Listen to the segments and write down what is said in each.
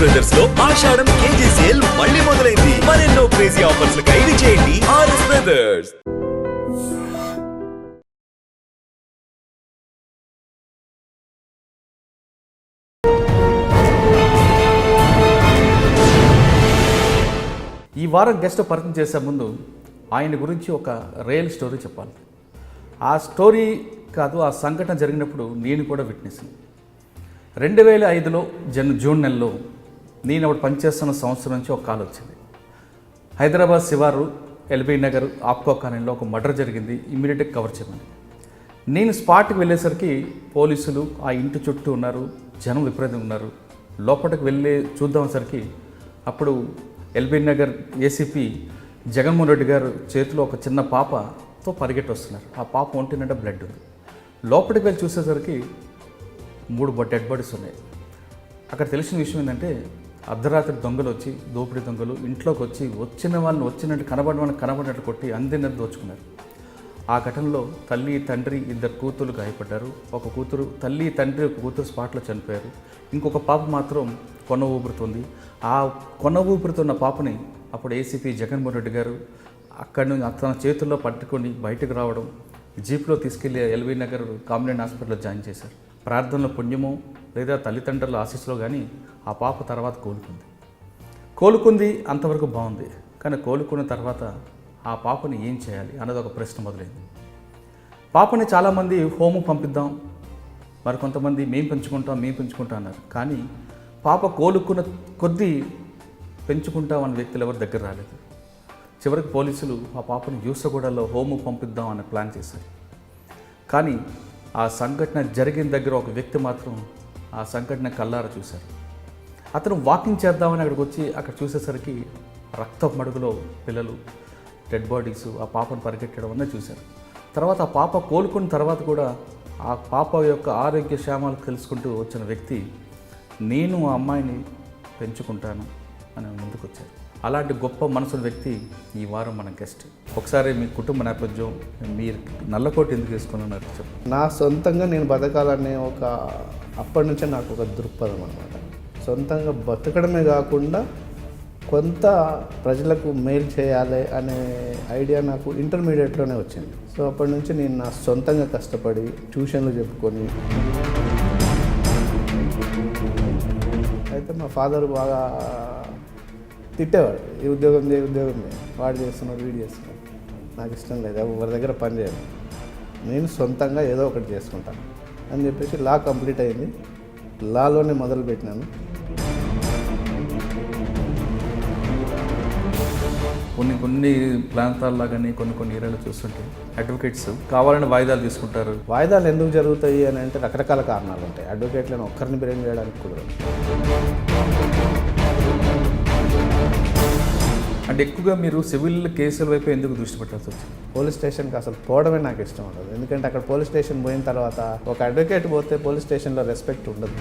Brothers లో ఆషాఢం KG sale మళ్ళీ మొదలైంది. మరెన్నో క్రేజీ ఆఫర్స్ ఖైదీ చేయండి ఆర్ఎస్ బ్రదర్స్. ఈ వారం గెస్ట్ పరిచయం చేసే ముందు ఆయన గురించి ఒక రియల్ స్టోరీ చెప్పాలి. ఆ స్టోరీ కాదు, ఆ సంఘటన జరిగినప్పుడు నేను కూడా విట్నెస్. 2005లో జూన్ నెలలో నేను అప్పుడు పనిచేస్తున్న సంవత్సరం నుంచి ఒక కాల్ వచ్చింది. హైదరాబాద్ శివారు ఎల్బీ నగర్ ఆప్కో కాలనీలో ఒక మర్డర్ జరిగింది, ఇమ్మీడియట్గా కవర్ చేయమని. నేను స్పాట్కి వెళ్ళేసరికి పోలీసులు ఆ ఇంటి చుట్టూ ఉన్నారు, జనం విపరీతంగా ఉన్నారు. లోపలికి వెళ్ళి చూద్దామసరికి అప్పుడు ఎల్బీ నగర్ ఏసీపీ జగన్మోహన్ రెడ్డి గారు చేతిలో ఒక చిన్న పాపతో పరిగెట్టి వస్తున్నారు. ఆ పాప ఒంటి నిండా బ్లడ్ ఉంది. లోపలికి వెళ్ళి చూసేసరికి 3 డెడ్ బాడీస్ ఉన్నాయి. అక్కడ తెలిసిన విషయం ఏంటంటే అర్ధరాత్రి దొంగలు వచ్చి, దోపిడీ దొంగలు ఇంట్లోకి వచ్చి వచ్చిన వాళ్ళని వచ్చినట్టు కనబడినట్టు కొట్టి అందినట్టు దోచుకున్నారు. ఆ ఘటనలో తల్లి తండ్రి 2 కూతురు గాయపడ్డారు. ఒక కూతురు తల్లి తండ్రి ఒక కూతురు స్పాట్లో చనిపోయారు. ఇంకొక పాప మాత్రం కొన ఊపిరితుంది. ఆ కొన ఊపిరితున్న పాపని అప్పుడు ఏసీపీ జగన్మోహన్ రెడ్డి గారు అక్కడి నుంచి తన చేతుల్లో పట్టుకొని బయటకు రావడం, జీప్లో తీసుకెళ్లి ఎల్బీ నగర్ కామినేని హాస్పిటల్లో జాయిన్ చేశారు. ప్రార్థనల పుణ్యమో లేదా తల్లిదండ్రుల ఆశీస్సులో కానీ ఆ పాప తర్వాత కోలుకుంది. అంతవరకు బాగుంది. కానీ కోలుకున్న తర్వాత ఆ పాపని ఏం చేయాలి అన్నది ఒక ప్రశ్న మొదలైంది. పాపని చాలామంది హోము పంపిద్దాం, మరి కొంతమంది మేము పెంచుకుంటాం అన్నారు. కానీ పాప కోలుకున్న కొద్దీ పెంచుకుంటాం అన్న వ్యక్తులు ఎవరు దగ్గర రాలేదు. చివరికి పోలీసులు ఆ పాపని యూసగూడలో హోము పంపిద్దాం అనే ప్లాన్ చేశారు. కానీ ఆ సంఘటన జరిగిన దగ్గర ఒక వ్యక్తి మాత్రం ఆ సంఘటన కళ్ళారా చూశారు. అతను వాకింగ్ చేద్దామని అక్కడికి వచ్చి అక్కడ చూసేసరికి రక్తపు మడుగులో పిల్లలు డెడ్ బాడీస్, ఆ పాపను పరిగెట్టడం అన్నీ చూశారు. తర్వాత ఆ పాప కోలుకున్న తర్వాత కూడా ఆ పాప యొక్క ఆరోగ్య క్షేమాలు తెలుసుకుంటూ వచ్చిన వ్యక్తి నేను ఆ అమ్మాయిని పెంచుకుంటాను అని ముందుకు వచ్చారు. అలాంటి గొప్ప మనసుల వ్యక్తి ఈ వారం మన గెస్ట్. ఒకసారి మీ కుటుంబ నేపథ్యం, మీరు నల్లకోట ఎందుకు వేసుకున్నారు చెప్పండి. నా సొంతంగా నేను బతకాలనే అప్పటి నుంచే నాకు ఒక దృక్పథం అనమాట. సొంతంగా బతకడమే కాకుండా కొంత ప్రజలకు మేలు చేయాలి అనే ఐడియా నాకు ఇంటర్మీడియట్లోనే వచ్చింది. సో అప్పటి నుంచి నేను నా సొంతంగా కష్టపడి ట్యూషన్లు చెప్పుకొని, అయితే మా ఫాదర్ బాగా తిట్టేవాడు, ఈ ఉద్యోగం చేయ వాడు చేస్తున్నాడు, వీడు చేస్తున్నాడు, నాకు ఇష్టం లేదు, ఎవరి దగ్గర పని చేయను, నేను సొంతంగా ఏదో ఒకటి చేసుకుంటాను అని చెప్పేసి లా కంప్లీట్ అయింది. లాలోనే మొదలుపెట్టినాను. కొన్ని ప్రాంతాల్లో కానీ కొన్ని ఏరియాలో చూస్తుంటే అడ్వకేట్స్ కావాలని వాయిదాలు తీసుకుంటారు. వాయిదాలు ఎందుకు జరుగుతాయి అని అంటే రకరకాల కారణాలు ఉంటాయి. అడ్వకేట్లను ఒక్కరిని బ్రేమ్ చేయడానికి కుదరదు. అంటే ఎక్కువగా మీరు సివిల్ కేసుల వైపు ఎందుకు దృష్టి పెట్టాల్సి వచ్చింది? పోలీస్ స్టేషన్కి అసలు పోవడమే నాకు ఇష్టం ఉండదు. ఎందుకంటే అక్కడ పోలీస్ స్టేషన్ పోయిన తర్వాత ఒక అడ్వకేట్ పోతే పోలీస్ స్టేషన్లో రెస్పెక్ట్ ఉండదు.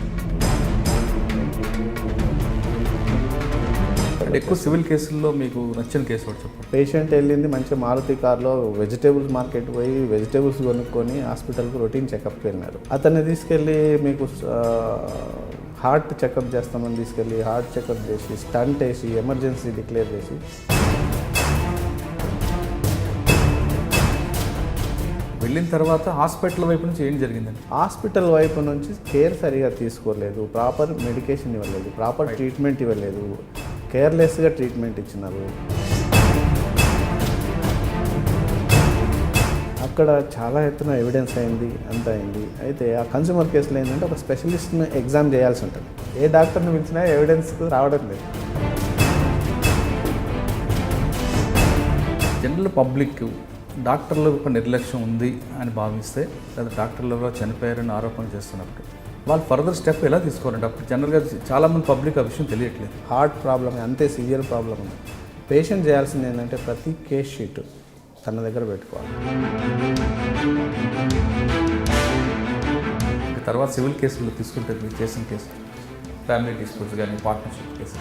అంటే ఎక్కువ సివిల్ కేసుల్లో మీకు నచ్చిన కేసు ఒకటి చెప్పండి. పేషెంట్ వెళ్ళింది మంచిగా మారుతి కార్లో వెజిటేబుల్స్ మార్కెట్ పోయి వెజిటేబుల్స్ కొనుక్కొని హాస్పిటల్కి రొటీన్ చెకప్కి వెళ్ళినారు. అతన్ని తీసుకెళ్ళి మీకు హార్ట్ చెకప్ చేస్తామని తీసుకెళ్ళి హార్ట్ చెకప్ చేసి స్టంట్ వేసి ఎమర్జెన్సీ డిక్లేర్ చేసి, వెళ్ళిన తర్వాత హాస్పిటల్ వైపు నుంచి ఏం జరిగిందండి? హాస్పిటల్ వైపు నుంచి కేర్ సరిగా తీసుకోలేదు, ప్రాపర్ మెడికేషన్ ఇవ్వలేదు, ప్రాపర్ ట్రీట్మెంట్ ఇవ్వలేదు, కేర్లెస్గా ట్రీట్మెంట్ ఇచ్చినారు. అక్కడ చాలా ఎత్తున ఎవిడెన్స్ అయింది, అంత అయింది. అయితే ఆ కన్స్యూమర్ కేసులో ఏంటంటే ఒక స్పెషలిస్ట్ని ఎగ్జామ్ చేయాల్సి ఉంటుంది. ఏ డాక్టర్ని పిలిచినా ఎవిడెన్స్కు రావడం లేదు. జనరల్ పబ్లిక్ డాక్టర్ల యొక్క నిర్లక్ష్యం ఉంది అని భావిస్తే, లేదా డాక్టర్లు ఎవరో చనిపోయారని ఆరోపణ చేస్తున్నప్పుడు వాళ్ళు ఫర్దర్ స్టెప్ ఎలా తీసుకోవాలంటే అప్పుడు జనరల్గా చాలామంది పబ్లిక్ ఆ విషయం తెలియట్లేదు. హార్ట్ ప్రాబ్లం అంతే సివియర్ ప్రాబ్లం ఉంది. పేషెంట్ చేయాల్సింది ఏంటంటే ప్రతి కేస్ షీట్ తన దగ్గర పెట్టుకోవాలి. తర్వాత సివిల్ కేసులు తీసుకుంటే మీరు చేసిన కేసు ఫ్యామిలీ డిస్ప్యూట్స్ కానీ పార్ట్నర్షిప్ కేసు,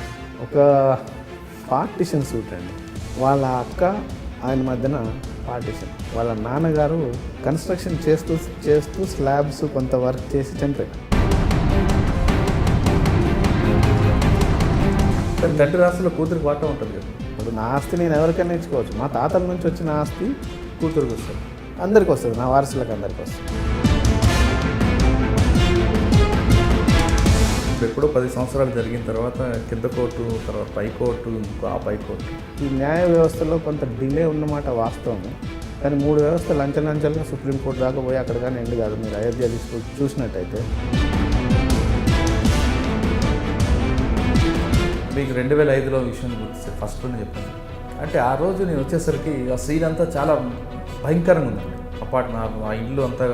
ఒక పార్టిషన్ సూట్ అండి. వాళ్ళ అక్క ఆయన మధ్యన పార్టిషన్. వాళ్ళ నాన్నగారు కన్స్ట్రక్షన్ చేస్తూ స్లాబ్స్ కొంత వర్క్ చేసి చనిపోయారు. కానీ తండ్రి రాష్ట్రంలో కూతురికి వాటా ఉంటుంది కదా. ఇప్పుడు నా ఆస్తి నేను ఎవరికైనా ఇచ్చుకోవచ్చు. మా తాతల నుంచి వచ్చిన ఆస్తి కూతురికి వస్తుంది, అందరికి వస్తుంది, నా వారసులకు అందరికి వస్తుంది. ఎప్పుడో 10 సంవత్సరాలు జరిగిన తర్వాత కింద కోర్టు, తర్వాత పై కోర్టు, ఇంకో ఆ పై కోర్టు. ఈ న్యాయ వ్యవస్థలో కొంత డిలే ఉన్నమాట వాస్తవం. కానీ 3 వ్యవస్థలు అంచెలంచెలుగా సుప్రీంకోర్టు దాకా పోయి అక్కడ కానీ ఎండ్ కాదు. మీరు అయోధ్య చూసినట్టయితే మీకు 2005లో విషయం గుర్తిస్తే ఫస్ట్లోనే చెప్పాను. అంటే ఆ రోజు నేను వచ్చేసరికి ఆ సీన్ అంతా చాలా భయంకరంగా ఉందండి. ఆ ఇల్లు అంతా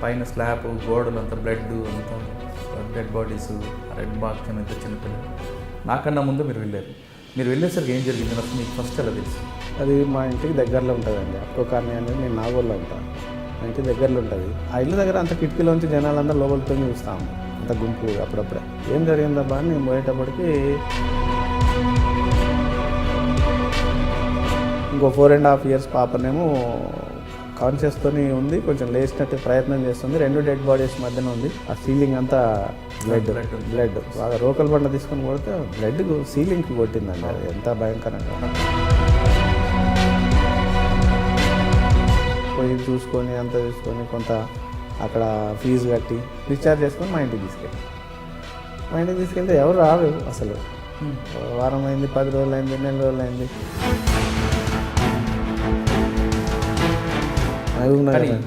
పైన స్లాబ్, గోడలు అంతా బ్లడ్, అంతా డెడ్ బాడీస్, రెడ్ బాక్స్ అంత చిన్నపిల్లలు. నాకన్నా ముందు మీరు వెళ్ళేసరికి ఏం జరిగింది అసలు మీకు ఫస్ట్ ఎలా తెలుసు? అది మా ఇంటికి దగ్గరలో ఉంటుందండి. అక్కో కాలనీ అనేది నేను నాగోల్లో ఉంటాను. మా ఇంటి దగ్గరలో ఉంటుంది. ఆ ఇల్లు దగ్గర అంత కిటికీలోంచి జనాలందరూ లోపలితో చూస్తాము, అంత గుంపు. అప్పుడప్పుడే ఏం జరిగిందబ్బా అని నేను పోయేటప్పటికి ఇంకో 4.5 years పాపనేమో కాన్షియస్తోని ఉంది, కొంచెం లేచినట్టు ప్రయత్నం చేస్తుంది. 2 డెడ్ బాడీస్ మధ్యన ఉంది. ఆ సీలింగ్ అంతా బ్లడ్ బాగా రోకల్ బండ తీసుకొని కొడితే బ్లడ్ సీలింగ్కి కొట్టిందండి. అది ఎంత భయంకరంగా. పోయి చూసుకొని అంతా చూసుకొని కొంత అక్కడ ఫీజు కట్టి డిశ్చార్జ్ చేసుకొని మా ఇంటికి తీసుకెళ్తే ఎవరు రారు అసలు. వారం అయింది, 10 రోజులు అయింది, 4 రోజులు అయింది.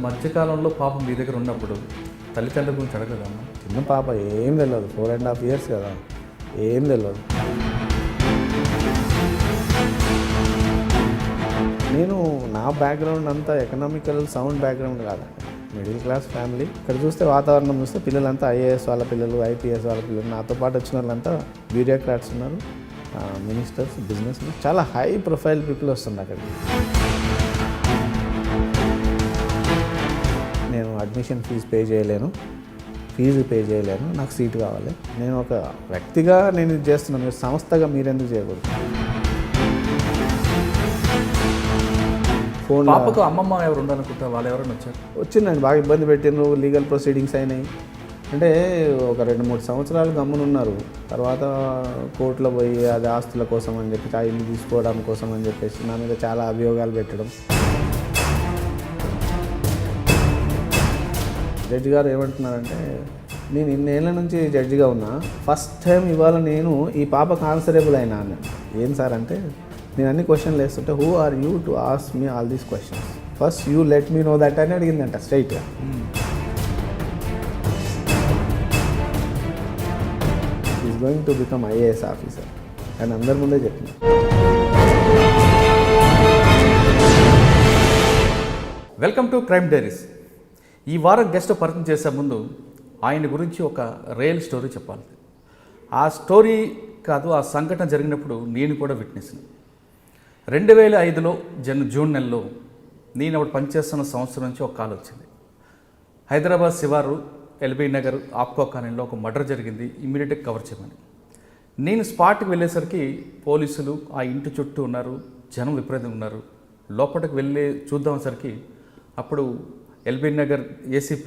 మధ్యకాలంలో పాపం మీ దగ్గర ఉన్నప్పుడు తల్లిదండ్రుల గురించి అడగదమ్మా? చిన్న పాప ఏం తెలియదు, 4.5 years కదా, ఏం తెలియదు. నేను నా బ్యాక్గ్రౌండ్ అంతా ఎకనామికల్ సౌండ్ బ్యాక్గ్రౌండ్ కాదండి, మిడిల్ క్లాస్ ఫ్యామిలీ. ఇక్కడ చూస్తే వాతావరణం చూస్తే పిల్లలంతా IAS వాళ్ళ పిల్లలు, IPS వాళ్ళ పిల్లలు. నాతో పాటు వచ్చిన వాళ్ళంతా బ్యూరోక్రాట్స్ ఉన్నారు, మినిస్టర్స్, బిజినెస్, చాలా హై ప్రొఫైల్ పీపుల్ వస్తుంది అక్కడికి. నేను అడ్మిషన్ ఫీజు పే చేయలేను, నాకు సీటు కావాలి. నేను ఒక వ్యక్తిగా నేను ఇది చేస్తున్నాను, మీరు సంస్థగా మీరెందుకు చేయకూడదు? ఫోన్ పాపకు అమ్మమ్మ ఎవరు ఉండాలనుకుంటా, వాళ్ళు ఎవరైనా వచ్చారు? వచ్చిందండి, బాగా ఇబ్బంది పెట్టిండ్రు, లీగల్ ప్రొసీడింగ్స్ అయినాయి. అంటే ఒక 2-3 సంవత్సరాలు గమ్మునున్నారు. తర్వాత కోర్టులో పోయి అది ఆస్తుల కోసం అని చెప్పి, ఆ ఇల్లు తీసుకోవడం కోసం అని చెప్పేసి నా మీద చాలా అభియోగాలు పెట్టడం. జడ్జి గారు ఏమంటున్నారంటే, నేను ఇన్నేళ్ల నుంచి జడ్జిగా ఉన్నా, ఫస్ట్ టైం ఇవాళ నేను ఈ పాపకు ఆన్సరబుల్ అయినా అన్నాను. ఏం సార్ అంటే, నేను అన్ని క్వశ్చన్లు వేస్తుంటే, who are you to ask me all these questions? First you let me know that అని అడిగిందంట స్ట్రైట్గా. Is going to become IAS officer అని అందరి ముందే చెప్పిన. Welcome to crime diaries. ఈ వారం గెస్ట్ పరిచయం చేసే ముందు ఆయన గురించి ఒక రియల్ స్టోరీ చెప్పాలి. ఆ స్టోరీ కాదు, ఆ సంఘటన జరిగినప్పుడు నేను కూడా విట్నెస్ని. 2005లో జూన్ నెలలో నేను అప్పుడు పనిచేస్తున్న సంవత్సరం నుంచి ఒక కాల్ వచ్చింది. హైదరాబాద్ శివారు LB నగర్ ఆప్కో కాలనీలో ఒక మర్డర్ జరిగింది, ఇమ్మీడియట్గా కవర్ చేయమని. నేను స్పాట్కి వెళ్ళేసరికి పోలీసులు ఆ ఇంటి చుట్టూ ఉన్నారు, జనం విపరీతంగా ఉన్నారు. లోపలికి వెళ్ళి చూద్దామసరికి అప్పుడు LB నగర్ ACP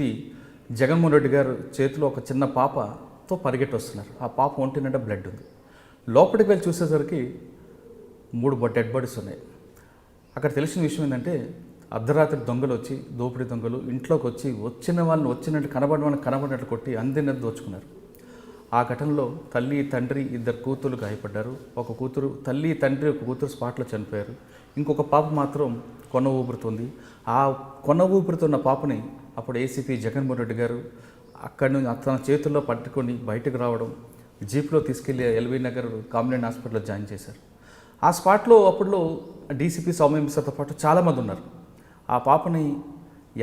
జగన్మోహన్ రెడ్డి గారు చేతిలో ఒక చిన్న పాపతో పరిగెట్టి వస్తున్నారు. ఆ పాప ఒంటి నిండా బ్లడ్ ఉంది. లోపలికి వెళ్ళి చూసేసరికి 3 డెడ్ బాడీస్ ఉన్నాయి. అక్కడ తెలిసిన విషయం ఏంటంటే, అర్ధరాత్రి దొంగలు వచ్చి, దోపిడీ దొంగలు ఇంట్లోకి వచ్చి వచ్చిన వాళ్ళని వచ్చినట్టు కనబడినట్లు కొట్టి అందినట్టు దోచుకున్నారు. ఆ ఘటనలో తల్లి, తండ్రి, 2 కూతురు గాయపడ్డారు. ఒక కూతురు, తల్లి, తండ్రి, ఒక కూతురు స్పాట్లో చనిపోయారు. ఇంకొక పాప మాత్రం కొన ఊపిరితోంది. ఆ కొన ఊపిరితున్న పాపని అప్పుడు ACP జగన్మోహన్ రెడ్డి గారు అక్కడి నుంచి తన చేతుల్లో పట్టుకొని బయటకు రావడం, జీప్లో తీసుకెళ్లి LB నగర్ కామినేని హాస్పిటల్లో జాయిన్ చేశారు. ఆ స్పాట్లో అప్పుడులో DCP సౌమ్యంతో పాటు చాలామంది ఉన్నారు. ఆ పాపని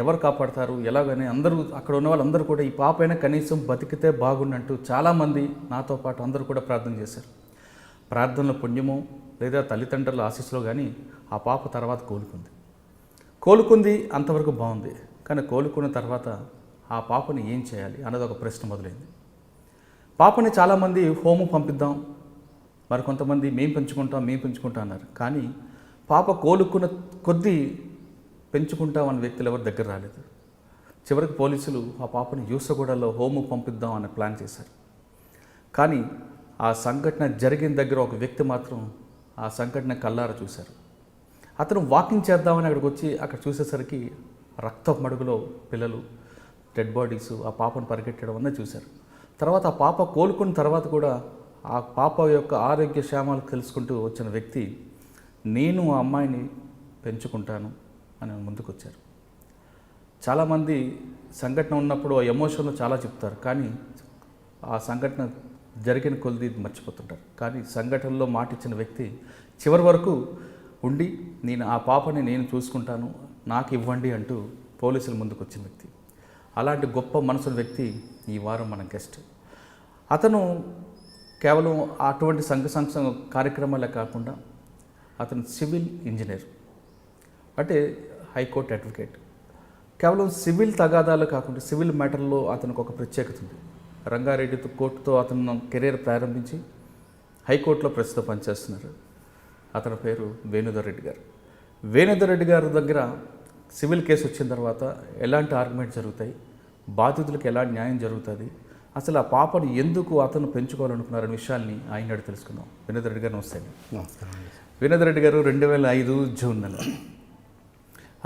ఎవరు కాపాడతారు ఎలాగని అందరూ అక్కడ ఉన్న వాళ్ళందరూ కూడా ఈ పాప అయినా కనీసం బతికితే బాగుండంటూ చాలామంది నాతో పాటు అందరూ కూడా ప్రార్థన చేశారు. ప్రార్థనల పుణ్యమో లేదా తల్లిదండ్రుల ఆశీస్సులో కానీ ఆ పాప తర్వాత కోలుకుంది, అంతవరకు బాగుంది. కానీ కోలుకున్న తర్వాత ఆ పాపని ఏం చేయాలి అన్నది ఒక ప్రశ్న మొదలైంది. పాపని చాలామంది హోము పంపిద్దాం, మరి కొంతమంది మేము పెంచుకుంటాం అన్నారు. కానీ పాప కోలుకున్న కొద్దీ పెంచుకుంటామన్న వ్యక్తులు ఎవరు దగ్గర రాలేదు. చివరికి పోలీసులు ఆ పాపని యూసగూడలో హోము పంపిద్దాం అనే ప్లాన్ చేశారు. కానీ ఆ సంఘటన జరిగిన దగ్గర ఒక వ్యక్తి మాత్రం ఆ సంఘటన కళ్ళారా చూశారు. అతను వాకింగ్ చేద్దామని అక్కడికి వచ్చి అక్కడ చూసేసరికి రక్తపు మడుగులో పిల్లలు డెడ్ బాడీస్, ఆ పాపను పరిగెట్టడం అన్నీ చూశారు. తర్వాత ఆ పాప కోలుకున్న తర్వాత కూడా ఆ పాప యొక్క ఆరోగ్య క్షేమాలు తెలుసుకుంటూ వచ్చిన వ్యక్తి నేను ఆ అమ్మాయిని పెంచుకుంటాను అని ముందుకు వచ్చారు. చాలామంది సంఘటన ఉన్నప్పుడు ఆ ఎమోషన్లో చాలా చెప్తారు, కానీ ఆ సంఘటన జరిగిన కొద్ది మర్చిపోతుంటారు. కానీ సంఘటనలో మాట ఇచ్చిన వ్యక్తి చివరి వరకు ఉండి నేను ఆ పాపని నేను చూసుకుంటాను, నాకు ఇవ్వండి అంటూ పోలీసుల ముందుకు వచ్చిన వ్యక్తి. అలాంటి గొప్ప మనసున్న వ్యక్తి ఈ వారం మన గెస్ట్. అతను కేవలం అటువంటి సంఘ కార్యక్రమాలే కాకుండా అతను సివిల్ ఇంజనీర్, అంటే హైకోర్టు అడ్వకేట్. కేవలం సివిల్ తగాదాలు కాకుండా సివిల్ మ్యాటర్లో అతనికి ఒక ప్రత్యేకత ఉంది. రంగారెడ్డి కోర్టుతో అతను కెరీర్ ప్రారంభించి హైకోర్టులో ప్రస్తుతం పనిచేస్తున్నారు. అతని పేరు వేణుధర్ రెడ్డి గారు. వేణుధర్ రెడ్డి గారి దగ్గర సివిల్ కేసు వచ్చిన తర్వాత ఎలాంటి ఆర్గ్యుమెంట్ జరుగుతాయి, బాధితులకు ఎలాంటి న్యాయం జరుగుతుంది, అసలు ఆ పాపను ఎందుకు అతను పెంచుకోవాలనుకున్నారనే విషయాల్ని ఆయన అడిగి తెలుసుకుందాం. వేణుధర్ రెడ్డి గారు నమస్తే. వేణుధర్ రెడ్డి గారు 2005 జూన్ నెల.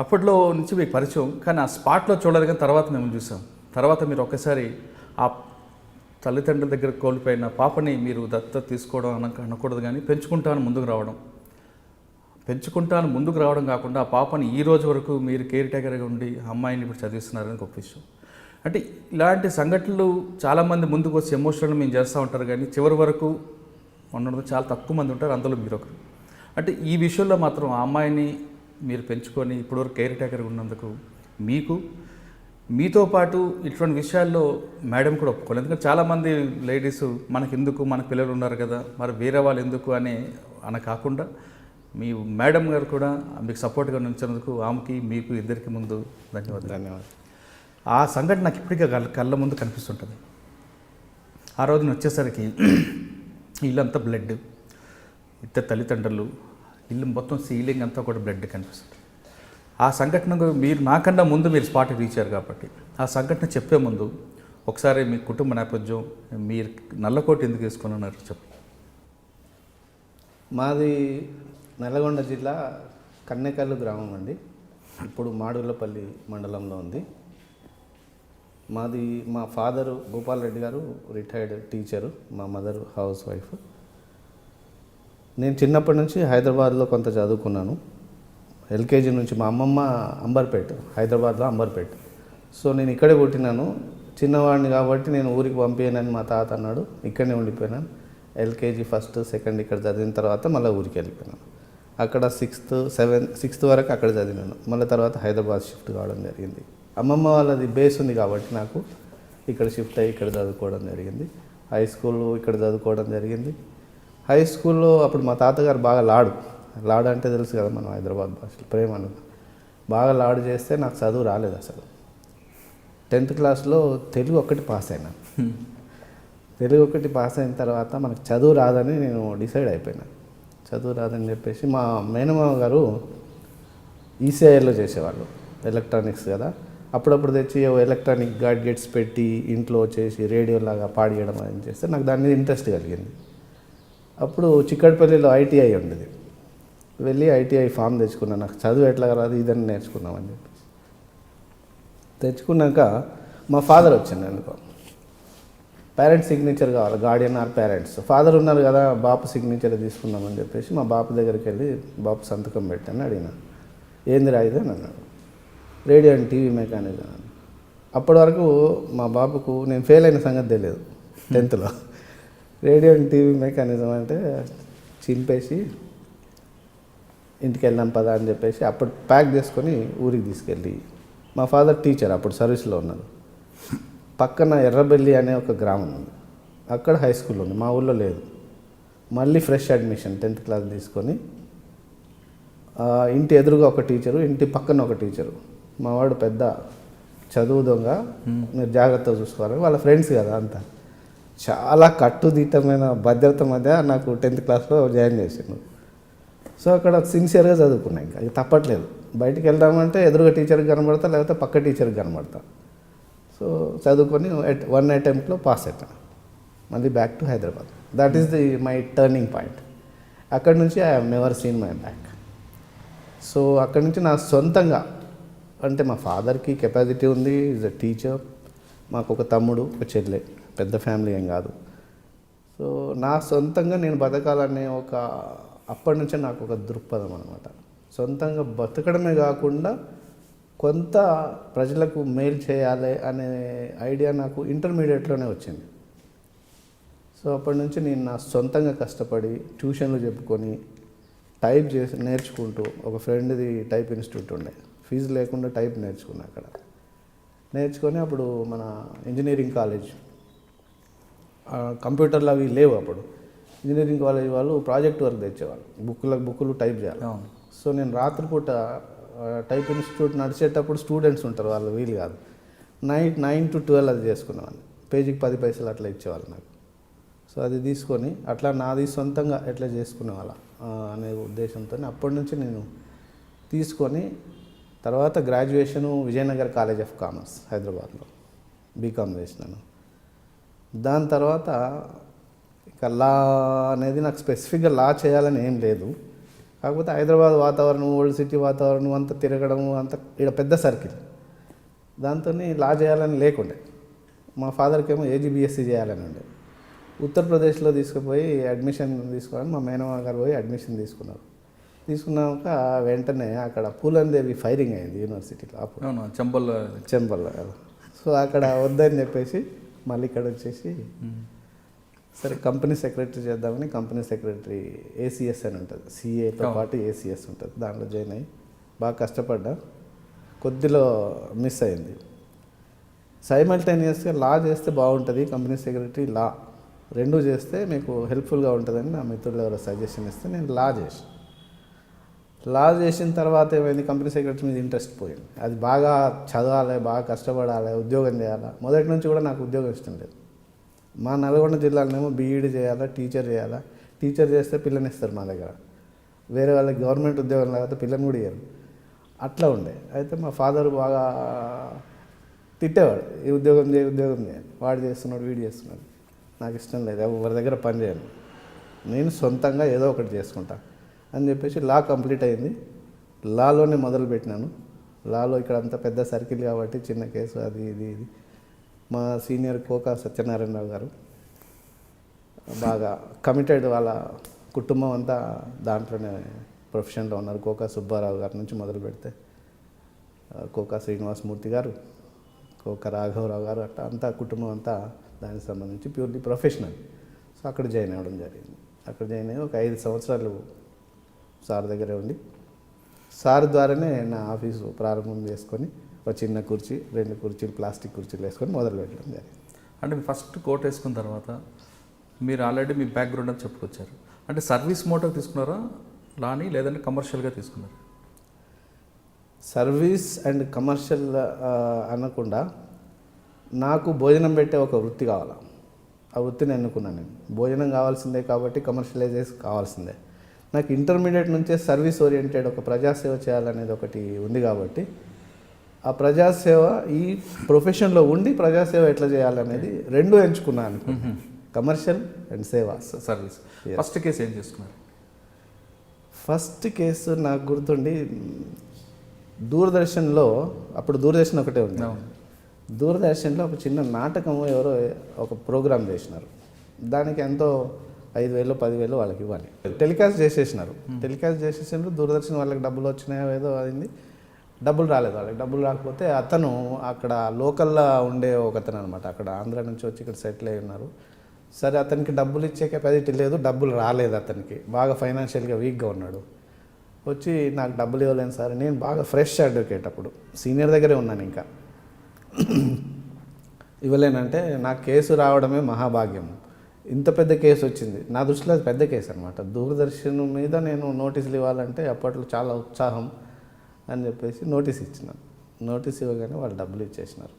అప్పట్లో నుంచి మీకు పరిచయం, కానీ ఆ స్పాట్లో చూడలేదు, కానీ తర్వాత మేము చూసాం. తర్వాత మీరు ఒక్కసారి ఆ తల్లిదండ్రుల దగ్గర కోల్పోయిన పాపని మీరు దత్తత తీసుకోవడం అనకూడదు, కానీ పెంచుకుంటాను ముందుకు రావడం కాకుండా ఆ పాపని ఈ రోజు వరకు మీరు కేర్ టేకర్గా ఉండి అమ్మాయిని ఇప్పుడు చదివిస్తున్నారని గొప్ప విషయం. అంటే ఇలాంటి సంఘటనలు చాలామంది ముందుకు వచ్చి ఎమోషనల్ మేము చేస్తూ ఉంటారు, కానీ చివరి వరకు ఉండడం చాలా తక్కువ మంది ఉంటారు, అందులో మీరు ఒకరు. అంటే ఈ విషయంలో మాత్రం ఆ అమ్మాయిని మీరు పెంచుకొని ఇప్పటివరకు కేర్ టేకర్గా ఉన్నందుకు మీతో పాటు ఇటువంటి విషయాల్లో మేడం కూడా ఒప్పుకోలేదు. ఎందుకంటే చాలామంది లేడీస్ మనకెందుకు, మన పిల్లలు ఉన్నారు కదా, మరి వేరే వాళ్ళు ఎందుకు అని కాకుండా మీ మేడం గారు కూడా మీకు సపోర్ట్గా నిలిచినందుకు ఆమెకి మీకు ఇద్దరికి ముందు ధన్యవాదాలు. ఆ సంఘటన నాకు ఇప్పటికే కళ్ళ ముందు కనిపిస్తుంటుంది. ఆ రోజున వచ్చేసరికి ఇల్లంతా బ్లడ్, ఇద్దరు తల్లిదండ్రులు, ఇల్లు మొత్తం సీలింగ్ అంతా కూడా బ్లడ్ కనిపిస్తుంది. ఆ సంఘటన మీరు నాకన్నా ముందు మీరు స్పాట్కి రీచారు కాబట్టి ఆ సంఘటన చెప్పే ముందు ఒకసారి మీ కుటుంబ నేపథ్యం, మీరు నల్లకోట ఎందుకు వేసుకొని ఉన్నారు చెప్పు. మాది నల్లగొండ జిల్లా కన్నెకల్లు గ్రామం అండి. ఇప్పుడు మాడుగులపల్లి మండలంలో ఉంది. మా ఫాదరు గోపాల్ రెడ్డి గారు రిటైర్డ్ టీచరు, మా మదరు హౌస్ వైఫ్. నేను చిన్నప్పటి నుంచి హైదరాబాద్లో కొంత చదువుకున్నాను. ఎల్కేజీ నుంచి మా అమ్మమ్మ అంబర్పేట, హైదరాబాద్లో అంబర్పేట. సో నేను ఇక్కడే పుట్టినాను. చిన్నవాడిని కాబట్టి నేను ఊరికి పంపించానని మా తాత అన్నాడు. ఇక్కడనే ఉండిపోయినాను. ఎల్కేజీ ఫస్ట్ సెకండ్ ఇక్కడ చదివిన తర్వాత మళ్ళీ ఊరికి వెళ్ళిపోయినాను. అక్కడ సిక్స్త్ వరకు అక్కడ చదివినాను. మళ్ళీ తర్వాత హైదరాబాద్ షిఫ్ట్ కావడం జరిగింది. అమ్మమ్మ వాళ్ళది బేస్ ఉంది కాబట్టి నాకు ఇక్కడ షిఫ్ట్ అయ్యి ఇక్కడ చదువుకోవడం జరిగింది. హై స్కూల్ ఇక్కడ చదువుకోవడం జరిగింది. హై స్కూల్లో అప్పుడు మా తాతగారు బాగా లాడు అంటే తెలుసు కదా మనం హైదరాబాద్ భాషలో, ప్రేమ అని బాగా లాడు చేస్తే నాకు చదువు రాలేదు అసలు. 10th క్లాస్లో తెలుగు ఒకటి పాస్ అయినా. తెలుగు ఒకటి పాస్ అయిన తర్వాత మనకు చదువు రాదని నేను డిసైడ్ అయిపోయినా. చదువు రాదని చెప్పేసి మా మేనమామ గారు ఈసీఐలో చేసేవాళ్ళు, ఎలక్ట్రానిక్స్ కదా. అప్పుడప్పుడు తెచ్చి ఎలక్ట్రానిక్ గాడ్గెట్స్ పెట్టి ఇంట్లో వచ్చేసి రేడియోలాగా పాడియడం అని చేస్తే నాకు దాని మీద ఇంట్రెస్ట్ కలిగింది. అప్పుడు చిక్కడపల్లిలో ఐటీఐ ఉండేది. వెళ్ళి ఐటీఐ ఫామ్ తెచ్చుకున్నాను. నాకు చదువు ఎట్లా రాదు, ఇదని నేర్చుకున్నామని చెప్పి తెచ్చుకున్నాక మా ఫాదర్ వచ్చింది. అనుకో పేరెంట్స్ సిగ్నేచర్ కావాలి, గార్డియన్ ఆర్ పేరెంట్స్. ఫాదర్ ఉన్నారు కదా, బాపు సిగ్నేచర్ తీసుకుందామని చెప్పేసి మా బాపు దగ్గరికి వెళ్ళి బాపు సంతకం పెట్టాను. అడిగినా ఏంది రాయిదే అని అన్నాడు. రేడియో అండ్ టీవీ మెకానిజం అని. అప్పటి వరకు మా బాబుకు నేను ఫెయిల్ అయిన సంగతి తెలియదు 10th. Radio and TV mechanism అంటే చింపేసి ఇంటికి వెళ్దాం పదా అని చెప్పేసి అప్పుడు ప్యాక్ చేసుకొని ఊరికి తీసుకెళ్ళి, మా ఫాదర్ టీచర్ అప్పుడు సర్వీస్లో ఉన్నారు. పక్కన ఎర్రబెల్లి అనే ఒక గ్రామం ఉంది, అక్కడ హై స్కూల్ ఉంది, మా ఊళ్ళో లేదు. మళ్ళీ ఫ్రెష్ అడ్మిషన్ 10th క్లాస్ తీసుకొని ఇంటి ఎదురుగా ఒక టీచరు, ఇంటి పక్కన ఒక టీచరు. మా వాడు పెద్ద చదువు దొంగ, మీరు జాగ్రత్తగా చూసుకోవాలి. వాళ్ళ ఫ్రెండ్స్ కదా అంతా. చాలా కట్టుదిట్టమైన భద్రత మధ్య నాకు 10th క్లాస్లో జాయిన్ చేసిండు. సో అక్కడ సిన్సియర్గా చదువుకున్నా. ఇంకా తప్పట్లేదు. బయటికి వెళ్దామంటే ఎదురుగా టీచర్కి కనబడతా, లేకపోతే పక్క టీచర్కి కనబడతా. సో చదువుకొని 1 అటెంప్ట్లో పాస్ అవుతాను. మళ్ళీ back to Hyderabad. That is my turning point. అక్కడి నుంచి I have never seen my back. So అక్కడి నుంచి నా సొంతంగా, అంటే మా ఫాదర్కి కెపాసిటీ ఉంది, ఈజ్ అ టీచర్, మాకు ఒక తమ్ముడు ఒక చెల్లె, పెద్ద ఫ్యామిలీ ఏం కాదు. సో నా సొంతంగా నేను బతకాలనే ఒక అప్పటి నుంచే నాకు ఒక దృక్పథం అనమాట. సొంతంగా బతకడమే కాకుండా కొంత ప్రజలకు మేలు చేయాలి అనే ఐడియా నాకు ఇంటర్మీడియట్లోనే వచ్చింది. సో అప్పటి నుంచి నేను నా సొంతంగా కష్టపడి ట్యూషన్లు చెప్పుకొని టైప్ చేసి నేర్చుకుంటూ, ఒక ఫ్రెండ్ది టైప్ ఇన్స్టిట్యూట్ ఉండే, ఫీజు లేకుండా టైప్ నేర్చుకున్నా. అక్కడ నేర్చుకొని అప్పుడు మన ఇంజనీరింగ్ కాలేజ్, కంప్యూటర్లు అవి లేవు అప్పుడు. ఇంజనీరింగ్ కాలేజ్ వాళ్ళు ప్రాజెక్ట్ వర్క్ తెచ్చేవాళ్ళు, బుక్కులు టైప్ చేయాలి. సో నేను రాత్రిపూట టైప్ ఇన్స్టిట్యూట్ నడిచేటప్పుడు స్టూడెంట్స్ ఉంటారు, వాళ్ళు వీలు కాదు, నైట్ 9 to 12 అది చేసుకునేవాళ్ళు. పేజీకి 10 పైసలు అట్లా ఇచ్చేవాళ్ళు నాకు. సో అది తీసుకొని అట్లా నాది సొంతంగా ఎట్లా చేసుకునేవాళ్ళ అనే ఉద్దేశంతో అప్పటి నుంచి నేను తీసుకొని, తర్వాత graduation Vijayanagar college of commerce హైదరాబాద్లో బీకామ్ చేసినాను. దాని తర్వాత ఇక లా అనేది నాకు స్పెసిఫిక్గా లా చేయాలని ఏం లేదు. కాకపోతే హైదరాబాద్ వాతావరణం, ఓల్డ్ సిటీ వాతావరణం అంతా తిరగడము అంత ఇక్కడ పెద్ద సర్కిల్, దాంతో లా చేయాలని లేకుండే. మా ఫాదర్కి ఏమో ఏజీబీఎస్సీ చేయాలని ఉండే. ఉత్తరప్రదేశ్లో తీసుకుపోయి అడ్మిషన్ తీసుకోవాలని మా మేనమామ గారు పోయి అడ్మిషన్ తీసుకున్నారు. తీసుకున్నాక వెంటనే అక్కడ పూలందేవి ఫైరింగ్ అయింది యూనివర్సిటీలో, అప్పుడు చెంబల్లో కదా. సో అక్కడ వద్దని చెప్పేసి మళ్ళీ ఇక్కడ వచ్చేసి సరే కంపెనీ సెక్రటరీ చేద్దామని, కంపెనీ సెక్రటరీ ఏసీఎస్ అని ఉంటుంది, సిఏతో పాటు ఏసీఎస్ ఉంటుంది, దాంట్లో జాయిన్ అయ్యి బాగా కష్టపడ్డా. కొద్దిలో మిస్ అయింది. సైమల్టేనియస్గా లా చేస్తే బాగుంటుంది, కంపెనీ సెక్రటరీ లా రెండూ చేస్తే మీకు హెల్ప్ఫుల్గా ఉంటుందని నా మిత్రులు ఎవరో సజెషన్ ఇస్తే నేను లా చేసిన తర్వాత ఏమైంది, కంపెనీ సెక్రటరీ మీద ఇంట్రెస్ట్ పోయింది. అది బాగా చదవాలి, బాగా కష్టపడాలి, ఉద్యోగం చేయాలి. మొదటి నుంచి కూడా నాకు ఉద్యోగం ఇష్టం లేదు. మా నల్గొండ జిల్లాలోనేమో బీఈడీ చేయాలా, టీచర్ చేయాలా. టీచర్ చేస్తే పిల్లని ఇస్తారు మా దగ్గర, వేరే వాళ్ళకి గవర్నమెంట్ ఉద్యోగం లేకపోతే పిల్లని కూడా ఇయ్యరు, అట్లా ఉండే. అయితే మా ఫాదర్ బాగా తిట్టేవాడు, ఈ ఉద్యోగం చేయాలి, వాడు చేస్తున్నాడు, వీడు చేస్తున్నాడు, నాకు ఇష్టం లేదు, ఎవరి దగ్గర పని చేయను, నేను సొంతంగా ఏదో ఒకటి చేసుకుంటా అని చెప్పేసి లా కంప్లీట్ అయింది. లాలోనే మొదలుపెట్టినాను. లాలో ఇక్కడ అంతా పెద్ద సర్కిల్ కాబట్టి చిన్న కేసు అది ఇది. మా సీనియర్ కోకా సత్యనారాయణరావు గారు బాగా కమిటెడ్, వాళ్ళ కుటుంబం అంతా దాంట్లోనే ప్రొఫెషన్లో ఉన్నారు. కోకా సుబ్బారావు గారి నుంచి మొదలు పెడితే కోకా శ్రీనివాసమూర్తి గారు, కోకా రాఘవరావు గారు, అట్లా అంతా కుటుంబం అంతా దానికి సంబంధించి ప్యూర్లీ ప్రొఫెషనల్. సో అక్కడ జాయిన్ అవ్వడం జరిగింది. అక్కడ జాయిన్ అయ్యి ఒక 5 సంవత్సరాలు సార్ దగ్గరే ఉండి, సార్ ద్వారానే నా ఆఫీసు ప్రారంభం చేసుకొని ఒక చిన్న కుర్చీ, 2 కుర్చీలు, ప్లాస్టిక్ కుర్చీలు వేసుకొని మొదలు పెట్టడం జరిగింది. అంటే మీరు ఫస్ట్ కోట్ వేసుకున్న తర్వాత మీరు ఆల్రెడీ మీ బ్యాక్గ్రౌండ్ అని చెప్పుకొచ్చారు. అంటే సర్వీస్ మోటో తీసుకున్నారా లాని, లేదంటే కమర్షియల్గా తీసుకున్నారా? సర్వీస్ అండ్ కమర్షియల్ అనకుండా నాకు భోజనం పెట్టే ఒక వృత్తి కావాలి. ఆ వృత్తిని ఎన్నుకున్నాను నేను. భోజనం కావాల్సిందే కాబట్టి కమర్షియలైజేషన్ కావాల్సిందే. నాకు ఇంటర్మీడియట్ నుంచే సర్వీస్ ఓరియంటెడ్ ఒక ప్రజాసేవ చేయాలనేది ఒకటి ఉంది కాబట్టి ఆ ప్రజాసేవ ఈ ప్రొఫెషన్లో ఉండి ప్రజాసేవ ఎట్లా చేయాలనేది రెండు ఎంచుకున్నాను, కమర్షియల్ అండ్ సేవ సర్వీస్. ఫస్ట్ కేసు ఏం చేసుకున్నారు? ఫస్ట్ కేసు నాకు గుర్తుండి దూరదర్శన్లో, అప్పుడు దూరదర్శన్ ఒకటే ఉంది, దూరదర్శన్లో ఒక చిన్న నాటకము ఎవరో ఒక ప్రోగ్రామ్ చేసినారు. దానికి ఎంతో 5,000 10,000 వాళ్ళకి ఇవ్వాలి. టెలికాస్ట్ చేసేసినారు. దూరదర్శన్ వాళ్ళకి డబ్బులు వచ్చినాయో ఏదో అయింది, డబ్బులు రాలేదు. వాళ్ళకి డబ్బులు రాకపోతే అతను అక్కడ లోకల్లో ఉండే ఒక అతను అనమాట, అక్కడ ఆంధ్ర నుంచి వచ్చి ఇక్కడ సెటిల్ అయి ఉన్నారు. సరే అతనికి డబ్బులు ఇచ్చే కెపాసిటీ లేదు, డబ్బులు రాలేదు, అతనికి బాగా ఫైనాన్షియల్గా వీక్గా ఉన్నాడు. వచ్చి నాకు డబ్బులు ఇవ్వలేను సార్, నేను బాగా ఫ్రెష్ అడ్వకేట్, అప్పుడు సీనియర్ దగ్గరే ఉన్నాను, ఇంకా ఇవ్వలేనంటే నాకు కేసు రావడమే మహాభాగ్యం. ఇంత పెద్ద కేసు వచ్చింది నా దృష్టిలో, అది పెద్ద కేసు అనమాట. దూరదర్శన్ మీద నేను నోటీసులు ఇవ్వాలంటే అప్పట్లో చాలా ఉత్సాహం అని చెప్పేసి నోటీస్ ఇచ్చినాను. నోటీస్ ఇవ్వగానే వాళ్ళు డబ్బులు ఇచ్చేసినారు.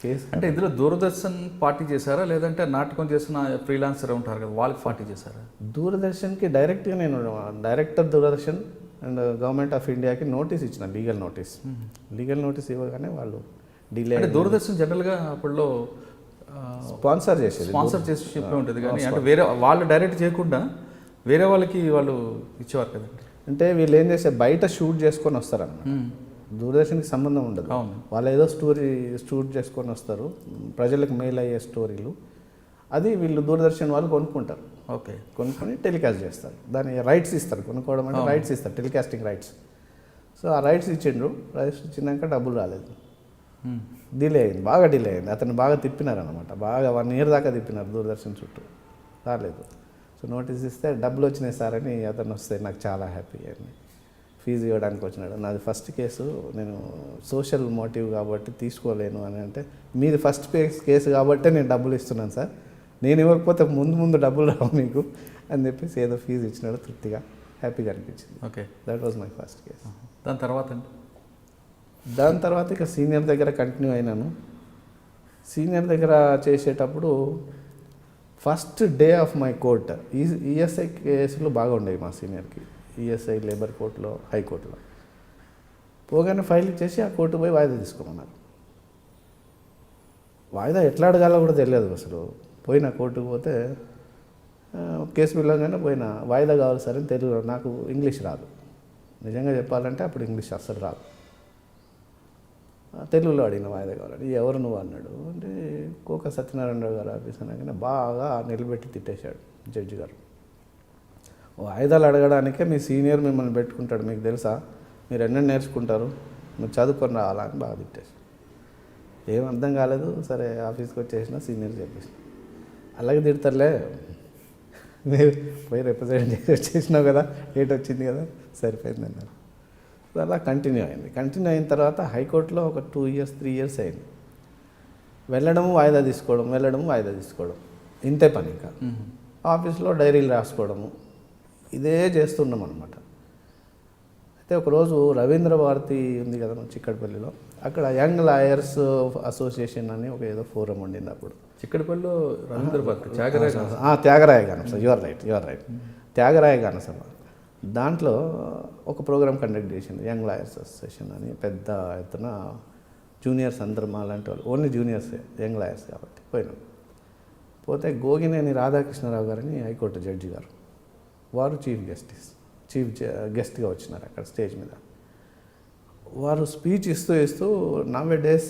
కేసు అంటే ఇందులో దూరదర్శన్ పార్టీ చేశారా, లేదంటే నాటకం చేసిన ఫ్రీలాన్సర్ ఉంటారు కదా వాళ్ళకి పార్టీ చేశారా? దూరదర్శన్కి డైరెక్ట్గా నేను director Doordarshan and government of ఇండియాకి నోటీస్ ఇచ్చిన, లీగల్ నోటీస్ ఇవ్వగానే వాళ్ళు డిలే. అంటే దూరదర్శన్ జనరల్గా అప్పట్లో స్పాన్సర్ చేసేది స్పాన్సర్ చేసి చెప్పే ఉంటుంది కానీ అంటే వేరే వాళ్ళు డైరెక్ట్ చేయకుండా వేరే వాళ్ళకి వాళ్ళు ఇచ్చేవారు కదండి. అంటే వీళ్ళు ఏం చేస్తే బయట షూట్ చేసుకొని వస్తారన్నమాట. దూరదర్శన్కి సంబంధం ఉండదు. అవును. వాళ్ళు ఏదో స్టోరీ షూట్ చేసుకొని వస్తారు, ప్రజలకు మెయిల్ అయ్యే స్టోరీలు. అది వీళ్ళు దూరదర్శన్ వాళ్ళు కొనుక్కుంటారు. ఓకే. కొనుక్కొని టెలికాస్ట్ చేస్తారు. దాని రైట్స్ ఇస్తారు. కొనుక్కోవడం అంటే రైట్స్ ఇస్తారు, టెలికాస్టింగ్ రైట్స్. సో ఆ రైట్స్ ఇచ్చిండ్రు. రైట్స్ ఇచ్చినాక డబ్బులు రాలేదు, డిలే అయింది, బాగా డిలే అయింది. అతను బాగా తిప్పినారు అనమాట, బాగా 1 year దాకా తిప్పినారు దూరదర్శన్ చుట్టూ, రాలేదు. సో నోటీస్ ఇస్తే డబ్బులు వచ్చినాయి సార్ అని అతను వస్తే నాకు చాలా హ్యాపీ అయింది. ఫీజు ఇవ్వడానికి వచ్చినాడు. నాది ఫస్ట్ కేసు, నేను సోషల్ మోటివ్ కాబట్టి తీసుకోలేను అని అంటే, మీది ఫస్ట్ కేసు కాబట్టే నేను డబ్బులు ఇస్తున్నాను సార్, నేను ఇవ్వకపోతే ముందు డబ్బులు రావు మీకు అని చెప్పేసి ఏదో ఫీజు ఇచ్చినాడు. తృప్తిగా హ్యాపీగా అనిపించింది. Okay. That was my first case. దాని తర్వాత అండి? దాని తర్వాత ఇక సీనియర్ దగ్గర కంటిన్యూ అయినాను. సీనియర్ దగ్గర చేసేటప్పుడు first day of my court ESI కేసులు బాగా ఉండేవి మా సీనియర్కి. ఈఎస్ఐ లేబర్ కోర్టులో, హైకోర్టులో పోగానే ఫైల్ ఇచ్చేసి ఆ కోర్టు పోయి వాయిదా తీసుకోమన్నారు. వాయిదా ఎట్లా అడగాలో కూడా తెలియదు అసలు. పోయిన కోర్టుకు పోతే కేసు పిల్లగానే పోయిన, వాయిదా కావాలి సార్ అని తెలుగు, నాకు ఇంగ్లీష్ రాదు నిజంగా చెప్పాలంటే, అప్పుడు ఇంగ్లీష్ అస్సలు రాదు. తెలుగులో అడిగిన వాయిదా కావాలని. ఎవరు నువ్వు అన్నాడు. అంటే కోక సత్యనారాయణరావు గారు ఆఫీస్ అనగానే బాగా నిలబెట్టి తిట్టేశాడు జడ్జి గారు. వాయిదాలు అడగడానికే మీ సీనియర్ మిమ్మల్ని పెట్టుకుంటాడు, మీకు తెలుసా, మీరు ఎన్నో నేర్చుకుంటారు, మీరు చదువుకొని రావాలా అని బాగా తిట్టేసి. ఏం అర్థం కాలేదు. సరే ఆఫీస్కి వచ్చేసిన, సీనియర్ చెప్పేసిన. అలాగే తిడతారులే, మీరు పోయి రిప్రజెంట్ చేసి వచ్చేసినావు కదా, డేట్ వచ్చింది కదా, సరిపోయింది అన్నారు. అలా కంటిన్యూ అయింది. కంటిన్యూ అయిన తర్వాత హైకోర్టులో ఒక 2 years 3 years అయింది. వెళ్ళడము వాయిదా తీసుకోవడం, వెళ్ళడము వాయిదా తీసుకోవడం, ఇంతే పని. ఇంకా ఆఫీస్లో డైరీలు రాసుకోవడము, ఇదే చేస్తున్నాం అనమాట. అయితే ఒకరోజు రవీంద్ర భారతి ఉంది కదా మన చిక్కడపల్లిలో, అక్కడ యంగ్ లాయర్స్ అసోసియేషన్ అని ఒక ఏదో ఫోరం ఉండింది అప్పుడు. చిక్కడపల్లిలో రవీంద్ర భారతి త్యాగరాయ గానం సభ, యువర్ రైట్ త్యాగరాయ గాన సభ. దాంట్లో ఒక ప్రోగ్రామ్ కండక్ట్ చేసింది, యంగ్ లాయర్స్ అసోసియేషన్ అని. పెద్ద ఎత్తున జూనియర్స్ అందరూ మా లాంటి వాళ్ళు, ఓన్లీ జూనియర్సే, యంగ్ లాయర్స్ కాబట్టి పోయినాం. పోతే గోగినేని రాధాకృష్ణరావు గారని హైకోర్టు జడ్జి గారు, వారు చీఫ్ గెస్ట్గా వచ్చినారు అక్కడ స్టేజ్ మీద. వారు స్పీచ్ ఇస్తూ nowadays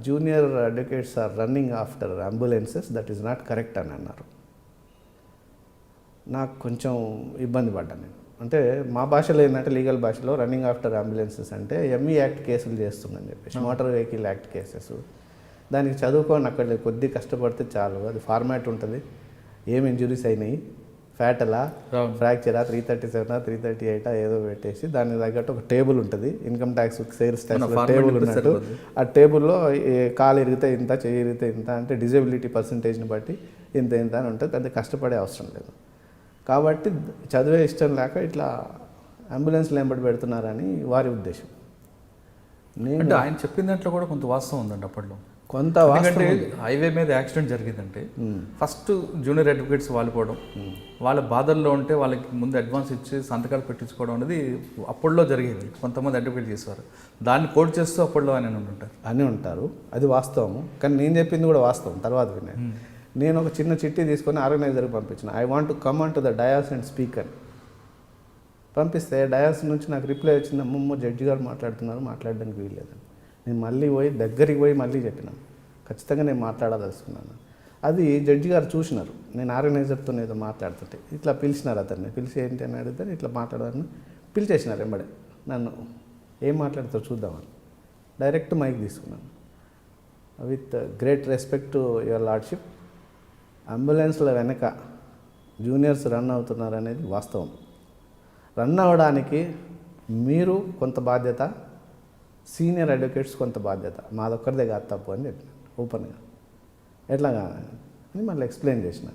junior advocates are running after ambulances, that is not correct అని అన్నారు. నాకు కొంచెం ఇబ్బంది పడ్డాను నేను. అంటే మా భాషలో ఏంటంటే, లీగల్ భాషలో రన్నింగ్ ఆఫ్టర్ అంబులెన్సెస్ అంటే ఎంఈ యాక్ట్ కేసులు చేస్తుందని చెప్పేసి, మోటార్ వెహికల్ యాక్ట్ కేసెస్. దానికి చదువుకొని అక్కడ కొద్ది కష్టపడితే చాలు, అది ఫార్మాట్ ఉంటుంది, ఏం ఇంజురీస్ అయినాయి, ఫ్యాటలా, ఫ్రాక్చరా, 337 338 ఏదో పెట్టేసి దానికి తగ్గట్టు ఒక టేబుల్ ఉంటుంది, income tax sales tax table ఉన్నట్టు. ఆ టేబుల్లో కాలు ఇరిగితే ఇంత, చెయ్యి ఇరిగితే ఇంత, అంటే డిజబిలిటీ పర్సంటేజ్ని బట్టి ఇంత అని ఉంటుంది. పెద్ద కష్టపడే అవసరం లేదు. కాబట్టి చదివే ఇష్టం లేక ఇట్లా అంబులెన్స్లు వెంబడి పెడుతున్నారని వారి ఉద్దేశం. అంటే ఆయన చెప్పిన దాంట్లో కూడా కొంత వాస్తవం ఉందండి. అప్పట్లో కొంత ఎందుకంటే హైవే మీద యాక్సిడెంట్ జరిగిందంటే ఫస్ట్ జూనియర్ అడ్వకేట్స్ వాళ్ళు పోవడం, వాళ్ళ బాధల్లో ఉంటే వాళ్ళకి ముందు అడ్వాన్స్ ఇచ్చి సంతకాలు పెట్టించుకోవడం అనేది అప్పట్లో జరిగేది. కొంతమంది అడ్వకేట్ చేసేవారు, దాన్ని కోట్ చేస్తూ అప్పట్లో అని ఉంటారు. అది వాస్తవము. కానీ నేను చెప్పింది కూడా వాస్తవం. తర్వాత విన్నాను. నేను ఒక చిన్న చిట్టి తీసుకొని ఆర్గనైజర్కి పంపించిన, I want to come on to the dais and speak అని పంపిస్తే, డయాస్ నుంచి నాకు రిప్లై వచ్చింది, అమ్మమ్మ జడ్జి గారు మాట్లాడుతున్నారు, మాట్లాడడానికి వీల్లేదని. నేను మళ్ళీ దగ్గరికి పోయి మళ్ళీ చెప్పినాను, ఖచ్చితంగా నేను మాట్లాడదలుచుకున్నాను. అది జడ్జి గారు చూసినారు, నేను ఆర్గనైజర్తో ఏదో మాట్లాడుతుంటే ఇట్లా పిలిచినారు. అతన్ని పిలిచి ఏంటి అని అడిగితే ఇట్లా మాట్లాడాలని పిలిచేసినారు. వెంబడే నన్ను ఏం మాట్లాడతారో చూద్దామని డైరెక్ట్ మైక్ తీసుకున్నాను. With great respect to your lordship, అంబులెన్స్ల వెనక జూనియర్స్ రన్ అవుతున్నారు అనేది వాస్తవం. రన్ అవ్వడానికి మీరు కొంత బాధ్యత, సీనియర్ అడ్వకేట్స్ కొంత బాధ్యత, మాదొక్కరిదే కాదు తప్పు అని చెప్పిన ఓపెన్గా. ఎట్లాగా అని మళ్ళీ ఎక్స్ప్లెయిన్ చేసిన.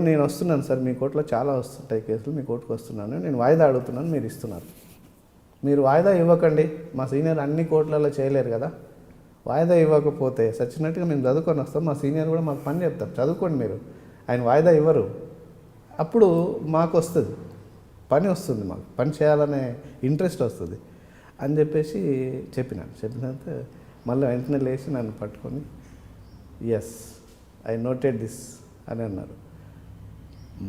నేను వస్తున్నాను సార్, మీ కోర్టులో చాలా వస్తుంటాయి కేసులు, మీ కోర్టుకు వస్తున్నాను, నేను వాయిదా అడుగుతున్నాను, మీరు ఇస్తున్నారు, మీరు వాయిదా ఇవ్వకండి, మా సీనియర్ అన్ని కోర్టులలో చేయలేరు కదా, వాయిదా ఇవ్వకపోతే సచ్చినట్టుగా మేము చదువుకొని వస్తాం, మా సీనియర్ కూడా మాకు పని చెప్తారు, చదువుకోండి మీరు, ఆయన వాయిదా ఇవ్వరు, అప్పుడు మాకు వస్తుంది పని, వస్తుంది మాకు పని చేయాలనే ఇంట్రెస్ట్ వస్తుంది అని చెప్పేసి చెప్పినాక మళ్ళీ వెంటనే లేచి నన్ను పట్టుకొని, ఎస్ ఐ నోటెడ్ దిస్ అని అన్నారు.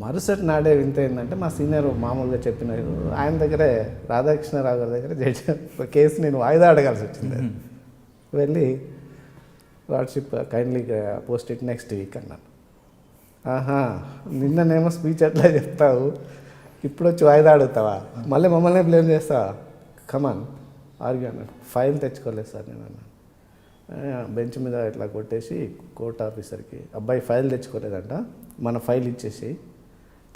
మరుసటి నాడే వింత ఏంటంటే మా సీనియర్ మామూలుగా చెప్పినారు, ఆయన దగ్గరే రాధాకృష్ణరావు గారి దగ్గర జడ్జి ఒక కేసు నేను వాయిదా అడగాల్సి వచ్చింది. వెళ్ళి WhatsApp kindly post it next week అన్నాను. ఆహా, నిన్ననేమో స్పీచ్ అట్లా చెప్తావు, ఇప్పుడు వచ్చి వాయిదా అడుగుతావా, మళ్ళీ మమ్మల్ని బ్లేమ్ చేస్తావా, కమాన్ ఆర్గ్యూ అన్నాడు. ఫైల్ తెచ్చుకోలేదు సార్ నేను అన్నాను. బెంచ్ మీద ఇట్లా కొట్టేసి కోర్ట్ ఆఫీసర్కి, అబ్బాయి ఫైల్ తెచ్చుకోలేదంట, మన ఫైల్ ఇచ్చేసి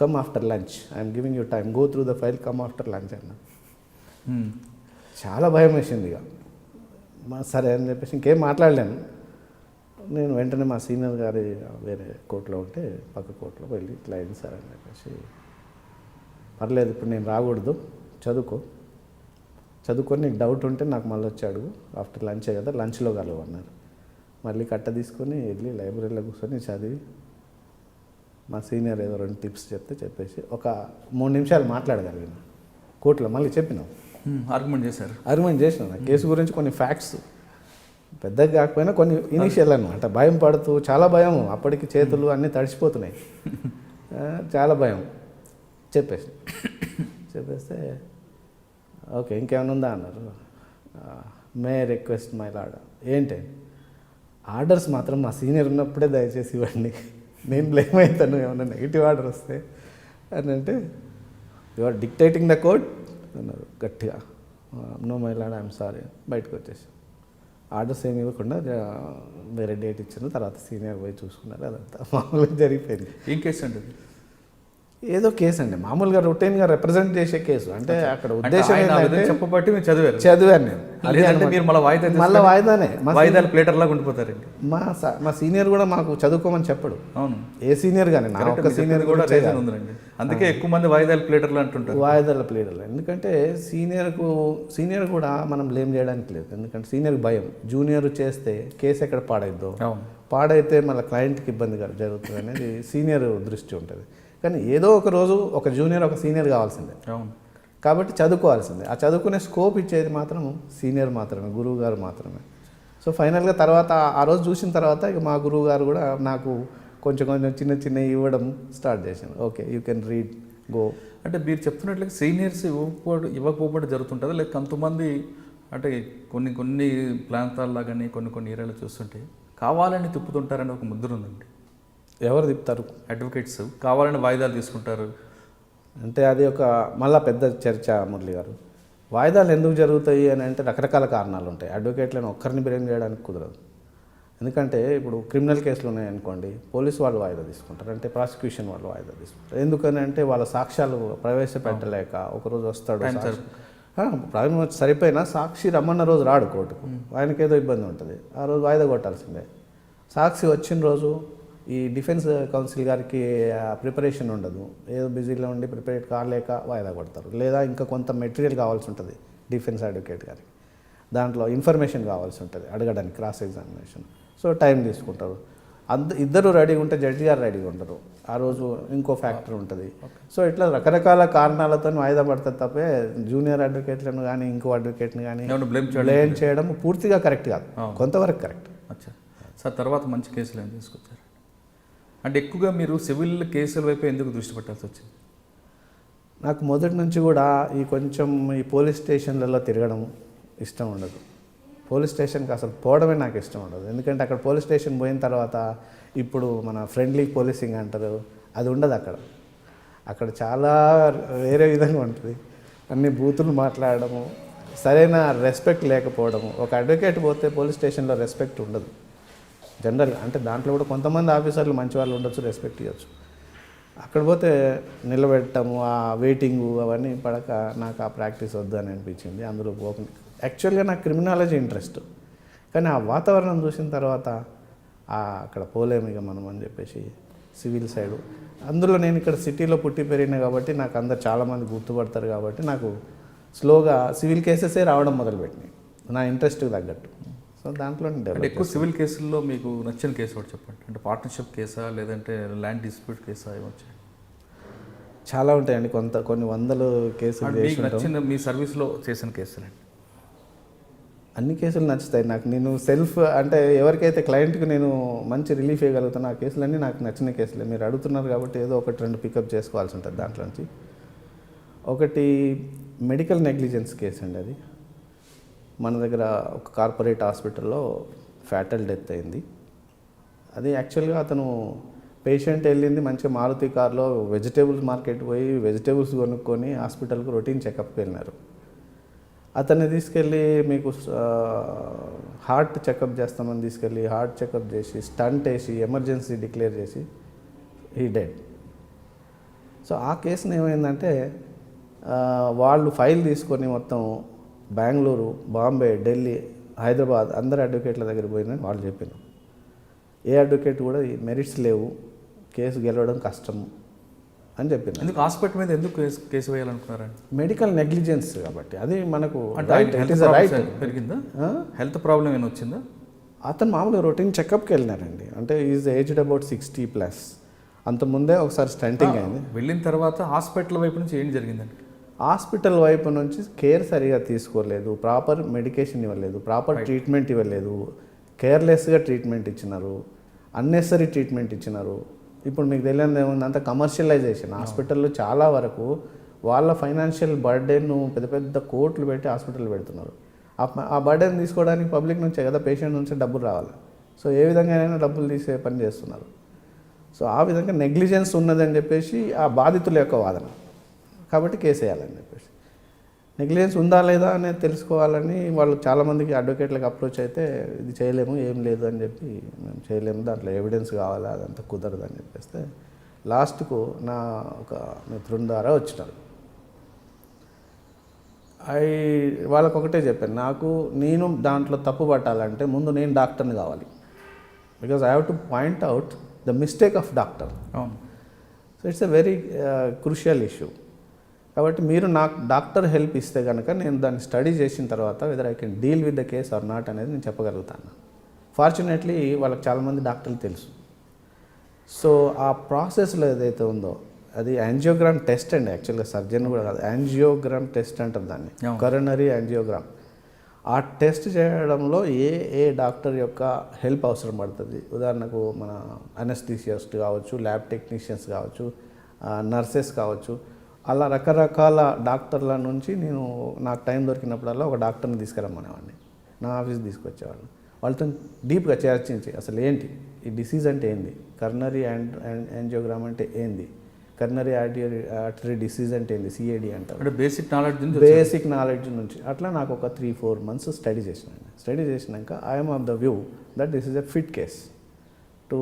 come after lunch, I'm giving you time, go through the file, come after lunch అన్న. చాలా భయం వేసింది. ఇక సరే అని చెప్పేసి ఇంకేం మాట్లాడలేను. నేను వెంటనే మా సీనియర్ గారి వేరే కోర్టులో ఉంటే పక్క కోర్టులో వెళ్ళి ఇట్లా అయింది సార్ అని చెప్పేసి, పర్లేదు ఇప్పుడు నేను రాకూడదు, చదువుకొని నీకు డౌట్ ఉంటే నాకు మళ్ళీ వచ్చి అడుగు, ఆఫ్టర్ లంచే కదా, లంచ్లో కలవు అన్నారు. మళ్ళీ కట్ట తీసుకొని వెళ్ళి లైబ్రరీలో కూర్చొని చదివి మా సీనియర్ ఏదో 2 టిప్స్ చెప్పేసి ఒక 3 నిమిషాలు మాట్లాడగలిగిన కోర్టులో. మళ్ళీ చెప్పినాం, ఆర్గ్యుమెంట్ చేసినాం కేసు గురించి, కొన్ని ఫ్యాక్ట్స్ పెద్దగా కాకపోయినా కొన్ని ఇనిషియల్ అనమాట. భయం పడుతూ, చాలా భయం, అప్పటికి చేతులు అన్నీ తడిసిపోతున్నాయి, చాలా భయం. చెప్పేస్తే ఓకే ఇంకేమైనా ఉందా అన్నారు. మే రిక్వెస్ట్ మై లార్డ్, ఏంటి ఆర్డర్స్ మాత్రం మా సీనియర్ ఉన్నప్పుడే దయచేసి ఇవ్వండి, నేను బ్లేమ్ అవుతాను ఏమన్నా నెగిటివ్ ఆర్డర్ వస్తే అని అంటే, you are dictating the court అన్నారు గట్టిగా. No my lord I'm sorry, బయటకు వచ్చేసి ఆర్డర్స్ ఏమి ఇవ్వకుండా వేరే డేట్ ఇచ్చిన తర్వాత సీనియర్ పోయి చూసుకున్నారు. అదంతా మామూలుగా జరిగిపోయింది. ఏం కేసు అండి? ఏదో కేసు అండి, మామూలుగా రొటీన్గా రిప్రజెంట్ చేసే కేసు. అంటే అక్కడ ఉద్దేశం చెప్పబట్టి మీరు చదివాను నేను. మళ్ళీ వాయిదానే, వాయిదాలు ప్లేటర్ లాగా ఉండిపోతారు. మా సీనియర్ కూడా మాకు చదువుకోమని చెప్పడు. అవును, ఏ సీనియర్ కానీ, నా ఒక్క సీనియర్ కూడా ఉందండి. అందుకే ఎక్కువ మంది వాయిదాల ప్లేటర్లు అంటుంటారు. వాయిదాల ప్లేటర్లు ఎందుకంటే సీనియర్ కూడా మనం బ్లేమ్ చేయడానికి లేదు. ఎందుకంటే సీనియర్కి భయం, జూనియర్ చేస్తే కేసు ఎక్కడ పాడైద్దో, పాడైతే మళ్ళీ క్లయింట్కి ఇబ్బంది జరుగుతుంది అనేది సీనియర్ దృష్టి ఉంటుంది. కానీ ఏదో ఒక రోజు ఒక జూనియర్ ఒక సీనియర్ కావాల్సిందే. కాబట్టి చదువుకోవాల్సిందే. ఆ చదువుకునే స్కోప్ ఇచ్చేది మాత్రం సీనియర్ మాత్రమే, గురువు గారు మాత్రమే. సో ఫైనల్గా తర్వాత ఆ రోజు చూసిన తర్వాత ఇక మా గురువు గారు కూడా నాకు కొంచెం చిన్న ఇవ్వడం స్టార్ట్ చేశాను. Okay you can read, go. అంటే మీరు చెప్తున్నట్లుగా సీనియర్స్ ఇవ్వకపోవడం జరుగుతుంటుంది, లేక కొంతమంది అంటే కొన్ని ప్రాంతాల్లో కానీ కొన్ని ఏరియాలో చూస్తుంటే కావాలని తిప్పుతుంటారని ఒక ముద్ర ఉందండి. ఎవరు తిప్పుతారు? అడ్వకేట్స్ కావాలని వాయిదాలు తీసుకుంటారు అంటే అది ఒక మళ్ళీ పెద్ద చర్చ మురళి గారు. వాయిదాలు ఎందుకు జరుగుతాయి అని అంటే రకరకాల కారణాలు ఉంటాయి. అడ్వకేట్లను ఒక్కరిని బ్లేమ్ చేయడానికి కుదరదు. ఎందుకంటే ఇప్పుడు క్రిమినల్ కేసులు ఉన్నాయనుకోండి, పోలీసు వాళ్ళు వాయిదా తీసుకుంటారు, అంటే ప్రాసిక్యూషన్ వాళ్ళు వాయిదా తీసుకుంటారు. ఎందుకని అంటే వాళ్ళ సాక్ష్యాలు ప్రవేశపెట్టలేక ఒకరోజు వస్తాడు, సరిపోయినా సాక్షి రమ్మన్న రోజు రాడు కోర్టుకు, ఆయనకేదో ఇబ్బంది ఉంటుంది, ఆ రోజు వాయిదా కొట్టాల్సిందే. సాక్షి వచ్చిన రోజు ఈ డిఫెన్స్ కౌన్సిల్ గారికి ప్రిపరేషన్ ఉండదు, ఏదో బిజీలో ఉండి ప్రిపేర్ కాలేక వాయిదా కొడతారు. లేదా ఇంకా కొంత మెటీరియల్ కావాల్సి ఉంటుంది డిఫెన్స్ అడ్వకేట్ గారికి, దాంట్లో ఇన్ఫర్మేషన్ కావాల్సి ఉంటుంది అడగడానికి, క్రాస్ ఎగ్జామినేషన్. సో టైం తీసుకుంటారు. ఇద్దరు రెడీగా ఉంటే జడ్జి గారు రెడీగా ఉంటారు, ఆ రోజు ఇంకో ఫ్యాక్టర్ ఉంటుంది. సో ఇట్లా రకరకాల కారణాలతో వాయిదా పడుతుంది తప్పే జూనియర్ అడ్వకేట్లను కానీ ఇంకో అడ్వకేట్ని కానీ బ్లేమ్ చేయడం పూర్తిగా కరెక్ట్ కాదు, కొంతవరకు కరెక్ట్. అచ్చా సార్, తర్వాత మంచి కేసులు ఏం తీసుకొచ్చారు? అంటే ఎక్కువగా మీరు సివిల్ కేసుల వైపు ఎందుకు దృష్టి పెట్టాల్సి వచ్చింది? నాకు మొదటి నుంచి కూడా కొంచెం ఈ పోలీస్ స్టేషన్లలో తిరగడం ఇష్టం ఉండదు. పోలీస్ స్టేషన్కి అసలు పోవడమే నాకు ఇష్టం ఉండదు. ఎందుకంటే అక్కడ పోలీస్ స్టేషన్ పోయిన తర్వాత ఇప్పుడు మన ఫ్రెండ్లీ పోలీసింగ్ అంటారు, అది ఉండదు అక్కడ చాలా వేరే విధంగా ఉంటుంది. అన్ని బూతులు మాట్లాడడము, సరైన రెస్పెక్ట్ లేకపోవడము. ఒక అడ్వకేట్ పోతే పోలీస్ స్టేషన్లో రెస్పెక్ట్ ఉండదు జనరల్గా. అంటే దాంట్లో కూడా కొంతమంది ఆఫీసర్లు మంచి వాళ్ళు ఉండొచ్చు, రెస్పెక్ట్ ఇవ్వచ్చు. అక్కడ పోతే నిలబెట్టము, ఆ వెయిటింగు అవన్నీ పడక నాకు ఆ ప్రాక్టీస్ వద్దు అని అనిపించింది. అందులో ఓపెన్ యాక్చువల్గా నాకు క్రిమినాలజీ ఇంట్రెస్ట్, కానీ ఆ వాతావరణం చూసిన తర్వాత అక్కడ పోలేము ఇక మనం అని చెప్పేసి సివిల్ సైడు. అందులో నేను ఇక్కడ సిటీలో పుట్టి పెరిగినా కాబట్టి నాకు అందరు చాలామంది గుర్తుపడతారు కాబట్టి నాకు స్లోగా సివిల్ కేసెసే రావడం మొదలుపెట్టినాయి నా ఇంట్రెస్ట్కి తగ్గట్టు. సో దాంట్లో ఎక్కువ సివిల్ కేసుల్లో మీకు నచ్చిన కేసు ఒకటి చెప్పండి. అంటే పార్ట్నర్షిప్ కేసా లేదంటే ల్యాండ్ డిస్ప్యూట్ కేసా ఏమొచ్చాయి? చాలా ఉంటాయండి, కొన్ని వందలు కేసులు. నచ్చిన మీ సర్వీస్లో చేసిన కేసులండి? అన్ని కేసులు నచ్చుతాయి నాకు. నేను సెల్ఫ్ అంటే ఎవరికైతే క్లయింట్కి నేను మంచి రిలీఫ్ ఇవ్వగలుగుతాను ఆ కేసులన్నీ నాకు నచ్చిన కేసులే. మీరు అడుగుతున్నారు కాబట్టి ఏదో ఒకటి రెండు పికప్ చేసుకోవాల్సి ఉంటుంది దాంట్లోంచి. ఒకటి మెడికల్ నెగ్లిజెన్స్ కేసు అండి. అది మన దగ్గర ఒక కార్పొరేట్ హాస్పిటల్లో ఫ్యాటల్ డెత్ అయింది. అది యాక్చువల్గా అతను పేషెంట్ వెళ్ళింది మంచిగా మారుతి కార్లో వెజిటేబుల్స్ మార్కెట్ పోయి వెజిటేబుల్స్ కొనుక్కొని హాస్పిటల్కి రొటీన్ చెకప్కి వెళ్ళినారు. అతన్ని తీసుకెళ్ళి మీకు హార్ట్ చెకప్ చేస్తామని తీసుకెళ్ళి హార్ట్ చెకప్ చేసి స్టంట్ వేసి ఎమర్జెన్సీ డిక్లేర్ చేసి హీ డెడ్. సో ఆ కేసుని ఏమైందంటే వాళ్ళు ఫైల్ తీసుకొని మొత్తం బెంగళూరు, బాంబే, ఢిల్లీ, హైదరాబాద్ అందరు అడ్వకేట్ల దగ్గర పోయిందని వాళ్ళు చెప్పారు. ఏ అడ్వకేట్ కూడా మెరిట్స్ లేవు, కేసు గెలవడం కష్టం అని చెప్పింది. ఎందుకు హాస్పిటల్ మీద ఎందుకు కేసు వేయాలనుకున్నారండి? మెడికల్ నెగ్లిజెన్స్ కాబట్టి. అది మనకు పెరిగిందా? హెల్త్ ప్రాబ్లం ఏమైనా వచ్చిందా? అతను మామూలుగా రొటీన్ చెకప్కి వెళ్ళినారండి. అంటే ఈజ్ ఏజ్డ్ అబౌట్ 60+. అంత ముందే ఒకసారి స్టంటింగ్ అయింది. వెళ్ళిన తర్వాత హాస్పిటల్ వైపు నుంచి ఏం జరిగిందండి? హాస్పిటల్ వైపు నుంచి కేర్ సరిగా తీసుకోలేదు, ప్రాపర్ మెడికేషన్ ఇవ్వలేదు, ప్రాపర్ ట్రీట్మెంట్ ఇవ్వలేదు, కేర్లెస్గా ట్రీట్మెంట్ ఇచ్చినారు, అన్నెసరీ ట్రీట్మెంట్ ఇచ్చినారు. ఇప్పుడు మీకు తెలియదు ఏముంది, అంత కమర్షియలైజేషన్. హాస్పిటల్లో చాలా వరకు వాళ్ళ ఫైనాన్షియల్ బర్డెన్ పెద్ద పెద్ద కోట్లు పెట్టి హాస్పిటల్ పెడుతున్నారు. ఆ బర్డెన్ తీసుకోవడానికి పబ్లిక్ నుంచే కదా, పేషెంట్ నుంచి డబ్బులు రావాలి. సో ఏ విధంగానైనా డబ్బులు తీసే పని చేస్తున్నారు. సో ఆ విధంగా నెగ్లిజెన్స్ ఉన్నదని చెప్పేసి ఆ బాధితుల యొక్క వాదన. కాబట్టి కేసు వేయాలని చెప్పేసి. నెగ్లిజెన్స్ ఉందా లేదా అనేది తెలుసుకోవాలని వాళ్ళు చాలామందికి అడ్వకేట్లకు అప్రోచ్ అయితే ఇది చేయలేము, ఏం లేదు అని చెప్పి మేము చేయలేము, దాంట్లో ఎవిడెన్స్ కావాలా, అదంతా కుదరదు అని చెప్పేస్తే లాస్ట్కు నా ఒక మిత్రుని ద్వారా వచ్చినారు. వాళ్ళకు ఒకటే చెప్పాను, నేను దాంట్లో తప్పు పట్టాలంటే ముందు నేను డాక్టర్ని కావాలి. Because I have to point out the mistake of doctor. So it's a very crucial issue. కాబట్టి మీరు నాకు డాక్టర్ హెల్ప్ ఇస్తే కనుక నేను దాన్ని స్టడీ చేసిన తర్వాత whether I can deal with the case or not అనేది నేను చెప్పగలుగుతాను. ఫార్చునేట్లీ వాళ్ళకి చాలామంది డాక్టర్లు తెలుసు. సో ఆ ప్రాసెస్లో ఏదైతే ఉందో అది యాంజియోగ్రామ్ టెస్ట్ అండి. యాక్చువల్గా సర్జన్ కూడా కాదు, యాంజియోగ్రామ్ టెస్ట్ అంటారు దాన్ని, కరోనరీ యాంజియోగ్రామ్. ఆ టెస్ట్ చేయడంలో ఏ డాక్టర్ యొక్క హెల్ప్ అవసరం పడుతుంది. ఉదాహరణకు మన అనస్థీసియస్ట్ కావచ్చు, ల్యాబ్ టెక్నీషియన్స్ కావచ్చు, నర్సెస్ కావచ్చు, అలా రకరకాల డాక్టర్ల నుంచి నేను నాకు టైం దొరికినప్పుడల్లా ఒక డాక్టర్ని తీసుకురమ్మనేవాడిని. నా ఆఫీస్ తీసుకొచ్చేవాడిని. వాళ్ళతో డీప్గా చర్చించి అసలు ఏంటి ఈ డిసీజ్ అంటే ఏంది, కరోనరీ యాంజియోగ్రామ్ అంటే ఏంది, కరోనరీ ఆర్టరీ డిసీజ్ అంటే ఏంది, సిఏడి అంటారు. అంటే బేసిక్ నాలెడ్జ్ నుంచి అట్లా నాకు ఒక 3-4 months స్టడీ చేసినాను. స్టడీ చేసినాక I'm of the view that this is a fit case to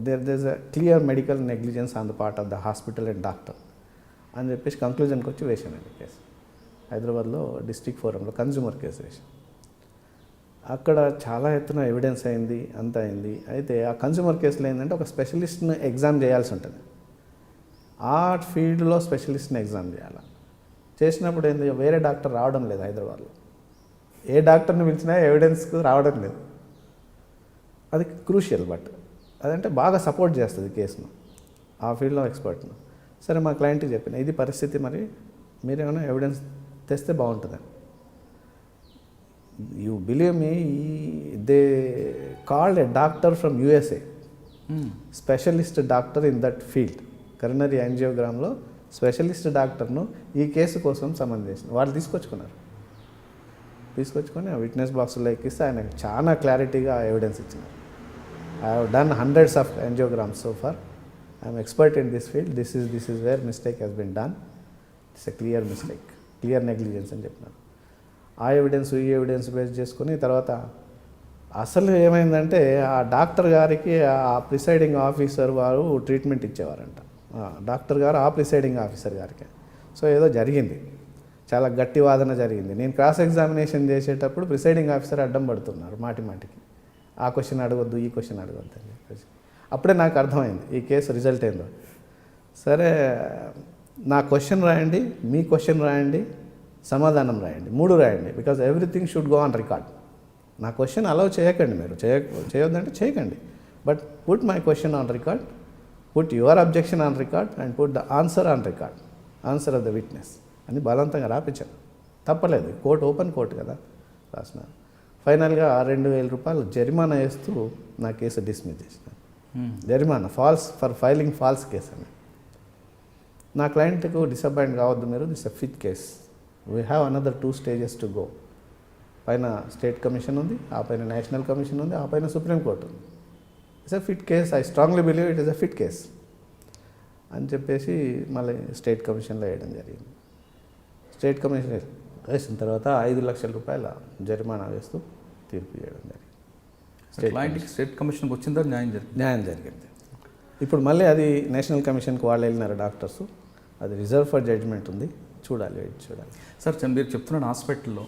their is a clear medical negligence on the part of the hospital and doctor అని చెప్పేసి కంక్లూజన్కి వచ్చి వేసానండి కేసు. హైదరాబాద్లో డిస్ట్రిక్ట్ ఫోరంలో కన్జ్యూమర్ కేసు వేసాను. అక్కడ చాలా ఎత్తున ఎవిడెన్స్ అయింది, అంత అయింది. అయితే ఆ కన్జ్యూమర్ కేసులో ఏంటంటే ఒక స్పెషలిస్ట్ని ఎగ్జామ్ చేయాల్సి ఉంటుంది. ఆ ఫీల్డ్లో స్పెషలిస్ట్ని ఎగ్జామ్ చేయాలి. చేసినప్పుడు ఏంది, వేరే డాక్టర్ రావడం లేదు హైదరాబాద్లో. ఏ డాక్టర్ని పిలిచినా ఎవిడెన్స్కు రావడం లేదు. అది క్రూషియల్. బట్ అదంటే బాగా సపోర్ట్ చేస్తుంది కేసును, ఆ ఫీల్డ్లో ఎక్స్పర్ట్ను. సరే మా క్లయింట్కి చెప్పిన ఇది పరిస్థితి, మరి మీరేమైనా ఎవిడెన్స్ తెస్తే బాగుంటుందని. You believe me, they called a doctor from USA, specialist doctor in that field. Coronary యాంజియోగ్రామ్లో స్పెషలిస్ట్ డాక్టర్ను ఈ కేసు కోసం సమన్ చేసిన వాళ్ళు తీసుకొచ్చుకొని ఆ విట్నెస్ బాక్స్లో ఎక్కిస్తే ఆయన చాలా క్లారిటీగా ఎవిడెన్స్ ఇచ్చినారు. I have done hundreds of angiograms so far. I am expert in this field. This is where mistake has been done. It's a clear mistake, clear negligence అని చెప్పినారు. ఆ ఎవిడెన్స్ బేస్ చేసుకుని తర్వాత అసలు ఏమైందంటే ఆ డాక్టర్ గారికి ఆ ప్రిసైడింగ్ ఆఫీసర్ వారు ట్రీట్మెంట్ ఇచ్చేవారంట. డాక్టర్ గారు ఆ ప్రిసైడింగ్ ఆఫీసర్ గారికి. సో ఏదో జరిగింది, చాలా గట్టి వాదన జరిగింది. నేను క్రాస్ ఎగ్జామినేషన్ చేసేటప్పుడు ప్రిసైడింగ్ ఆఫీసర్ అడ్డం పడుతున్నారు మాటికి. ఆ క్వశ్చన్ అడగొద్దు, ఈ క్వశ్చన్ అడగొద్దు అని చెప్పేసి. అప్పుడే నాకు అర్థమైంది ఈ కేసు రిజల్ట్ ఏందో. సరే నా క్వశ్చన్ రాయండి, మీ క్వశ్చన్ రాయండి, సమాధానం రాయండి, 3 రాయండి. Because everything should go on record. నా క్వశ్చన్ అలౌ చేయకండి, మీరు చేయొద్దంటే చేయకండి. But put my question on record, put your objection on record and put the answer on record, answer of the witness అని బలవంతంగా రాపించాను. తప్పలేదు, కోర్టు ఓపెన్ కోర్టు కదా, రాసినారు. ఫైనల్గా 2,000 రూపాయలు జరిమానా వేస్తూ నా కేసు డిస్మిస్ చేసిన. జరిమానా ఫర్ ఫైలింగ్ ఫాల్స్ కేసు అని. నా క్లయింట్కు డిసప్పాయింట్ కావద్దు మీరు, this a fit case, we have another 2 stages to go. పైన స్టేట్ కమిషన్ ఉంది, ఆ పైన నేషనల్ కమిషన్ ఉంది, ఆ పైన సుప్రీంకోర్టు ఉంది. It's a fit case, I strongly believe it is a fit case అని చెప్పేసి మళ్ళీ స్టేట్ కమిషన్లో వేయడం జరిగింది. స్టేట్ కమిషన్ వేసిన తర్వాత 5 లక్షల రూపాయల జరిమానా వేస్తూ తీర్పు చేయడం జరిగింది. స్టేట్ కమిషన్కి వచ్చిందా న్యాయం జరిగింది. ఇప్పుడు మళ్ళీ అది నేషనల్ కమిషన్కి వాళ్ళు వెళ్ళినారు డాక్టర్స్, అది రిజర్వ్ ఫర్ జడ్జ్మెంట్ ఉంది, చూడాలి. సార్ మీరు చెప్తున్నాను హాస్పిటల్లో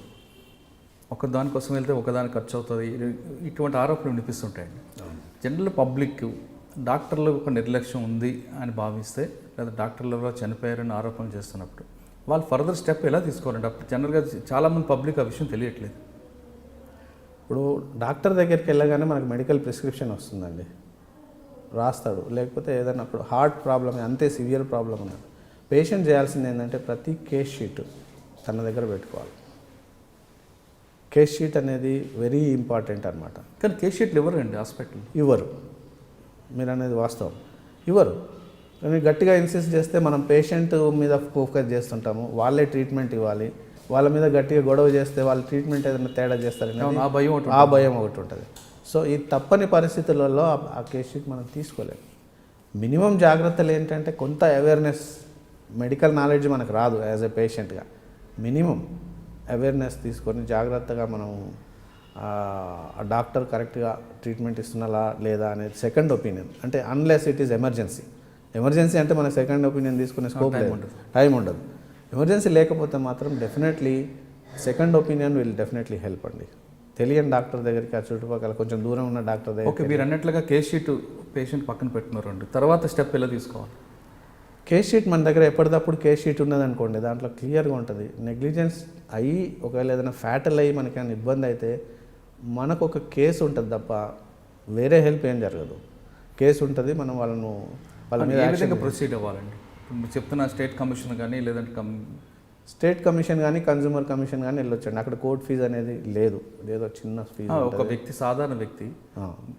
ఒక దానికోసం వెళ్తే ఒకదానికి ఖర్చు అవుతుంది, ఇటువంటి ఆరోపణలు వినిపిస్తుంటాయండి. జనరల్ పబ్లిక్ డాక్టర్లు ఒక నిర్లక్ష్యం ఉంది అని భావిస్తే, లేదా డాక్టర్లు ఎవరో చనిపోయారని ఆరోపణలు చేస్తున్నప్పుడు వాళ్ళు ఫర్దర్ స్టెప్ ఎలా తీసుకోవాలండి? అప్పుడు జనరల్గా చాలామంది పబ్లిక్ ఆ విషయం తెలియట్లేదు. ఇప్పుడు డాక్టర్ దగ్గరికి వెళ్ళగానే మనకు మెడికల్ ప్రిస్క్రిప్షన్ వస్తుందండి, రాస్తాడు. లేకపోతే ఏదైనా అప్పుడు హార్ట్ ప్రాబ్లం అంతే సివియర్ ప్రాబ్లం ఉన్నది, పేషెంట్ చేయాల్సింది ఏంటంటే ప్రతి కేస్ షీట్ తన దగ్గర పెట్టుకోవాలి. కేస్ షీట్ అనేది వెరీ ఇంపార్టెంట్ అనమాట. కానీ కేస్ షీట్లు ఇవ్వరండి హాస్పిటల్, ఇవ్వరు. మీరు అనేది వాస్తవం, ఇవ్వరు. కానీ గట్టిగా ఇన్సిస్ట్ చేస్తే మనం పేషెంట్ మీద ఫోకస్ చేస్తుంటాము, వాళ్ళే ట్రీట్మెంట్ ఇవ్వాలి. వాళ్ళ మీద గట్టిగా గొడవ చేస్తే వాళ్ళ ట్రీట్మెంట్ ఏదైనా తేడా చేస్తారని ఆ భయం ఒకటి ఉంటుంది. సో ఈ తప్పని పరిస్థితులలో ఆ కేస్ షీట్ మనం తీసుకోలేము. మినిమం జాగ్రత్తలు ఏంటంటే కొంత అవేర్నెస్, మెడికల్ నాలెడ్జ్ మనకు రాదు యాజ్ ఎ పేషెంట్గా, మినిమం అవేర్నెస్ తీసుకొని జాగ్రత్తగా మనం ఆ డాక్టర్ కరెక్ట్గా ట్రీట్మెంట్ ఇస్తున్నారా లేదా అనేది సెకండ్ ఒపీనియన్. అంటే అన్లెస్ ఇట్ ఈస్ ఎమర్జెన్సీ అంటే మనకు సెకండ్ ఒపీనియన్ తీసుకునే స్కోప్ టైం ఉండదు. ఎమర్జెన్సీ లేకపోతే మాత్రం definitely second opinion will definitely help అండి. తెలియని డాక్టర్ దగ్గరికి, ఆ చుట్టుపక్కల కొంచెం దూరం ఉన్న డాక్టర్ దగ్గర. ఓకే, మీరు అన్నట్లుగా కేస్ షీట్ పేషెంట్ పక్కన పెట్టుకున్నారండి, తర్వాత స్టెప్ ఎలా తీసుకోవాలి? కేస్ షీట్ మన దగ్గర ఎప్పటికప్పుడు కేస్ షీట్ ఉన్నదనుకోండి, దాంట్లో క్లియర్గా ఉంటుంది. నెగ్లిజెన్స్ అయ్యి ఒకవేళ ఏదైనా ఫ్యాటల్ అయ్యి మనకి ఏమైనా ఇబ్బంది అయితే మనకు ఒక కేసు ఉంటుంది తప్ప వేరే హెల్ప్ ఏం జరగదు. కేసు ఉంటుంది, మనం వాళ్ళ మీద ఏ విధంగా ప్రొసీడ్ అవ్వాలండి? మీరు చెప్తున్న స్టేట్ కమిషన్ కానీ లేదంటే స్టేట్ కమిషన్ కానీ కన్జ్యూమర్ కమిషన్ కానీ వెళ్ళొచ్చండి. అక్కడ కోర్ట్ ఫీజు అనేది లేదు, ఏదో చిన్న ఫీజు. ఒక వ్యక్తి, సాధారణ వ్యక్తి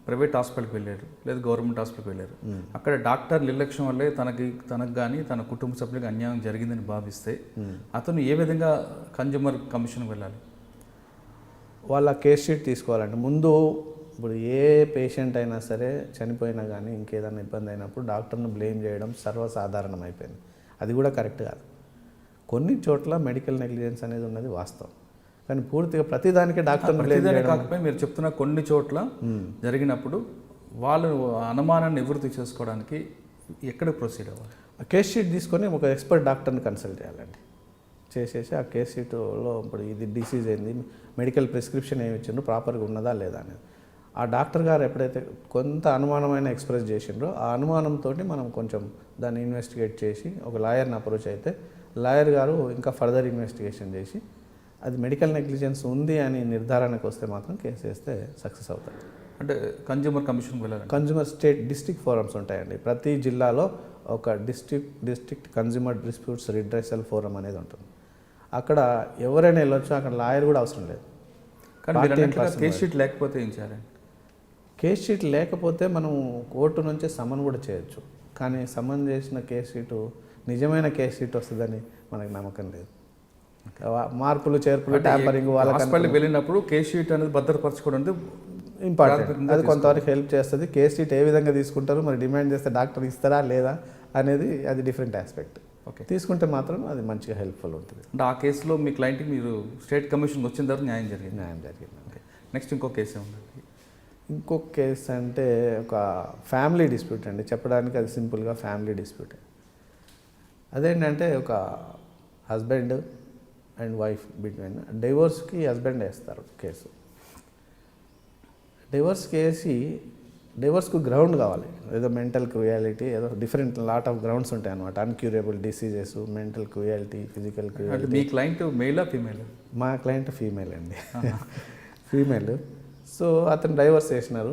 ప్రైవేట్ హాస్పిటల్కి వెళ్ళారు లేదా గవర్నమెంట్ హాస్పిటల్కి వెళ్ళారు, అక్కడ డాక్టర్ నిర్లక్ష్యం వల్లే తనకు కానీ తన కుటుంబ సభ్యులకు అన్యాయం జరిగిందని భావిస్తే అతను ఏ విధంగా కన్జ్యూమర్ కమిషన్కి వెళ్ళాలి? వాళ్ళ కేస్ షీట్ తీసుకోవాలండి ముందు. ఇప్పుడు ఏ పేషెంట్ అయినా సరే చనిపోయినా కానీ ఇంకేదైనా ఇబ్బంది అయినప్పుడు డాక్టర్ను బ్లేమ్ చేయడం సర్వసాధారణం అయిపోయింది. అది కూడా కరెక్ట్ కాదు. కొన్ని చోట్ల మెడికల్ నెగ్లిజెన్స్ అనేది ఉన్నది వాస్తవం, కానీ పూర్తిగా ప్రతిదానికి డాక్టర్ని బ్లేమ్ చేయడం కాకపోతే మీరు చెప్తున్న కొన్ని చోట్ల జరిగినప్పుడు వాళ్ళు అనుమానాన్ని నివృత్తి చేసుకోవడానికి ఎక్కడ ప్రొసీడ్ అవ్వాలి? కేస్ షీట్ తీసుకొని ఒక ఎక్స్పర్ట్ డాక్టర్ని కన్సల్ట్ చేయాలండి. చేసేసి ఆ కేస్ షీట్లో ఇప్పుడు ఇది డిసీజ్ ఏంది, మెడికల్ ప్రిస్క్రిప్షన్ ఏమి ఇచ్చిండ్రు, ప్రాపర్గా ఉన్నదా లేదా అనేది ఆ డాక్టర్ గారు ఎప్పుడైతే కొంత అనుమానమైన ఎక్స్ప్రెస్ చేసిండ్రో ఆ అనుమానంతో మనం కొంచెం దాన్ని ఇన్వెస్టిగేట్ చేసి ఒక లాయర్ని అప్రోచ్ అయితే లాయర్ గారు ఇంకా ఫర్దర్ ఇన్వెస్టిగేషన్ చేసి అది మెడికల్ నెగ్లిజెన్స్ ఉంది అని నిర్ధారణకు వస్తే మాత్రం కేసు వేస్తే సక్సెస్ అవుతారు. అంటే కన్జ్యూమర్ కమిషన్కి వెళ్ళాలి. కన్జ్యూమర్ డిస్ట్రిక్ట్ ఫోరమ్స్ ఉంటాయండి. ప్రతి జిల్లాలో ఒక district consumer disputes redressal forum అనేది ఉంటుంది. అక్కడ ఎవరైనా వెళ్ళొచ్చు, అక్కడ లాయర్ కూడా అవసరం లేదు. కానీ కేస్ షీట్ లేకపోతే ఏం చేయాలి? కేస్ షీట్ లేకపోతే మనం కోర్టు నుంచి సమన్ కూడా చేయొచ్చు, కానీ సమన్ చేసిన కేస్ షీటు నిజమైన కేస్ షీట్ వస్తుందని మనకు నమ్మకం లేదు. మార్పులు చేర్పులు ట్యాంపరింగ్ వాళ్ళకి వెళ్ళినప్పుడు కేస్ షీట్ అనేది భద్రపరచుకోవడం ఇంపార్టెంట్. అది కొంతవరకు హెల్ప్ చేస్తుంది. కేస్ షీట్ ఏ విధంగా తీసుకుంటారు, మరి డిమాండ్ చేస్తే డాక్టర్ ఇస్తారా లేదా అనేది అది డిఫరెంట్ ఆస్పెక్ట్. ఓకే, తీసుకుంటే మాత్రం అది మంచిగా హెల్ప్ఫుల్ ఉంటుంది. అంటే ఆ కేసులో మీ క్లయింట్కి మీరు స్టేట్ కమిషన్ వచ్చిన తర్వాత న్యాయం జరిగింది. ఓకే, నెక్స్ట్ ఇంకో కేసు ఏముంది? ఇంకొక కేసు అంటే ఒక ఫ్యామిలీ డిస్ప్యూట్ అండి. చెప్పడానికి అది సింపుల్గా ఫ్యామిలీ డిస్ప్యూట్. అదేంటంటే ఒక హస్బెండ్ అండ్ వైఫ్ బిట్వీన్ డివోర్స్కి హస్బెండ్ వేస్తారు కేసు. డివోర్స్కి వేసి డివోర్స్కు గ్రౌండ్ కావాలి, ఏదో మెంటల్ క్రూయాలిటీ, ఏదో డిఫరెంట్ లాట్ ఆఫ్ గ్రౌండ్స్ ఉంటాయి అనమాట. Incurable diseases, mental cruelty, physical cruelty. మీ క్లయింట్ మెయిలా ఫీమేల్? మా క్లయింట్ ఫీమేల్ అండి. ఫీమేల్. సో అతను డైవర్స్ చేసినారు.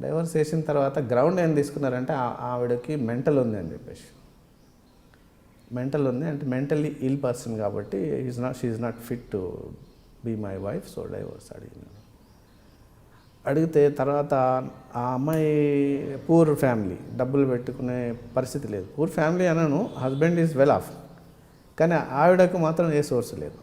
డైవర్స్ చేసిన తర్వాత గ్రౌండ్ ఏం తీసుకున్నారంటే ఆవిడకి మెంటల్ ఉంది అని చెప్పేసి. మెంటల్ ఉంది అంటే మెంటల్లీ ఇల్ పర్సన్ కాబట్టి she is not fit to be my wife, so divorce అడిగినాను. అడిగితే తర్వాత ఆ అమ్మాయి పూర్ ఫ్యామిలీ, డబ్బులు పెట్టుకునే పరిస్థితి లేదు. పూర్ ఫ్యామిలీ అనను, హస్బెండ్ ఈజ్ వెల్ ఆఫ్, కానీ ఆవిడకు మాత్రం ఏ సోర్స్ లేదు.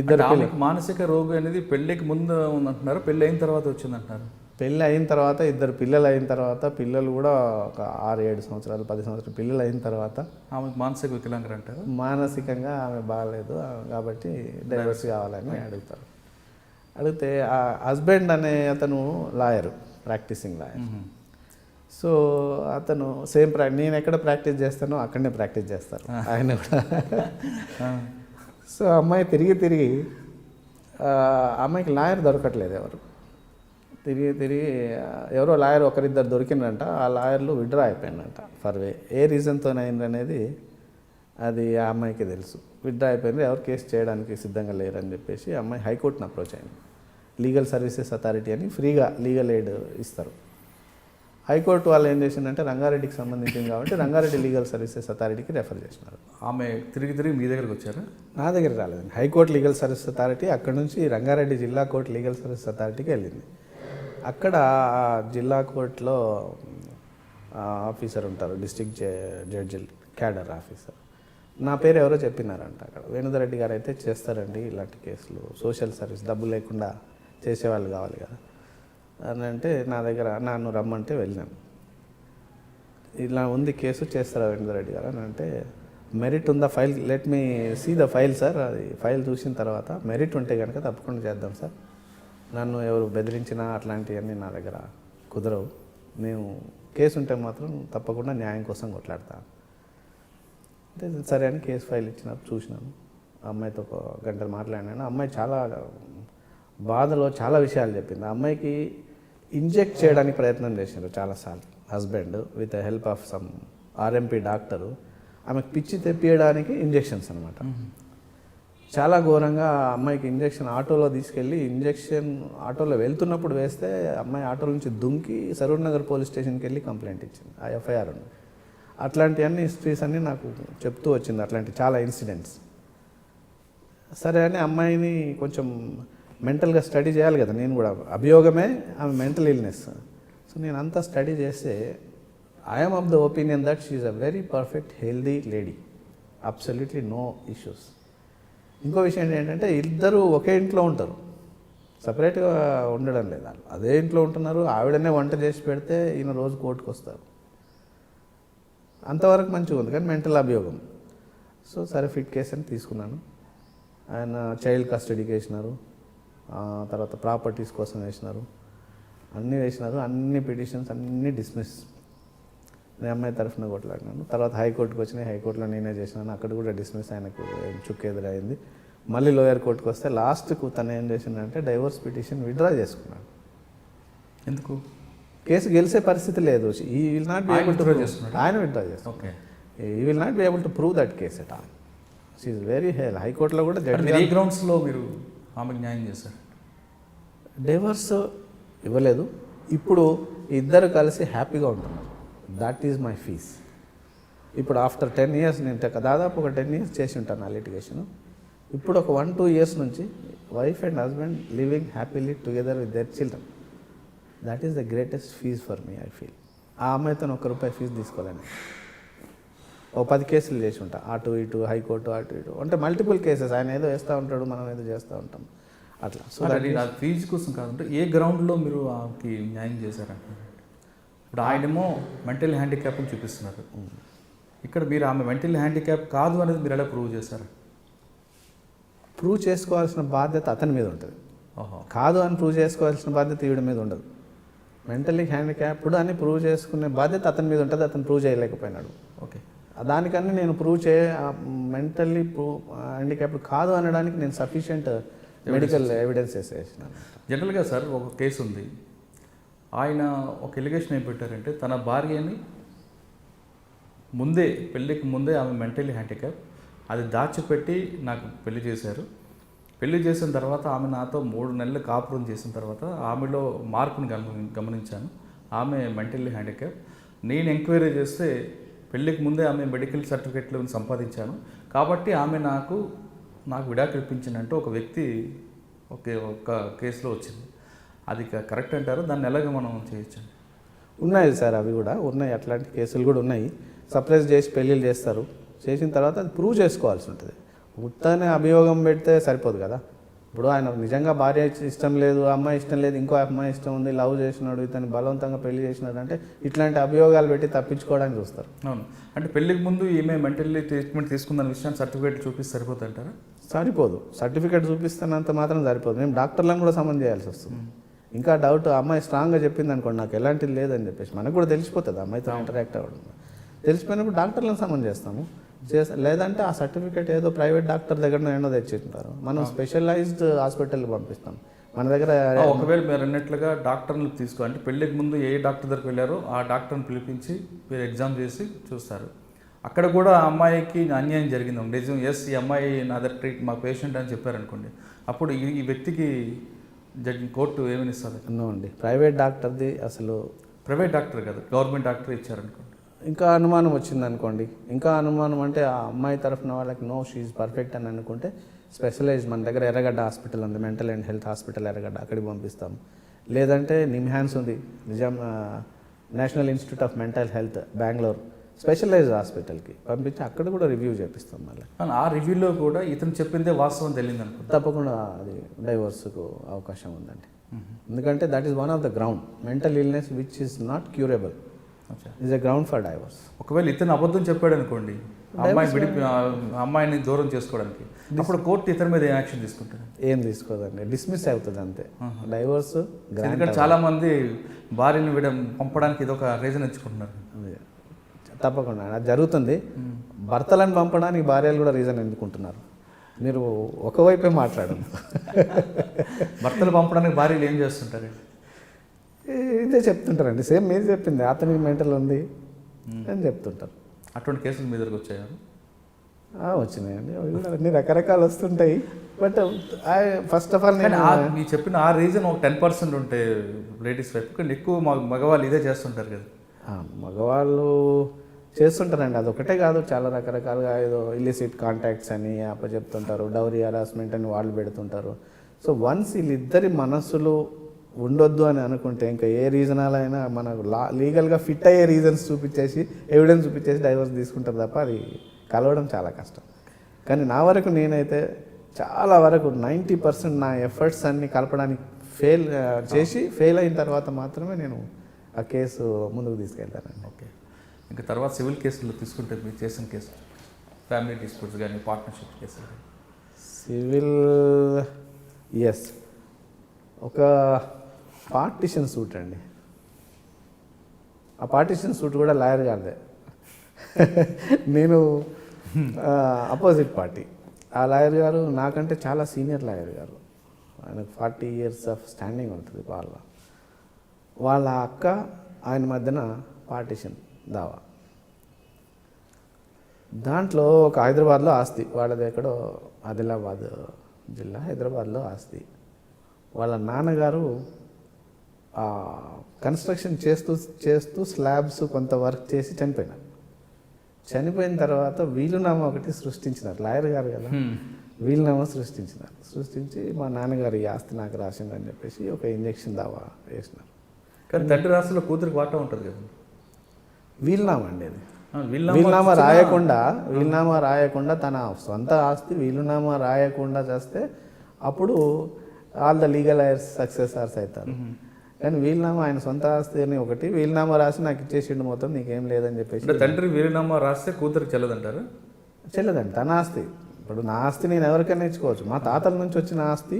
ఇద్దరు ఆమెకు మానసిక రోగం అనేది పెళ్ళికి ముందు ఉందంటున్నారు, పెళ్ళి అయిన తర్వాత వచ్చిందంటున్నారు. పెళ్ళి అయిన తర్వాత, ఇద్దరు పిల్లలు అయిన తర్వాత, పిల్లలు కూడా ఒక 6-7 సంవత్సరాలు 10 సంవత్సరాలు పిల్లలు అయిన తర్వాత ఆమెకు మానసిక వికలాంగులు అంటారు. మానసికంగా ఆమె బాగాలేదు కాబట్టి డైవర్స్ కావాలని అడుగుతారు. అడిగితే ఆ హస్బెండ్ అనే అతను లాయరు, ప్రాక్టీసింగ్ లాయర్. సో అతను సేమ్ నేను ఎక్కడ ప్రాక్టీస్ చేస్తానో అక్కడనే ప్రాక్టీస్ చేస్తారు ఆయన కూడా. సో అమ్మాయి తిరిగి అమ్మాయికి లాయర్ దొరకట్లేదు. తిరిగి ఎవరో లాయర్ ఒకరిద్దరు దొరికిందంట. ఆ లాయర్లు విడ్రా అయిపోయిందంట. ఏ రీజన్తో అయిందనేది అది ఆ అమ్మాయికి తెలుసు. విడ్రా అయిపోయింది, ఎవరు కేసు చేయడానికి సిద్ధంగా లేరని చెప్పేసి అమ్మాయి హైకోర్టును అప్రోచ్ అయింది. లీగల్ సర్వీసెస్ అథారిటీ అని ఫ్రీగా లీగల్ ఎయిడ్ ఇస్తారు. హైకోర్టు వాళ్ళు ఏం చేసిందంటే రంగారెడ్డికి సంబంధించింది కాబట్టి రంగారెడ్డి లీగల్ సర్వీసెస్ అథారిటీకి రెఫర్ చేసినారు. ఆమె తిరిగి మీ దగ్గరకు వచ్చారా? నా దగ్గర రాలేదండి. హైకోర్టు లీగల్ సర్వీస్ అథారిటీ, అక్కడ నుంచి రంగారెడ్డి జిల్లా కోర్టు లీగల్ సర్వీస్ అథారిటీకి వెళ్ళింది. అక్కడ జిల్లా కోర్టులో ఆఫీసర్ ఉంటారు, డిస్ట్రిక్ట్ జడ్జి క్యాడర్ ఆఫీసర్. నా పేరు ఎవరో చెప్పినారంట అక్కడ. వేణుధర్ రెడ్డి గారు అయితే చేస్తారండి ఇలాంటి కేసులు, సోషల్ సర్వీస్, డబ్బు లేకుండా చేసేవాళ్ళు కావాలి కదా అని అంటే నా దగ్గర నన్ను రమ్మంటే వెళ్ళాను. ఇలా ఉంది కేసు, చేస్తారా వేణుధర్ రెడ్డి గారు అని అంటే, మెరిట్ ఉందా file, let me see the file sir. అది ఫైల్ చూసిన తర్వాత మెరిట్ ఉంటే కనుక తప్పకుండా చేద్దాం సార్. నన్ను ఎవరు బెదిరించినా అట్లాంటివన్నీ నా దగ్గర కుదరవు. నేను కేసు ఉంటే మాత్రం తప్పకుండా న్యాయం కోసం కొట్లాడతాను అంటే సరే అని కేసు ఫైల్ ఇచ్చినప్పుడు చూసినాను. అమ్మాయితో ఒక గంట మాట్లాడినాను. అమ్మాయి చాలా బాధలో చాలా విషయాలు చెప్పింది. ఆ అమ్మాయికి ఇంజెక్ట్ చేయడానికి ప్రయత్నం చేశారు చాలాసార్లు husband, with the help of some RMP doctor. ఆమెకు పిచ్చి తెప్పియడానికి ఇంజెక్షన్స్ అనమాట. చాలా ఘోరంగా అమ్మాయికి ఇంజెక్షన్ ఆటోలో తీసుకెళ్ళి, ఇంజెక్షన్ ఆటోలో వెళ్తున్నప్పుడు వేస్తే అమ్మాయి ఆటోల నుంచి దుంకి సరూర్ నగర్ పోలీస్ స్టేషన్కి వెళ్ళి కంప్లైంట్ ఇచ్చింది. ఆ ఎఫ్ఐఆర్ ఉంది. అట్లాంటివన్నీ హిస్టరీస్ అన్నీ నాకు చెప్తూ వచ్చింది, అట్లాంటి చాలా ఇన్సిడెంట్స్. సరే అని అమ్మాయిని కొంచెం మెంటల్గా స్టడీ చేయాలి కదా, నేను కూడా. అభియోగమే ఆమె మెంటల్ ఇల్నెస్. సో నేను అంతా స్టడీ చేస్తే I'm of the opinion that she is a very perfect healthy lady, absolutely no issues. ఇంకో విషయం ఏంటంటే ఇద్దరు ఒకే ఇంట్లో ఉంటారు, సపరేట్గా ఉండడం లేదు. అదే ఇంట్లో ఉంటున్నారు. ఆవిడనే వంట చేసి పెడితే ఈయన రోజు కోర్టుకు వస్తారు. అంతవరకు మంచిగా ఉంది, కానీ మెంటల్ అభియోగం. సో సరే ఫిట్ కేసు అని తీసుకున్నాను. ఆయన చైల్డ్ కస్టడీకి వేసినారు, తర్వాత ప్రాపర్టీస్ కోసం వేసినారు, అన్నీ వేసినారు. అన్ని పిటిషన్స్ అన్నీ డిస్మిస్. నేను అమ్మాయి తరఫున కొట్లాడినాను. తర్వాత హైకోర్టుకు వచ్చినాయి, హైకోర్టులో నేనే చేసినాను. అక్కడ కూడా డిస్మిస్, ఆయనకు చుక్కు ఎదురైంది. మళ్ళీ లోయర్ కోర్టుకు వస్తే లాస్ట్కు తను ఏం చేసిందంటే డైవోర్స్ పిటిషన్ విత్డ్రా చేసుకున్నాడు. ఎందుకు? కేసు గెలిచే పరిస్థితి లేదు. He will not be able to ఆయన విత్డ్రా చేస్తాడు. Okay, he will not be able to prove that case at all. She is very ill. హైకోర్టులో కూడా ఏ గ్రౌండ్స్లో మీరు ఆమెకు న్యాయం చేశారు? డైవర్స్ ఇవ్వలేదు. ఇప్పుడు ఇద్దరు కలిసి హ్యాపీగా ఉంటున్నారు. That is my fees. ఇప్పుడు ఆఫ్టర్ 10 years, నేను దాదాపు ఒక 10 years చేసి ఉంటాను ఆ లిటిగేషన్. ఇప్పుడు ఒక 1-2 years నుంచి wife and husband living happily together with their children. That is the greatest fees for me, I feel. ఆ అమ్మాయితో ₹1 ఫీజు తీసుకోలేను. ఓ 10 కేసులు చేసి ఉంటా, అటు ఇటు హైకోర్టు, అటు ఇటు అంటే మల్టిపుల్ కేసెస్. ఆయన ఏదో వేస్తూ ఉంటాడు, మనం ఏదో చేస్తూ ఉంటాం అట్లా. సో ఫీజు కోసం కాదంటే ఏ గ్రౌండ్లో మీరు ఆమెకి న్యాయం చేశారంటే, ఇప్పుడు ఆయనేమో మెంటల్ హ్యాండిక్యాప్ అని చూపిస్తున్నారు. ఇక్కడ మీరు ఆమె మెంటల్ హ్యాండిక్యాప్ కాదు అనేది మీరు ఎలా ప్రూవ్ చేశారు? ప్రూవ్ చేసుకోవాల్సిన బాధ్యత అతని మీద ఉంటుంది. కాదు అని ప్రూవ్ చేసుకోవాల్సిన బాధ్యత ఈవిడ మీద ఉండదు. మెంటల్లీ హ్యాండిక్యాప్డ్ అని ప్రూవ్ చేసుకునే బాధ్యత అతని మీద ఉంటుంది. అతను ప్రూవ్ చేయలేకపోయినాడు. ఓకే, దానికన్నా నేను మెంటల్లీ హ్యాండిక్యాప్డ్ కాదు అనడానికి నేను సఫిషియెంట్ మెడికల్ ఎవిడెన్సెస్ వేసినాను. జనరల్గా సార్ ఒక కేసు ఉంది, ఆయన ఒక ఎలిగేషన్ ఏం పెట్టారంటే తన భార్యని ముందే, పెళ్ళికి ముందే ఆమె మెంటల్లీ హ్యాండిక్యాప్, అది దాచిపెట్టి నాకు పెళ్లి చేశారు. పెళ్లి చేసిన తర్వాత ఆమె నాతో 3 నెలలు కాపురం చేసిన తర్వాత ఆమెలో మార్పుని గమనించాను. ఆమె మెంటల్లీ హ్యాండిక్యాప్. నేను ఎంక్వైరీ చేస్తే పెళ్ళికి ముందే ఆమె మెడికల్ సర్టిఫికెట్లు సంపాదించాను కాబట్టి ఆమె నాకు విడాకులు ఇప్పించినట్టు ఒక వ్యక్తి ఒక కేసులో వచ్చింది. అది కరెక్ట్ అంటారు? దాన్ని ఎలాగ మనం చేయొచ్చండి? ఉన్నాయి సార్, అవి కూడా ఉన్నాయి, అట్లాంటి కేసులు కూడా ఉన్నాయి. సర్ప్రైజ్ చేసి పెళ్ళిళ్ళు చేస్తారు, చేసిన తర్వాత అది ప్రూవ్ చేసుకోవాల్సి ఉంటుంది. ఉత్తనే అభియోగం పెడితే సరిపోదు కదా. ఇప్పుడు ఆయన నిజంగా భార్య ఇష్టం లేదు, అమ్మాయి ఇష్టం లేదు, ఇంకో అమ్మాయి ఇష్టం ఉంది, లవ్ చేసినాడు, ఇతను బలవంతంగా పెళ్లి చేసినాడు అంటే ఇట్లాంటి అభియోగాలు పెట్టి తప్పించుకోవడానికి చూస్తారు. అవును. అంటే పెళ్ళికి ముందు ఈమె మెంటల్లీ ట్రీట్మెంట్ తీసుకుందన్న విషయాన్ని సర్టిఫికేట్ చూపిస్తే సరిపోతుంది అంటారా? సరిపోదు, సర్టిఫికేట్ చూపిస్తానంత మాత్రం సరిపోదు. మేము డాక్టర్లను కూడా సమన్ చేయాల్సి వస్తుంది. ఇంకా డౌట్ అమ్మాయి స్ట్రాంగ్గా చెప్పింది అనుకోండి, నాకు ఎలాంటిది లేదని చెప్పేసి మనకు కూడా తెలిసిపోతుంది అమ్మాయితో ఇంటరాక్ట్ అవ్వడం. తెలిసిపోయినప్పుడు డాక్టర్లను సమన్ చేస్తాము. లేదంటే ఆ సర్టిఫికేట్ ఏదో ప్రైవేట్ డాక్టర్ దగ్గర ఏమో తెచ్చింటారు, మనం స్పెషలైజ్డ్ హాస్పిటల్కి పంపిస్తాం. మన దగ్గర ఒకవేళ మీరు అన్నట్లుగా డాక్టర్ని తీసుకో, అంటే పెళ్ళికి ముందు ఏ డాక్టర్ దగ్గరికి వెళ్ళారో ఆ డాక్టర్ని పిలిపించి మీరు ఎగ్జామ్ చేసి చూస్తారు. అక్కడ కూడా ఆ అమ్మాయికి అన్యాయం జరిగింది, నిజం, ఎస్ ఈ అమ్మాయి నా దగ్గర మా పేషెంట్ అని చెప్పారనుకోండి, అప్పుడు ఈ వ్యక్తికి కోర్టు ఏమని ఇస్తుంది? అండి ప్రైవేట్ డాక్టర్ది అసలు, ప్రైవేట్ డాక్టర్ కదా, గవర్నమెంట్ డాక్టర్ ఇచ్చారనుకోండి, ఇంకా అనుమానం వచ్చింది అనుకోండి, ఇంకా అనుమానం అంటే ఆ అమ్మాయి తరఫున వాళ్ళకి నో షీఈ్ పర్ఫెక్ట్ అని అనుకుంటే స్పెషలైజ్ మన దగ్గర ఎర్రగడ్డ హాస్పిటల్ ఉంది, మెంటల్ అండ్ హెల్త్ హాస్పిటల్ ఎర్రగడ్డ, అక్కడికి పంపిస్తాం. లేదంటే నిమ్హాన్స్ ఉంది, national institute of mental health Bengaluru, specialized హాస్పిటల్కి పంపించి అక్కడ కూడా రివ్యూ చేపిస్తాం. మళ్ళీ ఆ రివ్యూలో కూడా ఇతను చెప్పిందే వాస్తవం తెలియదు అనుకుంటా, తప్పకుండా అది డైవోర్స్కు అవకాశం ఉందండి. ఎందుకంటే that is one of the ground, mental illness which is not curable is a ground for divorce. ఒకవేళ ఇతను అబద్ధం చెప్పాడు అనుకోండి, అమ్మాయిని దూరం చేసుకోవడానికి, అప్పుడు కోర్టు ఇతని మీద యాక్షన్ తీసుకుంటుంది? ఏం తీసుకోదండి, డిస్మిస్ అవుతుంది అంతే డైవోర్స్. ఎందుకంటే చాలా మంది భార్యను పంపడానికి ఇది ఒక రీజన్ ఎంచుకుంటున్నారు. తప్పకుండా అది జరుగుతుంది. భర్తలను పంపడానికి భార్యలు కూడా రీజన్ ఎందుకుంటున్నారు? మీరు ఒకవైపే మాట్లాడండి. భర్తలు పంపడానికి భార్యలు ఏం చేస్తుంటారు? ఇదే చెప్తుంటారండి, సేమ్ మీరు చెప్పింది, అతనికి మెంటల్ ఉంది అని చెప్తుంటారు. అటువంటి కేసులు మీ దగ్గరకు వచ్చాయా? వచ్చినాయండి, అన్ని రకరకాలు వస్తుంటాయి. బట్ ఫస్ట్ ఆఫ్ ఆల్ నేను మీరు చెప్పిన ఆ రీజన్ ఒక 10% ఉంటే లేడీస్ వైపు, కానీ ఎక్కువ మగవాళ్ళు ఇదే చేస్తుంటారు కదా. మగవాళ్ళు చేస్తుంటారండి, అదొకటే కాదు, చాలా రకరకాలుగా ఏదో ఇల్లిసిట్ కాంటాక్ట్స్ అని చెప్తుంటారు, డౌరీ హరాస్మెంట్ అని వాళ్ళు పెడుతుంటారు. సో వన్స్ వీళ్ళిద్దరి మనస్సులు ఉండొద్దు అని అనుకుంటే ఇంకా ఏ రీజనాలైనా మనకు లీగల్గా ఫిట్ అయ్యే రీజన్స్ చూపించేసి ఎవిడెన్స్ చూపించేసి డైవర్స్ తీసుకుంటారు తప్ప అది కలవడం చాలా కష్టం. కానీ నా వరకు నేనైతే చాలా వరకు 90% నా ఎఫర్ట్స్ అన్ని కలపడానికి ఫెయిల్ అయిన తర్వాత మాత్రమే నేను ఆ కేసు ముందుకు తీసుకెళ్తానండి. ఓకే, ఇంకా తర్వాత సివిల్ కేసులు తీసుకుంటే మీరు చేసిన కేసు, ఫ్యామిలీ డిస్ప్యూట్స్ కానీ పార్ట్నర్షిప్ కేసులు? సివిల్ ఎస్, ఒక పార్టిషన్ సూట్ అండి. ఆ పార్టిషన్ సూట్ కూడా లాయర్ గారిదే. నేను అపోజిట్ పార్టీ, ఆ లాయర్ గారు నాకంటే చాలా సీనియర్ లాయర్ గారు, ఆయనకు 40 years ఆఫ్ స్టాండింగ్ ఉంటుంది. వాళ్ళ అక్క ఆయన మధ్యన పార్టిషన్ దావా. దాంట్లో ఒక హైదరాబాద్లో ఆస్తి, వాళ్ళది ఎక్కడో ఆదిలాబాద్ జిల్లా హైదరాబాద్లో ఆస్తి. వాళ్ళ నాన్నగారు కన్స్ట్రక్షన్ చేస్తూ స్లాబ్స్ కొంత వర్క్ చేసి చనిపోయినారు. చనిపోయిన తర్వాత వీలునామా ఒకటి సృష్టించినారు, లాయర్ గారు కదా, వీలునామా సృష్టించి మా నాన్నగారు ఈ ఆస్తి నాకు రాసిందని చెప్పేసి ఒక ఇంజెక్షన్ దావా వేసినారు. కానీ తండ్రి రాష్ట్రంలో కూతురికి వాటా ఉంటుంది కదా. వీలునామా అండి అది, వీలునామా రాయకుండా తన సొంత ఆస్తి వీలునామా రాయకుండా చేస్తే అప్పుడు ఆల్ ద లీగల్ ఐర్స్ సక్సెసర్స్ అవుతారు. కానీ వీలునామా ఆయన సొంత ఆస్తి అని ఒకటి వీలునామా రాసి నాకు ఇచ్చేసిండు మొత్తం, నీకేం లేదని చెప్పేసి. తండ్రి వీలునామా రాస్తే కూతురికి చెల్లదంటారు? చెల్లదండి, తన ఆస్తి. ఇప్పుడు నా ఆస్తి నేను ఎవరికైనా ఇచ్చుకోవచ్చు, మా తాతల నుంచి వచ్చిన ఆస్తి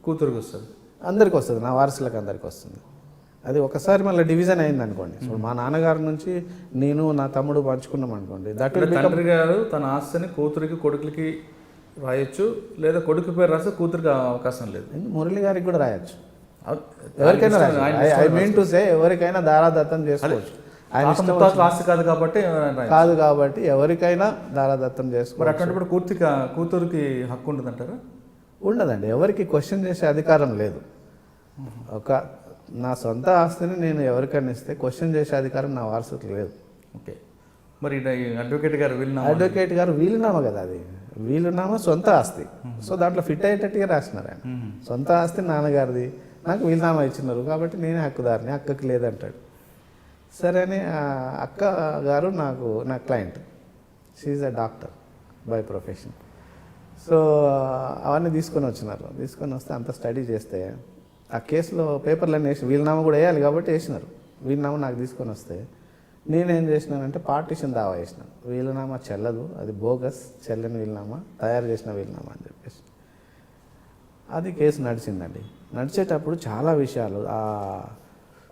కూతురికి వస్తుంది, అందరికి వస్తుంది, నా వారసులకు అందరికి వస్తుంది. అది ఒకసారి మళ్ళీ డివిజన్ అయింది అనుకోండి, ఇప్పుడు మా నాన్నగారి నుంచి నేను నా తమ్ముడు పంచుకున్నాం అనుకోండి, తండ్రి గారు తన ఆస్తిని కూతురికి కొడుకులకి రాయొచ్చు, లేదా కొడుకు పేరు రాస్తే కూతురికి అవకాశం లేదు. మురళి గారికి కూడా రాయొచ్చు, ఎవరికైనా. ఐ మీన్ టు సే ఎవరికైనా దారాదత్తం చేసుకోవచ్చు. ఆస్తి కాదు కాబట్టి ఎవరికైనా దారాదత్తం చేసుకోవచ్చు. అటువంటిప్పుడు కూతురికి హక్కు ఉంటుందంటారా? ఉండదండి, ఎవరికి క్వశ్చన్ చేసే అధికారం లేదు. నా సొంత ఆస్తిని నేను ఎవరికైనా ఇస్తే క్వశ్చన్ చేసే అధికారం నా వారసులకు లేదు. ఓకే, మరి అడ్వకేట్ గారు వీలునామా కదా, అది వీలునామా సొంత ఆస్తి. సో దాంట్లో ఫిట్ అయ్యేటట్టుగా రాసినారు ఆయన. సొంత ఆస్తి నాన్నగారిది, నాకు వీలునామా ఇచ్చినారు కాబట్టి నేనే హక్కుదారిని, అక్కకి లేదంటాడు. సరే అని అక్క గారు నా client, she's a doctor by profession. So అవన్నీ తీసుకొని వచ్చినారు. తీసుకొని వస్తే అంత స్టడీ చేస్తే ఆ కేసులో పేపర్లన్నీ వేసి వీలునామా కూడా వేయాలి కాబట్టి వేసినారు. వీలునామా నాకు తీసుకొని వస్తే నేనేం చేసినానంటే పార్టీషన్ దావా వేసినాను. వీలునామా చెల్లదు, అది బోగస్, చెల్లని వీలునామా, తయారు చేసిన వీలునామా అని చెప్పేసి అది కేసు నడిచిందండి. నడిచేటప్పుడు చాలా విషయాలు, ఆ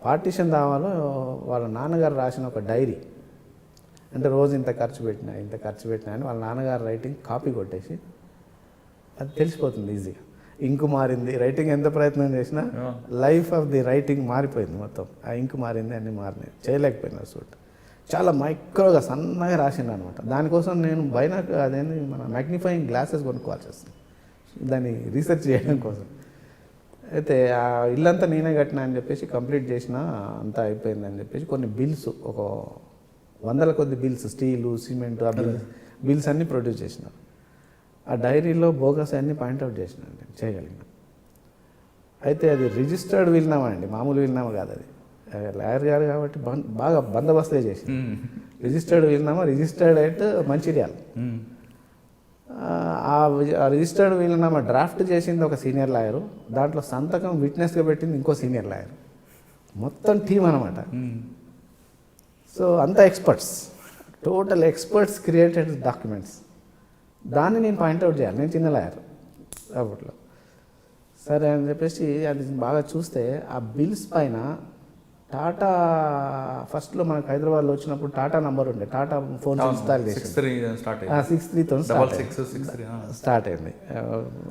పార్టీషన్ దావాలో వాళ్ళ నాన్నగారు రాసిన ఒక డైరీ, అంటే రోజు ఇంత ఖర్చు పెట్టినా అని వాళ్ళ నాన్నగారు రైటింగ్ కాపీ కొట్టేసి అది తెలిసిపోతుంది ఈజీగా. ఇంకు మారింది, రైటింగ్ ఎంత ప్రయత్నం చేసినా లైఫ్ ఆఫ్ ది రైటింగ్ మారిపోయింది మొత్తం. ఆ ఇంకు మారింది, అన్నీ మారినాయి, చేయలేకపోయినారు షూట్. చాలా మైక్రోగా సన్నగా రాసిండు అనమాట. దానికోసం నేను అదేంటి మన మ్యాగ్నిఫైయింగ్ గ్లాసెస్ కొనుక్కోవాల్సి వస్తుంది దాన్ని రీసెర్చ్ చేయడం కోసం. అయితే ఆ ఇల్లంతా నేనే కట్టినా అని చెప్పేసి కంప్లీట్ చేసిన, అంతా అయిపోయిందని చెప్పేసి కొన్ని బిల్స్, ఒక 100 కొద్ది బిల్స్, స్టీలు, సిమెంట్, ఆ బిల్స్ అన్నీ ప్రొడ్యూస్ చేసినారు. ఆ డైరీలో బోగస్ అన్నీ పాయింట్అవుట్ చేసినాను నేను, చేయగలిగిన. అయితే అది రిజిస్టర్డ్ వీలునామా అండి, మామూలు వీలునామా కాదు అది. లాయర్ గారు కాబట్టి బాగా బందోబస్తే చేసి రిజిస్టర్డ్ వీలునామా, రిజిస్టర్డ్ ఎట్ మంచిర్యాల. ఆ రిజిస్టర్డ్ వీలునామా డ్రాఫ్ట్ చేసింది ఒక సీనియర్ లాయరు, దాంట్లో సంతకం విట్నెస్గా పెట్టింది ఇంకో సీనియర్ లాయర్. మొత్తం టీం అనమాట. సో అంతా experts, total experts created documents. దాన్ని నేను పాయింట్అవుట్ చేయాలి, నేను చిన్న లాయర్ అప్పట్లో. సరే అని చెప్పేసి అది బాగా చూస్తే ఆ బిల్స్ పైన టాటా, ఫస్ట్లో మనకు హైదరాబాద్లో వచ్చినప్పుడు టాటా నంబర్ ఉండే, టాటా ఫోన్స్ ఇన్స్టాల్ చేసి 63తో స్టార్ట్ అయింది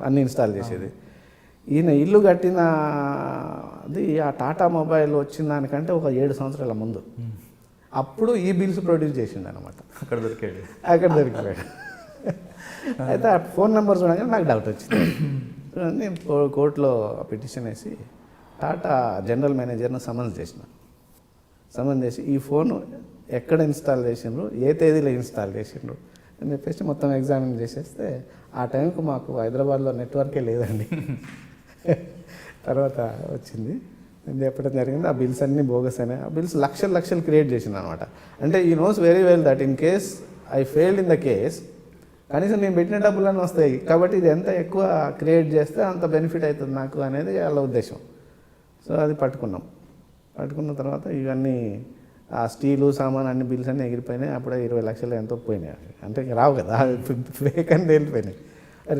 అన్నీ ఇన్స్టాల్ చేసేది. ఈయన ఇల్లు కట్టిన అది ఆ టాటా మొబైల్ వచ్చిన దానికంటే ఒక 7 సంవత్సరాల ముందు. అప్పుడు ఈ బిల్స్ ప్రొడ్యూస్ చేసిండు అనమాట. అక్కడ దొరికాడు. అయితే ఆ ఫోన్ నెంబర్ చూడగానే నాకు డౌట్ వచ్చింది. నేను కోర్టులో పిటిషన్ వేసి టాటా జనరల్ మేనేజర్ను సమన్స్ చేసి ఈ ఫోన్ ఎక్కడ ఇన్స్టాల్ చేసిండ్రు, ఏ తేదీలో ఇన్స్టాల్ చేసిండ్రు అని చెప్పేసి మొత్తం ఎగ్జామిన్ చేసేస్తే ఆ టైంకు మాకు హైదరాబాద్లో నెట్వర్కే లేదండి. తర్వాత వచ్చింది, నేను చెప్పడం జరిగింది. ఆ బిల్స్ అన్నీ బోగస్ అయినాయి. ఆ బిల్స్ లక్షలు క్రియేట్ చేసింది అనమాట. అంటే ఈ knows very well that in case I failed in the case, కనీసం నేను పెట్టిన డబ్బులన్నీ వస్తాయి కాబట్టి ఇది ఎంత ఎక్కువ క్రియేట్ చేస్తే అంత బెనిఫిట్ అవుతుంది నాకు అనేది వాళ్ళ ఉద్దేశం. సో అది పట్టుకున్న తర్వాత ఇవన్నీ ఆ స్టీలు సామాన్ అన్ని బిల్స్ అన్నీ ఎగిరిపోయినాయి. అప్పుడే 20 లక్షలు ఎంతో పోయినాయి. అంటే రావు కదా, ఫేక్ అని వెళ్ళిపోయినాయి.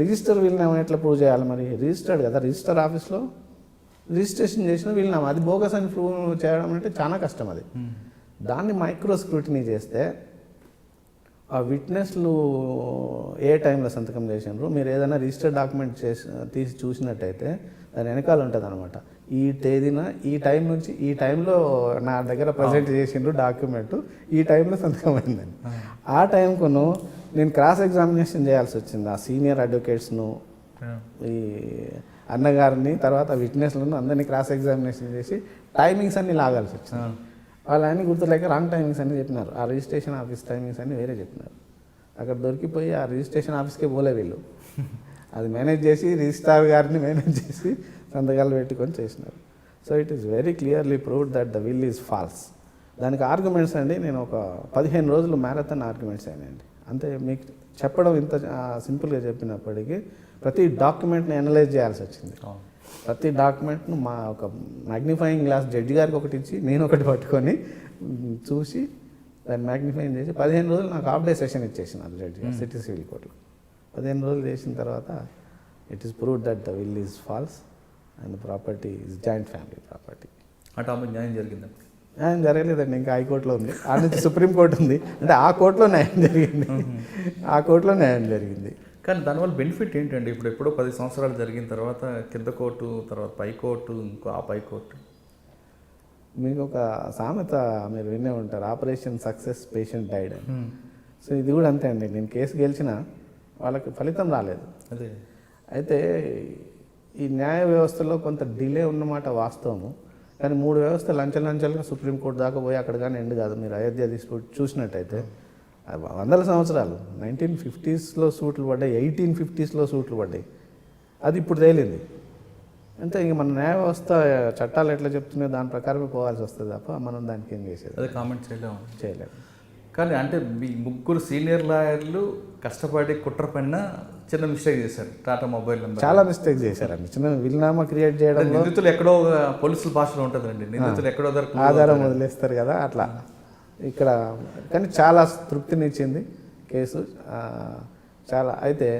రిజిస్టర్ వీలునామా ఎట్లా ప్రూవ్ చేయాలి మరి? రిజిస్టర్డ్ కదా, రిజిస్టర్ ఆఫీస్లో రిజిస్ట్రేషన్ చేసిన వీలునామా, అది బోగస్ అని ప్రూవ్ చేయడం అంటే చాలా కష్టం. అది దాన్ని మైక్రో స్క్రూటినీ చేస్తే ఆ విట్నెస్లు ఏ టైంలో సంతకం చేసినారు, మీరు ఏదైనా రిజిస్టర్డ్ డాక్యుమెంట్ తీసి చూసినట్టయితే దాని వెనకాల ఉంటుంది అనమాట. ఈ తేదీన ఈ టైం నుంచి ఈ టైంలో నా దగ్గర ప్రజెంట్ చేసిండ్రు డాక్యుమెంట్, ఈ టైంలో సంతకం అయిందని. ఆ టైంకును నేను క్రాస్ ఎగ్జామినేషన్ చేయాల్సి వచ్చింది. ఆ సీనియర్ అడ్వకేట్స్ను, ఈ అన్నగారిని, తర్వాత విట్నెస్లను అందరినీ క్రాస్ ఎగ్జామినేషన్ చేసి టైమింగ్స్ అన్నీ లాగాల్సి వచ్చింది. వాళ్ళు అన్నీ గుర్తులేక రాంగ్ టైమింగ్స్ అన్నీ చెప్పినారు. ఆ రిజిస్ట్రేషన్ ఆఫీస్ టైమింగ్స్ అన్నీ వేరే చెప్పినారు. అక్కడ దొరికిపోయి ఆ రిజిస్ట్రేషన్ ఆఫీస్కే పోలే వీళ్ళు. అది మేనేజ్ చేసి రిజిస్ట్రార్ గారిని మేనేజ్ చేసి సంతకాలు పెట్టుకొని చేసినారు. So it is very clearly proved that the will is false. దానికి ఆర్గ్యుమెంట్స్ అండి, నేను ఒక 15 రోజులు మ్యారథాన్ ఆర్గ్యుమెంట్స్ అయినాయండి. అంతే, మీకు చెప్పడం ఇంత సింపుల్గా చెప్పినప్పటికీ ప్రతి డాక్యుమెంట్ని అనలైజ్ చేయాల్సి వచ్చింది. ప్రతి డాక్యుమెంట్ను మా ఒక మ్యాగ్నిఫైయింగ్ గ్లాస్ జడ్జి గారికి ఒకటి ఇచ్చి నేను ఒకటి పట్టుకొని చూసి దాన్ని మ్యాగ్నిఫైయింగ్ చేసి 15 రోజులు నాకు హాఫ్ డే సెషన్ ఇచ్చేసినారు జడ్జి గారు సిటీ సివిల్ కోర్టులో. 15 రోజులు చేసిన తర్వాత it is proved that the will is false and property is joint family property. అంటే ఆమె న్యాయం జరిగిందండి? న్యాయం జరగలేదండి, ఇంకా హైకోర్టులో ఉంది. ఆ నుంచి సుప్రీంకోర్టు ఉంది. అంటే ఆ కోర్టులో న్యాయం జరిగింది. కానీ దానివల్ల బెనిఫిట్ ఏంటండి? ఇప్పుడు ఎప్పుడో 10 సంవత్సరాలు జరిగిన తర్వాత కింద కోర్టు, తర్వాత పై కోర్టు, ఇంకో ఆ పై కోర్టు. మీకు ఒక సామెత మీరు వినే ఉంటారు, ఆపరేషన్ సక్సెస్ పేషెంట్ డైడ్ అని. సో ఇది కూడా అంతే అండి. నేను కేసు గెలిచినా వాళ్ళకి ఫలితం రాలేదు. అదే అయితే ఈ న్యాయ వ్యవస్థలో కొంత డిలే ఉన్నమాట వాస్తవము. కానీ 3 వ్యవస్థలు అంచెలంచెలుగా సుప్రీంకోర్టు దాకా పోయి అక్కడ కానీ ఎండ్ కాదు. మీరు అయోధ్య డిస్ప్యూట్ చూసినట్టయితే వందల సంవత్సరాలు 1950s సూట్లు పడ్డాయి, 1850s సూట్లు పడ్డాయి. అది ఇప్పుడు తేలింది. అంటే ఇంక మన న్యాయ వ్యవస్థ చట్టాలు ఎట్లా చెప్తున్నాయో దాని ప్రకారమే పోవాల్సి వస్తుంది తప్ప మనం దానికి ఏం చేసేది అదే కామెంట్ చేయలేము. కానీ అంటే మీ ముగ్గురు సీనియర్ లాయర్లు కష్టపడి కుట్ర పైన చిన్న మిస్టేక్ చేశారు. టాటా మొబైల్ నెంబర్ చాలా మిస్టేక్ చేశారండి. చిన్న విల్నామా క్రియేట్ చేయడంలో నిందితులు ఎక్కడో పోలీసుల భాషలో ఉంటుందండి, నిందితులు ఎక్కడో ఆధారం వదిలేస్తారు కదా అట్లా. ఇక్కడ కానీ చాలా తృప్తినిచ్చింది కేసు చాలా. అయితే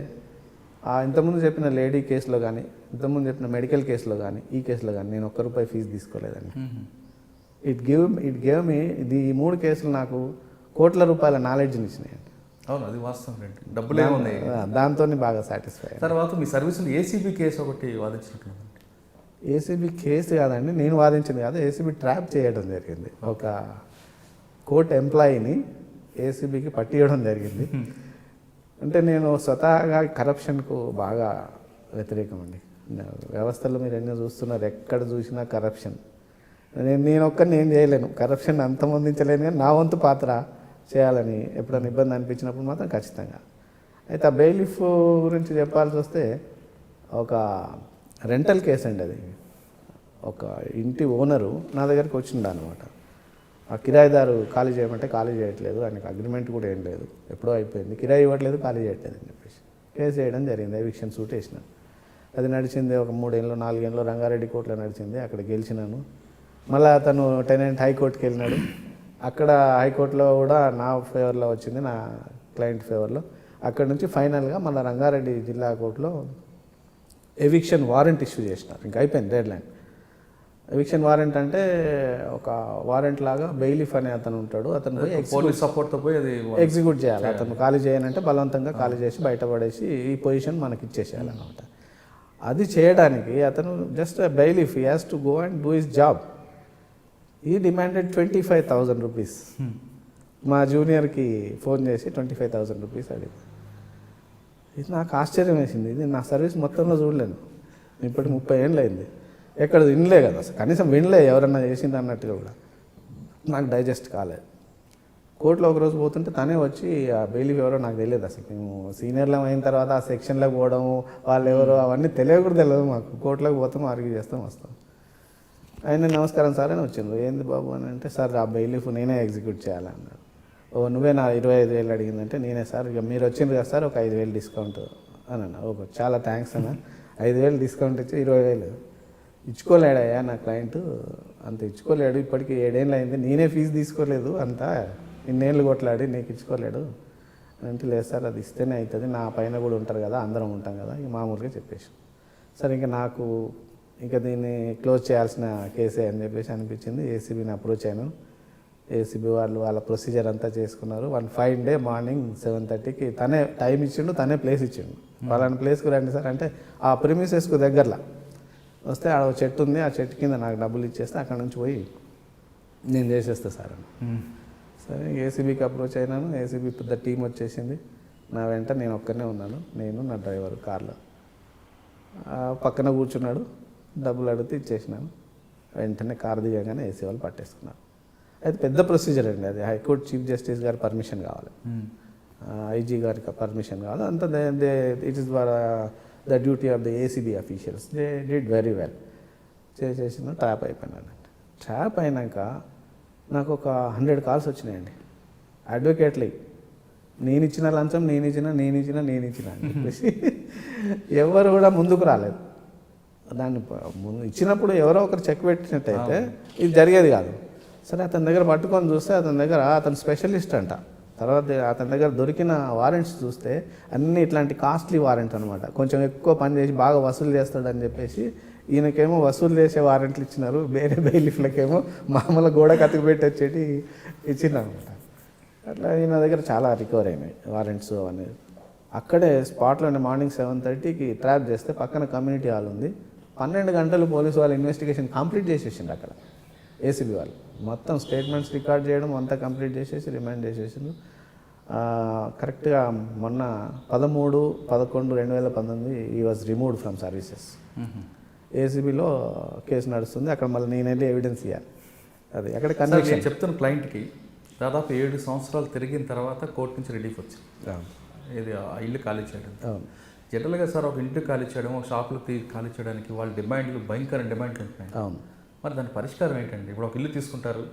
ఇంతకుముందు చెప్పిన లేడీ కేసులో కానీ, ఇంతకుముందు చెప్పిన మెడికల్ కేసులో కానీ, ఈ కేసులో కానీ నేను ₹1 ఫీజు తీసుకోలేదండి. ఇట్ గేవ్ మీ ఈ 3 కేసులు నాకు కోట్ల రూపాయల నాలెడ్జ్ని ఇచ్చినాయండి. అవును, అది వాస్తవం రండి. డబ్బులే ఉన్నాయి, దాంతో బాగా సాటిస్ఫై. తర్వాత మీ సర్వీసులు ఏసీబీ కేసు ఒకటి వాదించినట్టు. ఏసీబీ కేసు కాదండి, నేను వాదించింది కాదు, ఏసీబీ ట్రాప్ చేయడం జరిగింది. ఒక కోర్ట్ ఎంప్లాయీని ఏసీబీకి పట్టియడం జరిగింది. అంటే నేను స్వతహాగా కరప్షన్కు బాగా వ్యతిరేకం అండి. వ్యవస్థలో మీరు ఎన్నో చూస్తున్నారు, ఎక్కడ చూసినా కరప్షన్. నేను ఒక్కరిని ఏం చేయలేను, కరప్షన్ అంతమొందించలేను, కానీ నా వంతు పాత్ర చేయాలని ఎప్పుడైనా ఇబ్బంది అనిపించినప్పుడు మాత్రం ఖచ్చితంగా. అయితే ఆ బెయిలిఫ్ గురించి చెప్పాల్సి వస్తే ఒక రెంటల్ కేసు అండి అది. ఒక ఇంటి ఓనరు నా దగ్గరికి వచ్చిండు అనమాట. ఆ కిరాయిదారు ఖాళీ చేయమంటే ఖాళీ చేయట్లేదు, ఆయనకు అగ్రిమెంట్ కూడా ఏం లేదు, ఎప్పుడో అయిపోయింది, కిరాయి ఇవ్వట్లేదు, ఖాళీ చేయట్లేదు అని చెప్పేసి కేసు వేయడం జరిగింది. ఎవిక్షన్ సూట్ వేసినాను. అది నడిచింది ఒక 3 ఏళ్ళు 4 ఏళ్ళు రంగారెడ్డి కోర్టులో నడిచింది. అక్కడ గెలిచినాను. మళ్ళీ అతను టెనెంట్ హైకోర్టుకి వెళ్ళినాడు. అక్కడ హైకోర్టులో కూడా నా ఫేవర్లో వచ్చింది, నా క్లయింట్ ఫేవర్లో. అక్కడ నుంచి ఫైనల్గా మళ్ళీ రంగారెడ్డి జిల్లా కోర్టులో ఎవిక్షన్ వారెంట్ ఇష్యూ చేసినారు. ఇంకా అయిపోయింది డెడ్ లైన్. ఎవిక్షన్ వారెంట్ అంటే ఒక వారెంట్ లాగా బెయిలిఫ్ అనే అతను ఉంటాడు, అతను పోలీస్ సపోర్ట్తో పోయి అది ఎగ్జిక్యూట్ చేయాలి. అతను ఖాళీ చేయాలంటే బలవంతంగా ఖాళీ చేసి బయటపడేసి ఈ పొజిషన్ మనకి ఇచ్చేసేయాలన్నమాట. అది చేయడానికి అతను just bailiff, he has to go and do his job. He demanded 25,000 rupees. మా జూనియర్కి ఫోన్ చేసి 25,000 రూపీస్ అడిగింది. ఇది నాకు ఆశ్చర్యం వేసింది. ఇది నా సర్వీస్ మొత్తంలో చూడలేను, ఇప్పటికి 30 ఏళ్ళు అయింది, ఎక్కడ వినలే కదా అసలు, కనీసం వినలే ఎవరన్నా చేసింది అన్నట్టుగా కూడా. నాకు డైజెస్ట్ కాలేదు. కోర్టులో ఒకరోజు పోతుంటే తనే వచ్చి ఆ బెయిలిఫ్ ఎవరో నాకు తెలియదు అసలు. మేము సీనియర్లో అయిన తర్వాత ఆ సెక్షన్లోకి పోవడము, వాళ్ళు ఎవరో అవన్నీ తెలియదు మాకు. కోర్టులోకి పోతాం, ఆర్గ్యూ చేస్తాం, వస్తాం. ఆయన నమస్కారం సార్ అని వచ్చిండు. ఏంది బాబు అని అంటే, సార్ ఆ బెయిలిఫ్ నేనే ఎగ్జిక్యూట్ చేయాలన్నాడు. నువ్వే నా 25,000 అడిగిందంటే, నేనే సార్, ఇక మీరు వచ్చింది కదా సార్, ఒక 5,000 డిస్కౌంట్ అని అన్న. ఓకే చాలా థ్యాంక్స్ అన్న. 5,000 డిస్కౌంట్ ఇచ్చి 20,000 ఇచ్చుకోలేడయ్యా నా క్లయింట్, అంత ఇచ్చుకోలేడు. ఇప్పటికీ 7 ఏళ్ళు అయింది, నేనే ఫీజు తీసుకోలేదు, అంతా ఇన్నేళ్ళు కొట్లాడి నీకు ఇచ్చుకోలేడు అంటే, లేదు సార్ అది ఇస్తేనే అవుతుంది, నా పైన కూడా ఉంటారు కదా, అందరం ఉంటాం కదా, ఇక మామూలుగా చెప్పేసి. సరే ఇంకా నాకు ఇంకా దీన్ని క్లోజ్ చేయాల్సిన కేసే అని చెప్పేసి అనిపించింది. ఏసీబీని అప్రోచ్ అయ్యాను. ఏసీబీ వాళ్ళు వాళ్ళ ప్రొసీజర్ అంతా చేసుకున్నారు. వాళ్ళు ఫైన్ డే మార్నింగ్ 7:30కి తనే టైం ఇచ్చిండు, తనే ప్లేస్ ఇచ్చిండు. వాళ్ళని ప్లేస్కి రండి సార్ అంటే, ఆ ప్రిమిసెస్కు దగ్గరలో వస్తే ఆడ చెట్టు ఉంది, ఆ చెట్టు కింద నాకు డబ్బులు ఇచ్చేస్తే అక్కడ నుంచి పోయి నేను చేసేస్తా సార్ అని. సరే ఏసీబీకి అప్రోచ్ అయినాను. ఏసీబీ పెద్ద టీం వచ్చేసింది. నా వెంట నేను ఒక్కనే ఉన్నాను, నేను నా డ్రైవర్ కార్లో. పక్కన కూర్చున్నాడు, డబ్బులు అడిగితే ఇచ్చేసినాను. వెంటనే కారు దిగగానే ఏసీ వాళ్ళు పట్టేసుకున్నారు. అయితే పెద్ద ప్రొసీజర్ అండి అది. హైకోర్టు చీఫ్ జస్టిస్ గారి పర్మిషన్ కావాలి, ఐజీ గారికి పర్మిషన్ కావాలి. అంతా it is the duty of the ACB officials. They did very well. చేసేసిన ట్రాప్ అయిపోయినాను. ట్రాప్ అయినాక నాకు ఒక 100 కాల్స్ వచ్చినాయండి అడ్వకేట్లకి. నేను ఇచ్చిన లంచం నేను ఇచ్చిన అని చెప్పేసి ఎవరు కూడా ముందుకు రాలేదు. దాన్ని ఇచ్చినప్పుడు ఎవరో ఒకరు చెక్ పెట్టినట్టయితే ఇది జరిగేది కాదు. సరే అతని దగ్గర పట్టుకొని చూస్తే అతను స్పెషలిస్ట్ అంట. తర్వాత అతని దగ్గర దొరికిన వారెంట్స్ చూస్తే అన్నీ ఇట్లాంటి కాస్ట్లీ వారెంట్స్ అనమాట. కొంచెం ఎక్కువ పని చేసి బాగా వసూలు చేస్తాడని చెప్పేసి ఈయనకేమో వసూలు చేసే వారెంట్లు ఇచ్చినారు, వేరే బెయిలిఫ్లకేమో మామూలు గోడ కతికి పెట్టి వచ్చేటి ఇచ్చిందనమాట. అట్లా ఈయన దగ్గర చాలా రికవర్ అయినాయి వారెంట్స్ అనేది. అక్కడే స్పాట్లోనే మార్నింగ్ 7:30కి ట్రాప్ చేస్తే పక్కన కమ్యూనిటీ హాల్ ఉంది. 12 గంటలు పోలీసు వాళ్ళు ఇన్వెస్టిగేషన్ కంప్లీట్ చేసేసిండు. అక్కడ ఏసీబీ వాళ్ళు మొత్తం స్టేట్మెంట్స్ రికార్డ్ చేయడం అంతా కంప్లీట్ చేసేసి రిమైండ్ చేసేసిండు. కరెక్ట్గా మొన్న 13/11/2019 he was removed from services. ఏసీబీలో కేసు నడుస్తుంది. అక్కడ మళ్ళీ నేను వెళ్ళి ఎవిడెన్స్ ఇవ్వాలి. అది అక్కడ కన్విక్షన్ చెప్తున్న క్లయింట్కి దాదాపు 7 సంవత్సరాలు తిరిగిన తర్వాత కోర్టు నుంచి రిలీఫ్ వచ్చింది. అవును ఇది ఆ ఇల్లు ఖాళీ చేయడం. అవును జనరల్గా సార్ ఒక ఇంటి ఖాళీ చేయడం, ఒక షాపులు ఖాళీ చేయడానికి వాళ్ళ డిమాండ్లు భయంకర డిమాండ్లు ఉంటున్నాయి. అవును. మరి దాని పరిష్కారం ఏంటండి? ఇప్పుడు ఒక ఇల్లు తీసుకుంటారు,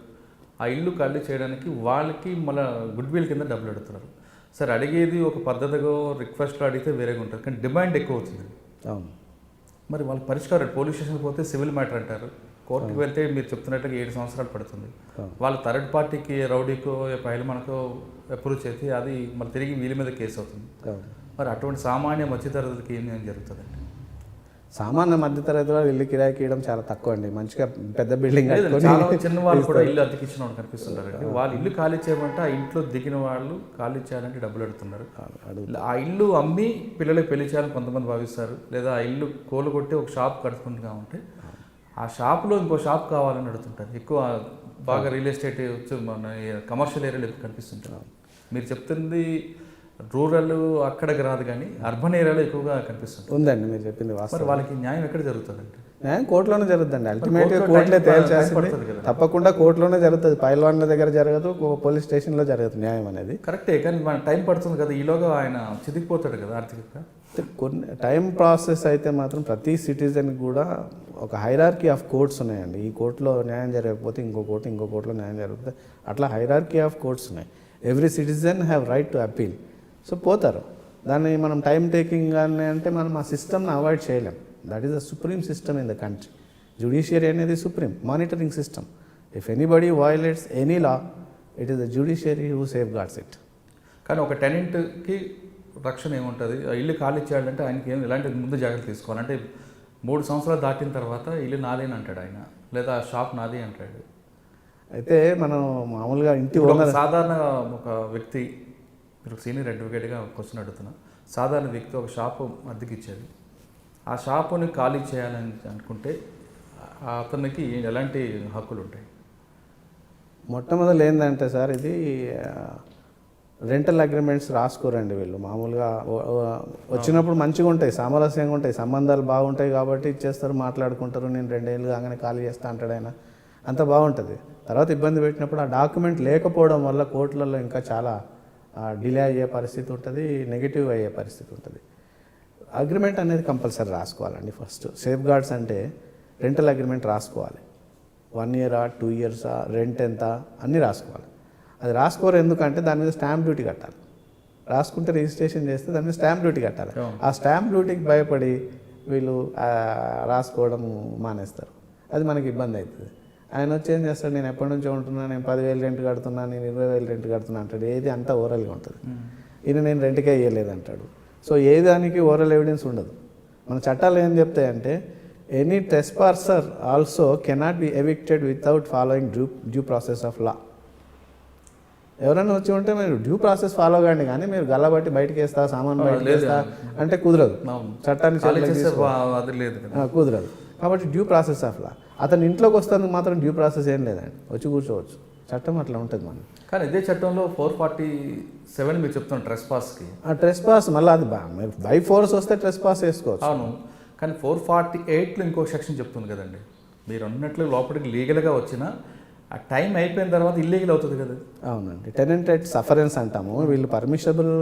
ఆ ఇల్లు ఖాళీ చేయడానికి వాళ్ళకి మళ్ళీ గుడ్ విల్ కింద డబ్బులు అడుగుతున్నారు. సరే అడిగేది ఒక పద్ధతిగా రిక్వెస్ట్లో అడిగితే వేరేగా ఉంటుంది, కానీ డిమాండ్ ఎక్కువ అవుతుంది. అవును. మరి వాళ్ళకి పరిష్కారం పోలీస్ స్టేషన్కి పోతే సివిల్ మ్యాటర్ అంటారు, కోర్టుకు వెళ్తే మీరు చెప్తున్నట్టుగా 7 సంవత్సరాలు పడుతుంది. వాళ్ళు థర్డ్ పార్టీకి రౌడీకో పైలమనకో అప్రూవ్ చేసి అది మళ్ళీ తిరిగి వీళ్ళ మీద కేసు అవుతుంది. మరి అటువంటి సామాన్య మధ్యతరగతికి ఏం జరుగుతుందండి? సామాన్య మధ్యతరగతి వాళ్ళు ఇల్లు కిరాయికి ఇవ్వడం చాలా తక్కువ అండి. మంచిగా పెద్ద బిల్డింగ్ చాలా చిన్న వాళ్ళు కూడా ఇల్లు అద్దెకిచ్చిన వాళ్ళు కనిపిస్తుంటారండి. వాళ్ళు ఇల్లు ఖాళీ చేయమంటే ఆ ఇంట్లో దిగిన వాళ్ళు ఖాళీ చేయాలంటే డబ్బులు అడుగుతున్నారు. ఆ ఇల్లు అమ్మి పిల్లలకి పెళ్లి చేయాలని కొంతమంది భావిస్తారు, లేదా ఆ ఇల్లు కోలు కొట్టి ఒక షాప్ కడుతుంటా ఉంటే ఆ షాప్లో ఇంకో షాప్ కావాలని అడుగుతుంటారు. ఎక్కువ బాగా రియల్ ఎస్టేట్ వచ్చి మన కమర్షియల్ ఏరియాలో ఎక్కువ కనిపిస్తుంటారు. మీరు చెప్తుంది రూరల్ అక్కడికి రాదు, కానీ అర్బన్ ఏరియాలో ఎక్కువగా కనిపిస్తుంది. ఉందండి మీరు చెప్పింది వాస్తవం. వాళ్ళకి న్యాయం ఎక్కడ జరుగుతుందంటే న్యాయం కోర్టులోనే జరుగుతుందండి. అల్టిమేట్గా కోర్టులే తేల్చేస్తుంది. తప్పకుండా కోర్టులోనే జరుగుతుంది. పైల్వాన్ల దగ్గర జరగదు, పోలీస్ స్టేషన్లో జరగదు న్యాయం అనేది. కరెక్టే, కానీ మన టైం పడుతుంది కదా, ఈలోగా ఆయన చితికిపోతాడు కదా ఆర్థికంగా. కొన్ని టైం ప్రాసెస్ అయితే మాత్రం ప్రతి సిటిజన్కి కూడా ఒక హైరార్కీ ఆఫ్ కోర్ట్స్ ఉన్నాయండి. ఈ కోర్టులో న్యాయం జరగకపోతే ఇంకో కోర్టులో న్యాయం జరుగుతుంది. అట్లా హైరార్కీ ఆఫ్ కోర్ట్స్ ఉన్నాయి. Every citizen have right to appeal. So పోతారు. దాన్ని మనం టైం టేకింగ్ కానీ అంటే మనం ఆ సిస్టమ్ని అవాయిడ్ చేయలేం. That is the supreme system in the country. Judiciary అనేది supreme monitoring system. If anybody violates any law, it is the judiciary who safeguards ఇట్. కానీ ఒక టెనెంట్కి రక్షణ ఏముంటుంది? ఇల్లు ఖాళీ చేయాలంటే ఆయనకి ఎలాంటి ముందు జాగ్రత్తలు తీసుకోవాలంటే 3 సంవత్సరాలు దాటిన తర్వాత ఇల్లు నాదేని అంటాడు ఆయన, లేదా షాప్ నాది అంటాడు. అయితే మనం మామూలుగా ఇంటి ఓనర్ సాధారణ ఒక వ్యక్తి, మీరు సీనియర్ అడ్వకేట్గా క్వశ్చన్ అడుగుతున్నా, సాధారణ వ్యక్తి ఒక షాపు అద్దెకి ఇచ్చాడు, ఆ షాపుని ఖాళీ చేయాలని అనుకుంటే అతనికి ఎలాంటి హక్కులు ఉంటాయి? మొట్టమొదలు ఏంటంటే సార్, ఇది రెంటల్ అగ్రిమెంట్స్ రాసుకోరండి వీళ్ళు. మామూలుగా వచ్చినప్పుడు మంచిగా ఉంటాయి, సామరస్యంగా ఉంటాయి, సంబంధాలు బాగుంటాయి కాబట్టి ఇచ్చేస్తారు, మాట్లాడుకుంటారు. నేను 2 ఏళ్ళు కాగానే ఖాళీ చేస్తా అంటాడు ఆయన, అంత బాగుంటుంది. తర్వాత ఇబ్బంది పెట్టినప్పుడు ఆ డాక్యుమెంట్ లేకపోవడం వల్ల కోర్టులలో ఇంకా చాలా డిలే అయ్యే పరిస్థితి ఉంటుంది, నెగిటివ్ అయ్యే పరిస్థితి ఉంటుంది. అగ్రిమెంట్ అనేది కంపల్సరీ రాసుకోవాలండి. ఫస్ట్ సేఫ్ గార్డ్స్ అంటే రెంటల్ అగ్రిమెంట్ రాసుకోవాలి. 1 ఇయరా 2 ఇయర్సా, రెంట్ ఎంత అన్నీ రాసుకోవాలి. అది రాసుకోరు ఎందుకంటే దాని మీద స్టాంప్ డ్యూటీ కట్టాలి. రాసుకుంటే రిజిస్ట్రేషన్ చేస్తే దాని మీద స్టాంప్ డ్యూటీ కట్టాలి. ఆ స్టాంప్ డ్యూటీకి భయపడి వీళ్ళు రాసుకోవడం మానేస్తారు. అది మనకి ఇబ్బంది అవుతుంది. ఆయన వచ్చి ఏం చేస్తాడు, నేను ఎప్పటి నుంచో ఉంటున్నా, నేను 10,000 రెంట్ కడుతున్నా, నేను 20,000 రెంట్ కడుతున్నా అంటాడు. ఏది అంతా ఓరల్గా ఉంటుంది. ఈయన నేను రెంట్కే ఇవ్వలేదు అంటాడు. సో ఏ దానికి ఓరల్ ఎవిడెన్స్ ఉండదు. మన చట్టాలు ఏం చెప్తాయంటే any trespasser also cannot be evicted without following due process of law. ఎవరైనా వచ్చి ఉంటే మీరు డ్యూ ప్రాసెస్ ఫాలో కాండి, కానీ మీరు గల్లబట్టి బయటకు వేస్తా, సామాన్ బయటకు వేస్తా అంటే కుదరదు. చట్టాన్ని కుదరదు. కాబట్టి డ్యూ ప్రాసెస్ ఆఫ్ లా. అతను ఇంట్లోకి వస్తానికి మాత్రం డ్యూ ప్రాసెస్ ఏం లేదండి, వచ్చి కూర్చోవచ్చు. చట్టం అట్లా ఉంటుంది మనం. కానీ ఇదే చట్టంలో 447 మీరు చెప్తున్నాను ట్రెస్ పాస్కి. ఆ ట్రెస్ పాస్ మళ్ళీ అది మీరు బై ఫోర్స్ వస్తే ట్రెస్ పాస్ వేసుకోవచ్చు. అవును, కానీ 448లో ఇంకో సెక్షన్ చెప్తుంది కదండి, మీరు అన్నట్లు లోపలికి లీగల్గా వచ్చినా ఆ టైం అయిపోయిన తర్వాత ఇల్లీగల్ అవుతుంది కదా. అవునండి, టెనెంట్ ఎట్ సఫరెన్స్ అంటాము. వీళ్ళు పర్మిషబుల్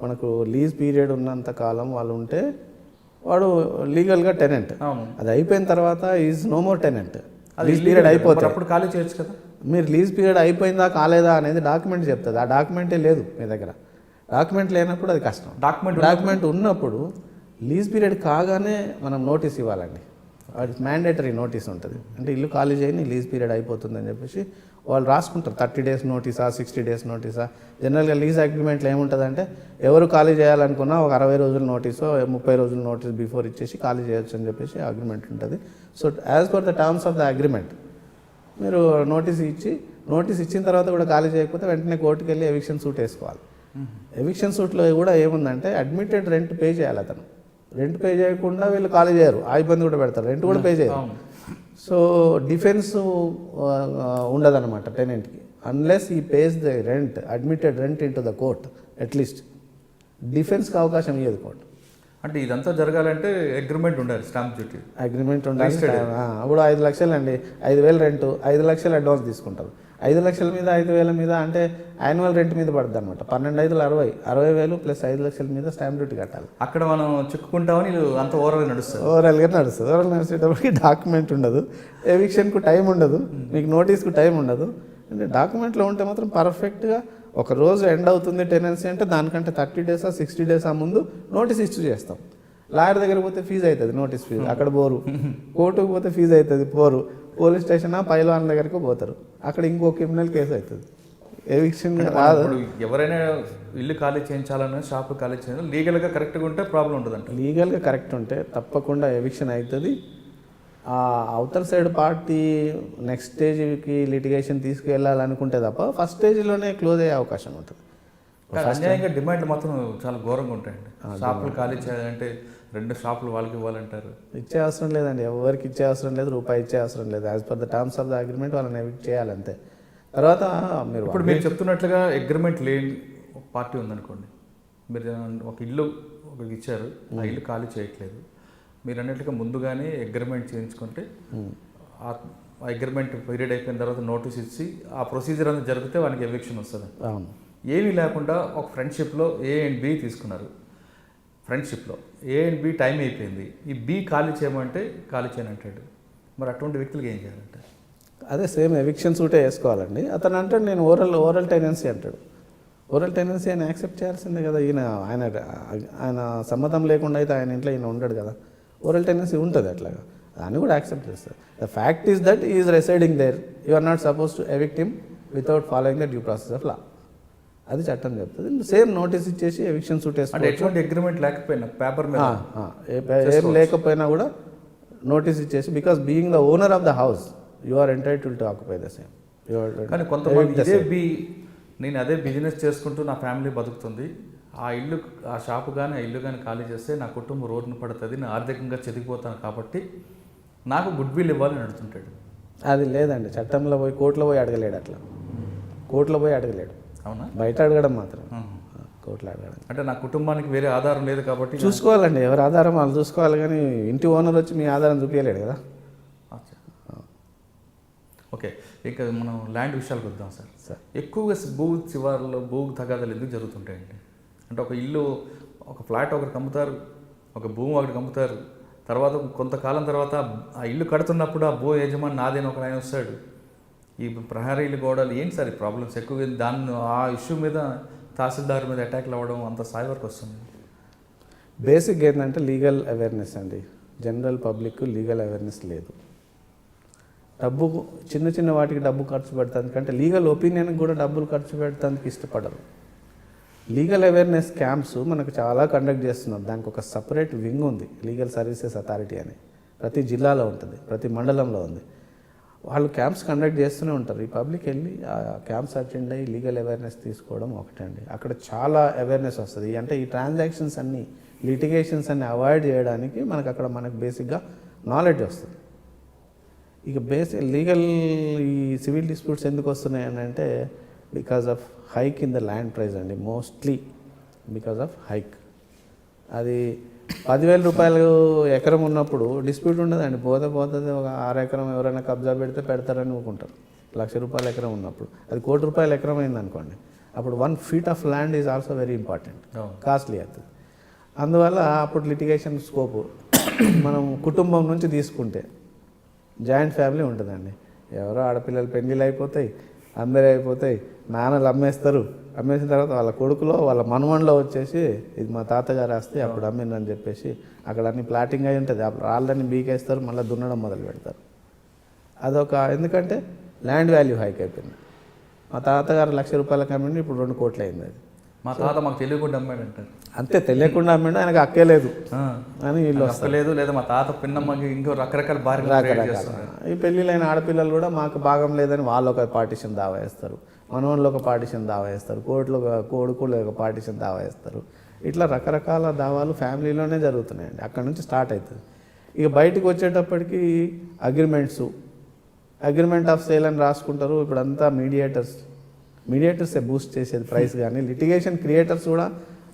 మనకు లీజ్ పీరియడ్ ఉన్నంత కాలం వాళ్ళు ఉంటే వాడు లీగల్గా టెనెంట్. అవును, అది అయిపోయిన తర్వాత is no more tenant. Lease period అయిపోతుంది, అప్పుడు ఖాళీ చేయొచ్చు కదా. మీరు లీజ్ పీరియడ్ అయిపోయిందా కాలేదా అనేది డాక్యుమెంట్ చెప్తుంది. ఆ డాక్యుమెంటే లేదు మీ దగ్గర. డాక్యుమెంట్ లేనప్పుడు అది కష్టం. డాక్యుమెంట్ ఉన్నప్పుడు లీజ్ పీరియడ్ కాగానే మనం నోటీస్ ఇవ్వాలండి. అది మ్యాండేటరీ నోటీస్ ఉంటుంది. అంటే ఇల్లు ఖాళీ చేయని లీజ్ పీరియడ్ అయిపోతుందని చెప్పేసి వాళ్ళు రాసుకుంటారు. 30 days నోటీసా, 60 days నోటీసా. జనరల్గా లీజ్ అగ్రిమెంట్లో ఏముంటుందంటే ఎవరు ఖాళీ చేయాలనుకున్నా ఒక 60 రోజుల నోటీసో 30 రోజుల నోటీస్ బిఫోర్ ఇచ్చేసి ఖాళీ చేయొచ్చు అని చెప్పేసి అగ్రిమెంట్ ఉంటుంది. So as per the terms of the agreement మీరు నోటీస్ ఇచ్చిన తర్వాత కూడా ఖాళీ చేయకపోతే వెంటనే కోర్టుకు వెళ్ళి ఎవిక్షన్ సూట్ వేసుకోవాలి. ఎవిక్షన్ సూట్లో కూడా ఏముందంటే అడ్మిటెడ్ రెంట్ పే చేయాలి. అతను రెంట్ పే చేయకుండా వీళ్ళు ఖాళీ చేయరు, ఆ ఇబ్బంది కూడా పెడతారు, రెంట్ కూడా పే చేయరు. సో డిఫెన్స్ ఉండదన్నమాట టెనెంట్కి. Unless he pays the rent, admitted rent in to the court, at least డిఫెన్స్కి అవకాశం ఇవ్వదు కోర్టు. అంటే ఇదంతా జరగాలంటే అగ్రిమెంట్ ఉండాలి, స్టాంప్ డ్యూటీ అగ్రిమెంట్ ఉండాలి. అప్పుడు 5 లక్షలు అండి, 5,000 రెంట్, 5 లక్షలు అడ్వాన్స్ తీసుకుంటారు. 5 లక్షల మీద 5,000 మీద అంటే యాన్యువల్ రెంట్ మీద పడుతుంది అనమాట. 12,500 60,000 ప్లస్ 5 లక్షల మీద స్టాంప్ డ్యూటీ కట్టాలి. అక్కడ మనం చిక్కుకుంటామని అంత ఓవరాల్గా నడుస్తుంది. ఓవరాల్గా నడుస్తుంది. ఓవరాల్ నడిచేటప్పటికి డాక్యుమెంట్ ఉండదు, ఎవిక్షన్కు టైం ఉండదు, మీకు నోటీస్కు టైం ఉండదు. అంటే డాక్యుమెంట్లో ఉంటే మాత్రం పర్ఫెక్ట్గా ఒక రోజు ఎండ్ అవుతుంది టెనెన్సీ అంటే దానికంటే 30 డేసా 60 డేసా ముందు నోటీస్ ఇష్యూ చేస్తాం. లాయర్ దగ్గర పోతే ఫీజు అవుతుంది, నోటీస్ ఫీజు అక్కడ పోరు. కోర్టుకు పోతే ఫీజు అవుతుంది, పోరు. పోలీస్ స్టేషన్ పైల్వాన్ దగ్గరికి పోతారు, అక్కడ ఇంకో క్రిమినల్ కేసు అవుతుంది. ఎవిక్షన్ రాదు. ఎవరైనా ఇల్లు ఖాళీ చేయించాలన్నా షాపు ఖాళీ చేయాలి, లీగల్గా కరెక్ట్గా ఉంటే ప్రాబ్లం ఉండదంట. లీగల్గా కరెక్ట్ ఉంటే తప్పకుండా ఎవిక్షన్ అవుతుంది. అవతల సైడ్ పార్టీ నెక్స్ట్ స్టేజ్కి లిటిగేషన్ తీసుకువెళ్ళాలనుకుంటే తప్ప ఫస్ట్ స్టేజ్లోనే క్లోజ్ అయ్యే అవకాశం ఉంటుంది. అన్యాయంగా డిమాండ్లు మాత్రం చాలా ఘోరంగా ఉంటాయండి. షాపులు ఖాళీ చేయాలంటే 2 షాపులు వాళ్ళకి ఇవ్వాలంటారు. ఇచ్చే అవసరం లేదండి, ఎవరికి ఇచ్చే అవసరం లేదు, రూపాయి ఇచ్చే అవసరం లేదు. As per the terms of the agreement వాళ్ళని ఎవిక్ట్ చేయాలంతే. తర్వాత ఇప్పుడు మీరు చెప్తున్నట్లుగా అగ్రిమెంట్ లేని ఒక పార్టీ ఉందనుకోండి, మీరు ఒక ఇల్లు ఒకరికి ఇచ్చారు, ఆ ఇల్లు ఖాళీ చేయట్లేదు, మీరు అన్నట్లుగా ముందుగానే అగ్రిమెంట్ చేయించుకుంటే ఆ అగ్రిమెంట్ పీరియడ్ అయిపోయిన తర్వాత నోటీస్ ఇచ్చి ఆ ప్రొసీజర్ అనేది జరిగితే వానికి ఎవిక్షన్ వస్తుంది. అవును. ఏమీ లేకుండా ఒక ఫ్రెండ్షిప్లో A and B తీసుకున్నారు. ఫ్రెండ్షిప్లో A and B టైం అయిపోయింది, ఈ B ఖాళీ చేయమంటే ఖాళీ చేయనంటాడు. మరి అటువంటి వ్యక్తులకి ఏం చేయాలంటే అదే సేమ్ ఎవిక్షన్ సూటే వేసుకోవాలండి. అతను అంటాడు నేను ఓరల్ టెనెన్సీ అంటాడు. ఓరల్ టెనెన్సీ ఆయన యాక్సెప్ట్ చేయాల్సిందే కదా. ఆయన సమ్మతం లేకుండా అయితే ఆయన ఇంట్లో ఈయన ఉండడు కదా. ఓరల్ టెనెన్సీ ఉంటుంది అట్లాగా, దాన్ని కూడా యాక్సెప్ట్ చేస్తారు. The fact is that is residing there, you are not suppose to evict him without following the due process of law. అది చట్టం చెప్తుంది. సేమ్ నోటీస్ ఇచ్చేసి ఎవిక్షన్ సూట్ వేసుకోవాలి. ఎటువంటి అగ్రిమెంట్ లేకపోయినా పేపర్ మీద ఏం లేకపోయినా కూడా నోటీస్ ఇచ్చేసి, because being the owner of the house you are entitle to occupy the same. కానీ కొంతమంది నేను అదే బిజినెస్ చేసుకుంటూ నా ఫ్యామిలీ బతుకుతుంది, ఆ షాపు కానీ ఆ ఇల్లు కానీ ఖాళీ చేస్తే నా కుటుంబం రోడ్డున పడుతుంది, నేను ఆర్థికంగా చెదిగిపోతాను కాబట్టి నాకు గుడ్ విల్ ఇవ్వాలని అడుగుతుంటాడు. అది లేదండి, చట్టంలో పోయి కోర్టులో పోయి అడగలేడు. అట్లా కోర్టులో పోయి అడగలేడు. అవునా? బయట అడగడం మాత్రం, కోర్టులో అడగడం. అంటే నా కుటుంబానికి వేరే ఆధారం లేదు కాబట్టి చూసుకోవాలండి, ఎవరి ఆధారం వాళ్ళు చూసుకోవాలి. కానీ ఇంటి ఓనర్ వచ్చి మీ ఆధారం చూపించలేడు కదా. ఓకే, ఇక మనం ల్యాండ్ విషయాలకు వద్దాం సార్. ఎక్కువగా భూ శివార్లో భూ తగాదాలు ఎందుకు జరుగుతుంటాయండి? అంటే ఒక ఇల్లు, ఒక ఫ్లాట్ ఒకరికి అమ్ముతారు, ఒక భూమి ఒకరికి అమ్ముతారు, తర్వాత కొంతకాలం తర్వాత ఆ ఇల్లు కడుతున్నప్పుడు ఆ భూ యజమాని నాదేని ఒక ఆయన వస్తాడు. ఈ ప్రహరీలు గోడలు ఏంటి సార్ ఈ ప్రాబ్లమ్స్ ఎక్కువగా? దాన్ని ఆ ఇష్యూ మీద తహసీల్దార్ మీద అటాక్లు అవ్వడం అంత స్థాయి వరకు వస్తుంది. బేసిక్ ఏంటంటే లీగల్ అవేర్నెస్ అండి. జనరల్ పబ్లిక్ లీగల్ అవేర్నెస్ లేదు. డబ్బు చిన్న వాటికి డబ్బు ఖర్చు పెడతానికి అంటే లీగల్ ఒపీనియన్కి కూడా డబ్బులు ఖర్చు పెడతానికి ఇష్టపడరు. లీగల్ అవేర్నెస్ క్యాంప్స్ మనకు చాలా కండక్ట్ చేస్తున్నారు. దానికి ఒక సపరేట్ వింగ్ ఉంది, లీగల్ సర్వీసెస్ అథారిటీ అని. ప్రతి జిల్లాలో ఉంటుంది, ప్రతి మండలంలో ఉంది. వాళ్ళు క్యాంప్స్ కండక్ట్ చేస్తూనే ఉంటారు. ఈ పబ్లిక్ వెళ్ళి ఆ క్యాంప్స్ అటెండ్ అయ్యి లీగల్ అవేర్నెస్ తీసుకోవడం ఒకటే అండి. అక్కడ చాలా అవేర్నెస్ వస్తుంది. అంటే ఈ ట్రాన్సాక్షన్స్ అన్నీ, లిటిగేషన్స్ అన్నీ అవాయిడ్ చేయడానికి మనకు బేసిక్గా నాలెడ్జ్ వస్తుంది. ఇక లీగల్ ఈ సివిల్ డిస్ప్యూట్స్ ఎందుకు వస్తున్నాయి అని అంటే because of hike in the land price అండి. Mostly because of hike. అది 10,000 రూపాయలు ఎకరం ఉన్నప్పుడు డిస్ప్యూట్ ఉండదండి. పోతుంది ఒక 6 ఎకరం ఎవరైనా కబ్జా పెడతారని ఊరుకుంటారు. 1,00,000 రూపాయల ఎకరం ఉన్నప్పుడు అది 1 కోటి రూపాయల ఎకరం అయింది అనుకోండి, అప్పుడు 1 feet of land is also very important, costly అవుతుంది. అందువల్ల అప్పుడు లిటిగేషన్ స్కోపు మనం కుటుంబం నుంచి తీసుకుంటే జాయింట్ ఫ్యామిలీ ఉంటుందండి. ఎవరో ఆడపిల్లలు పెళ్ళిళ్ళు అయిపోతాయి, అందరూ అయిపోతాయి, నాన్నలు అమ్మేస్తారు. అమ్మేసిన తర్వాత వాళ్ళ కొడుకులో వాళ్ళ మనవన్లో వచ్చేసి ఇది మా తాతగారు వస్తే అప్పుడు అమ్మిందని చెప్పేసి అక్కడ అన్ని ప్లాటింగ్ అయి ఉంటుంది. వాళ్ళని బీకేస్తారు, మళ్ళీ దున్నడం మొదలు పెడతారు. అదొక ఎందుకంటే ల్యాండ్ వాల్యూ హైక్ అయిపోయింది. మా తాతగారు 1,00,000 రూపాయలకు అమ్మిండి, ఇప్పుడు 2 కోట్లు అయింది. అది మా తాత మాకు తెలియకుండా అమ్మాడు అంటారు. అంతే, తెలియకుండా అమ్మిండు, ఆయనకు అక్కే లేదు అని వీళ్ళు వస్తలేదు, లేదా మా తాత పిన్నమ్మకి ఇంకో రకరకాల భార్య. ఈ పెళ్ళిళ్ళైన ఆడపిల్లలు కూడా మాకు భాగం లేదని వాళ్ళు ఒక పార్టీషన్ దావా వేస్తారు, మనవన్లో ఒక పార్టీషన్ దావా వేస్తారు, కొడుకులు ఒక పార్టీషన్ దావా వేస్తారు. ఇట్లా రకరకాల దావాలు ఫ్యామిలీలోనే జరుగుతున్నాయండి. అక్కడ నుంచి స్టార్ట్ అవుతుంది. ఇక బయటకు వచ్చేటప్పటికి అగ్రిమెంట్ ఆఫ్ సేల్ అని రాసుకుంటారు. ఇప్పుడు అంతా మీడియేటర్సే బూస్ట్ చేసేది ప్రైస్. కానీ లిటిగేషన్ క్రియేటర్స్ కూడా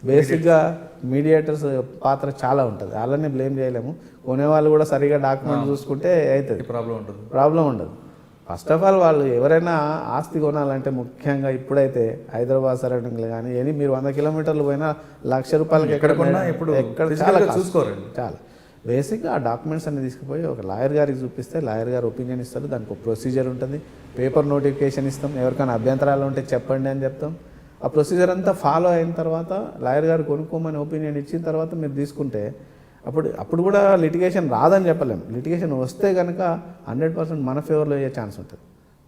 బేసిక్గా మీడియేటర్స్ పాత్ర చాలా ఉంటుంది. వాళ్ళని బ్లేమ్ చేయలేము. కొనేవాళ్ళు కూడా సరిగా డాక్యుమెంట్ చూసుకుంటే అవుతుంది, ప్రాబ్లం ఉండదు. ఫస్ట్ ఆఫ్ ఆల్ వాళ్ళు ఎవరైనా ఆస్తి కొనాలంటే ముఖ్యంగా ఇప్పుడైతే హైదరాబాద్ సరౌండింగ్లు కానీ ఏది మీరు 100 కిలోమీటర్లు పోయినా ₹1,00,000 ఎక్కడ కొన్నా ఇప్పుడు చాలా చూసుకోరండి. చాలా బేసిక్గా ఆ డాక్యుమెంట్స్ అన్ని తీసుకుపోయి ఒక లాయర్ గారికి చూపిస్తే లాయర్ గారు ఒపీనియన్ ఇస్తారు. దానికి ఒక ప్రొసీజర్ ఉంటుంది. పేపర్ నోటిఫికేషన్ ఇస్తాం. ఎవరికైనా అభ్యంతరాలు ఉంటే చెప్పండి అని చెప్తాం. ఆ ప్రొసీజర్ అంతా ఫాలో అయిన తర్వాత లాయర్ గారు కొనుక్కోమని ఒపీనియన్ ఇచ్చిన తర్వాత మీరు తీసుకుంటే అప్పుడు కూడా లిటిగేషన్ రాదని చెప్పలేము. లిటిగేషన్ వస్తే కనుక 100% మన ఫేవర్లో అయ్యే ఛాన్స్ ఉంటుంది.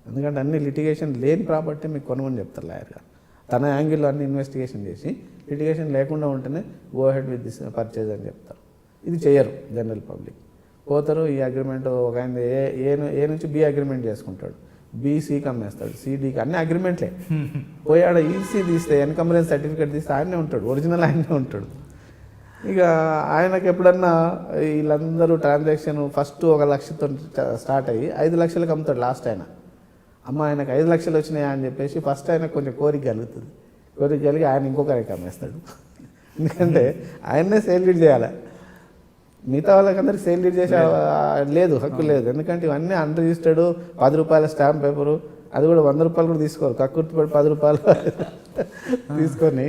ఎందుకంటే అన్ని లిటిగేషన్ లేని ప్రాపర్టీ మీకు కొనమని చెప్తారు లాయర్ గారు. తన యాంగిల్లో అన్ని ఇన్వెస్టిగేషన్ చేసి లిటిగేషన్ లేకుండా ఉంటేనే go head with this purchase అని చెప్తారు. ఇది చేయరు జనరల్ పబ్లిక్. పోతారు ఈ అగ్రిమెంట్ ఒక ఆయన ఏ నుంచి బి అగ్రిమెంట్ చేసుకుంటాడు, బీసీకి అమ్మేస్తాడు, సిడీకి అన్ని అగ్రిమెంట్లే. పోయాడు ఈసీ తీస్తే ఎన్కంబరెన్స్ సర్టిఫికేట్ తీస్తే ఆయనే ఉంటాడు, ఒరిజినల్ ఆయనే ఉంటాడు. ఇక ఆయనకు ఎప్పుడన్నా వీళ్ళందరూ ట్రాన్సాక్షన్ ఫస్ట్ 1 లక్షతో స్టార్ట్ అయ్యి 5 లక్షలకు అమ్ముతాడు లాస్ట్ ఆయన. అమ్మ ఆయనకు 5 లక్షలు వచ్చినాయా అని చెప్పేసి ఫస్ట్ ఆయన కొంచెం కోరిక కలుగుతుంది. కోరిక కలిగి ఆయన ఇంకొకరికి అమ్మేస్తాడు. ఎందుకంటే ఆయన్నే సేల్ డీడ్ చేయాలి. మిగతా వాళ్ళకందరికి సేల్ డీడ్ చేసే లేదు, హక్కు లేదు. ఎందుకంటే ఇవన్నీ అన్రిజిస్టర్డ్ ₹10 స్టాంప్ పేపరు, అది కూడా ₹100 కూడా తీసుకోరు. కక్కుర్తిపడి ₹10 తీసుకొని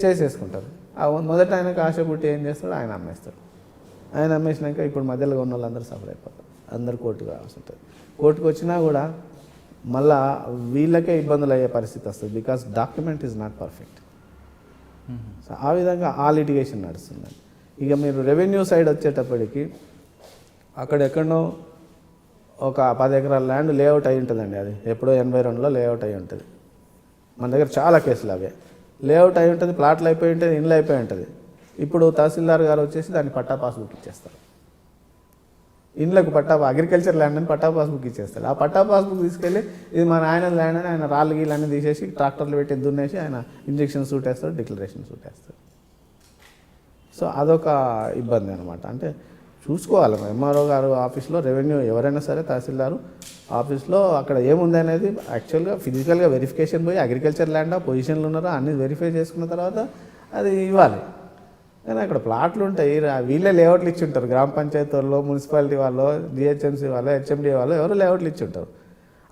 చేసేసుకుంటారు. మొదట ఆయనకు ఆశ పుట్టి ఏం చేస్తాడు, ఆయన అమ్మేస్తాడు. ఆయన అమ్మేసినాక ఇప్పుడు మధ్యలో ఉన్న వాళ్ళందరూ సఫర్ అయిపోతారు. అందరు కోర్టుకు రావాల్సి ఉంటుంది. కోర్టుకు వచ్చినా కూడా మళ్ళా వీళ్ళకే ఇబ్బందులు అయ్యే పరిస్థితి వస్తుంది. Because document is not perfect. So ఆ విధంగా ఆ లిటిగేషన్ నడుస్తుంది. ఇక మీరు రెవెన్యూ సైడ్ వచ్చేటప్పటికి అక్కడెక్కడో ఒక 10 ఎకరాల ల్యాండ్ లేఅవుట్ అయి ఉంటుందండి. అది ఎప్పుడో 82లో లేఅవుట్ అయి ఉంటుంది. మన దగ్గర చాలా కేసులు అవే. లేఅవుట్ అయి ఉంటుంది, ప్లాట్లు అయిపోయి ఉంటుంది, ఇండ్లు అయిపోయి ఉంటుంది. ఇప్పుడు తహసీల్దార్ గారు వచ్చేసి దాన్ని పట్టా పాస్బుక్ ఇచ్చేస్తారు. ఇండ్లకు అగ్రికల్చర్ ల్యాండ్ అని పట్టా పాస్బుక్ ఇచ్చేస్తారు. ఆ పట్టా పాస్బుక్ తీసుకెళ్ళి ఇది మన ఆయన ల్యాండ్ అని ఆయన రాళ్ళు గీళ్ళన్నీ తీసేసి ట్రాక్టర్లు పెట్టి దున్నేసి ఆయన ఇంజక్షన్ సూట్ వేస్తాడు, డిక్లరేషన్ సూట్ వేస్తాడు. సో అదొక ఇబ్బంది అనమాట. అంటే చూసుకోవాలి ఎంఆర్ఓ గారు ఆఫీస్లో, రెవెన్యూ ఎవరైనా సరే తహసీల్దారు ఆఫీస్లో అక్కడ ఏముంది అనేది యాక్చువల్గా ఫిజికల్గా వెరిఫికేషన్ పోయి అగ్రికల్చర్ ల్యాండా పొజిషన్లు ఉన్నారా అన్నీ వెరిఫై చేసుకున్న తర్వాత అది ఇవ్వాలి. కానీ అక్కడ ప్లాట్లు ఉంటాయి, వీళ్ళే లేఅవుట్లు ఇచ్చి ఉంటారు. గ్రామ పంచాయతీ వాళ్ళు, మున్సిపాలిటీ వాళ్ళు, జిహెచ్ఎంసీ వాళ్ళు, హెచ్ఎండి వాళ్ళు ఎవరు లేఅవుట్లు ఇచ్చి ఉంటారు.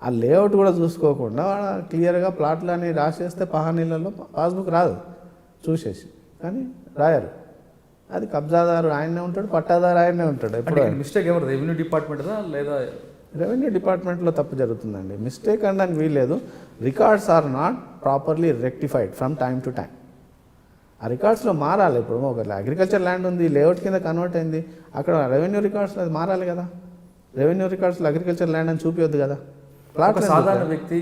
ఆ లేఅవుట్ కూడా చూసుకోకుండా క్లియర్గా ప్లాట్లు అని రాసేస్తే పహానీళ్ళలో పాస్బుక్ రాదు చూసేసి, కానీ రాయరు. అది కబ్జాదారు ఆయనే ఉంటాడు, పట్టాదారు ఆయనే ఉంటాడు. ఎప్పుడు మిస్టేక్ ఎవరు, రెవెన్యూ డిపార్ట్మెంట్దా లేదా? రెవెన్యూ డిపార్ట్మెంట్లో తప్పు జరుగుతుందండి. మిస్టేక్ అనడానికి వీల్లేదు. Records are not properly rectified from time to time. ఆ రికార్డ్స్లో మారాలి. ఇప్పుడు ఒక అగ్రికల్చర్ ల్యాండ్ ఉంది, లేఅవుట్ కింద కన్వర్ట్ అయింది, అక్కడ రెవెన్యూ రికార్డ్స్లో అది మారాలి కదా. రెవెన్యూ రికార్డ్స్లో అగ్రికల్చర్ ల్యాండ్ అని చూపించొద్దు కదా. ప్లాట్ సాధారణ వ్యక్తి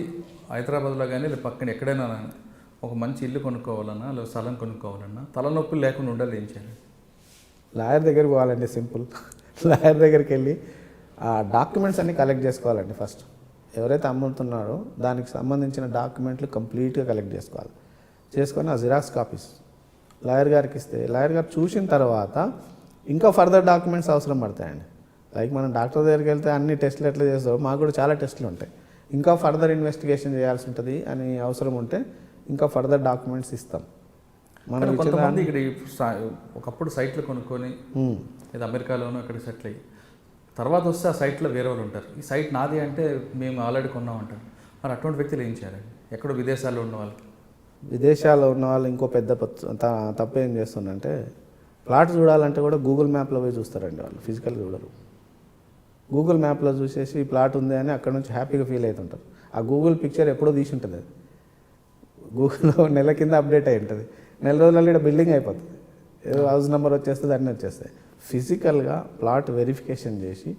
హైదరాబాద్లో కానీ లేదా పక్కన ఎక్కడైనా ఒక మంచి ఇల్లు కొనుక్కోవాలన్నా లేదా స్థలం కొనుక్కోవాలన్నా తలనొప్పులు లేకుండా ఉండాలి, ఏం చేయాలి? లాయర్ దగ్గరికి పోవాలండి, సింపుల్. లాయర్ దగ్గరికి వెళ్ళి ఆ డాక్యుమెంట్స్ అన్నీ కలెక్ట్ చేసుకోవాలండి. ఫస్ట్ ఎవరైతే అమ్ముతున్నారో దానికి సంబంధించిన డాక్యుమెంట్లు కంప్లీట్గా కలెక్ట్ చేసుకోవాలి. చేసుకొని ఆ జిరాక్స్ కాపీస్ లాయర్ గారికి ఇస్తే లాయర్ గారు చూసిన తర్వాత ఇంకా ఫర్దర్ డాక్యుమెంట్స్ అవసరం పడతాయండి. లైక్ మనం డాక్టర్ దగ్గరికి వెళ్తే అన్ని టెస్టులు ఎట్లా చేస్తారో మాకు కూడా చాలా టెస్టులు ఉంటాయి. ఇంకా ఫర్దర్ ఇన్వెస్టిగేషన్ చేయాల్సి ఉంటుంది అని అవసరం ఉంటే ఇంకా ఫర్దర్ డాక్యుమెంట్స్ ఇస్తాం. మనం కొంతమంది ఇక్కడ ఒకప్పుడు సైట్లు కొనుక్కొని లేదా అమెరికాలోనూ అక్కడ సెటిల్ అయ్యి తర్వాత వస్తే ఆ సైట్లో వేరే వాళ్ళు ఉంటారు. ఈ సైట్ నాది అంటే మేము ఆల్రెడీ కొన్నామంటారు. మరి అటువంటి వ్యక్తులు ఏం చేయాలి? ఎక్కడో విదేశాల్లో ఉన్న వాళ్ళు, విదేశాల్లో ఉన్న వాళ్ళు ఇంకో పెద్ద తప్పు ఏం చేస్తుందంటే ప్లాట్ చూడాలంటే కూడా గూగుల్ మ్యాప్లో పోయి చూస్తారండి. వాళ్ళు ఫిజికల్ చూడరు. గూగుల్ మ్యాప్లో చూసేసి ఈ ప్లాట్ ఉంది అని అక్కడ నుంచి హ్యాపీగా ఫీల్ అవుతుంటారు. ఆ గూగుల్ పిక్చర్ ఎప్పుడో తీసి ఉంటుంది. అది గూగుల్లో నెల కింద అప్డేట్ అయి ఉంటుంది. నెల రోజులలో ఇక్కడ బిల్డింగ్ అయిపోతుంది. ఏదో హౌస్ నెంబర్ వచ్చేస్తుంది, అన్నీ వచ్చేస్తాయి. ఫిజికల్గా ప్లాట్ వెరిఫికేషన్ చేసి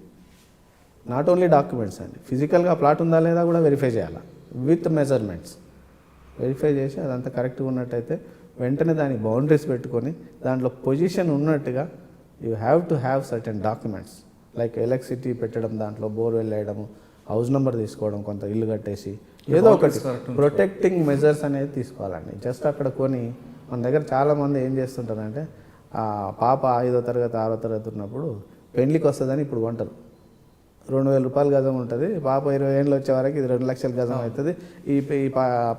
నాట్ ఓన్లీ డాక్యుమెంట్స్ అండి, ఫిజికల్గా ప్లాట్ ఉందా లేదా కూడా వెరిఫై చేయాలి విత్ మెజర్మెంట్స్. వెరిఫై చేసి అదంతా కరెక్ట్గా ఉన్నట్టయితే వెంటనే దాని బౌండరీస్ పెట్టుకొని దాంట్లో పొజిషన్ ఉన్నట్టుగా you have to have certain documents like electricity పెట్టడం, దాంట్లో బోర్వెల్ వేయడము, హౌస్ నెంబర్ తీసుకోవడం, కొంత ఇల్లు కట్టేసి ఏదో ఒకటి ప్రొటెక్టింగ్ మెజర్స్ అనేది తీసుకోవాలండి. జస్ట్ అక్కడ కొని మన దగ్గర చాలామంది ఏం చేస్తుంటారంటే పాప 5వ తరగతి 6వ తరగతి ఉన్నప్పుడు పెళ్లికి వస్తుందని ఇప్పుడు కొంటారు. ₹2,000 గజం ఉంటుంది, పాప 20 ఏళ్ళు వచ్చే వరకు ఇది 2 లక్షల గజం అవుతుంది, ఈ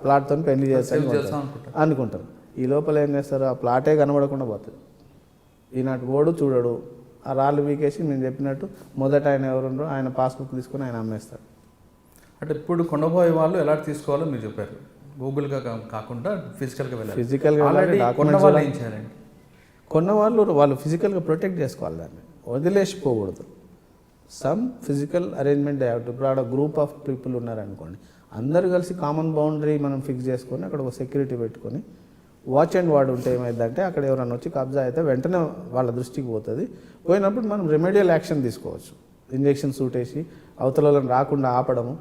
ప్లాట్తో పెళ్లి చేస్తాను అనుకుంటారు. ఈ లోపల ఏం చేస్తారు, ఆ ప్లాటే కనబడకుండా పోతుంది. ఈనాటి ఓడు చూడడు, ఆ రాళ్ళు వీకేసి మేము చెప్పినట్టు మొదట ఆయన ఎవరుండో ఆయన పాస్బుక్ తీసుకొని ఆయన అమ్మేస్తాడు. అంటే ఇప్పుడు కొనబోయే వాళ్ళు ఎలా తీసుకోవాలో మీరు చెప్పారు, గూగుల్గా కాకుండా ఫిజికల్గా వెళ్ళాలి. ఫిజికల్గా ఆల్రెడీ కొన్న వాళ్ళు ఏం చేయాలండి? కొన్న వాళ్ళు ఫిజికల్గా ప్రొటెక్ట్ చేసుకోవాలి, దాన్ని వదిలేసిపోకూడదు. సమ్ ఫిజికల్ అరేంజ్మెంట్ ఇప్పుడు ఆడ గ్రూప్ ఆఫ్ పీపుల్ ఉన్నారనుకోండి, అందరు కలిసి కామన్ బౌండరీ మనం ఫిక్స్ చేసుకొని అక్కడ ఒక సెక్యూరిటీ పెట్టుకొని వాచ్ అండ్ వార్డ్ ఉంటే ఏమైందంటే అక్కడ ఎవరైనా వచ్చి కబ్జా అయితే వెంటనే వాళ్ళ దృష్టికి పోతుంది. పోయినప్పుడు మనం రెమెడియల్ యాక్షన్ తీసుకోవచ్చు. ఇంజెక్షన్ సూటేసి అవతల వాళ్ళని రాకుండా ఆపడము,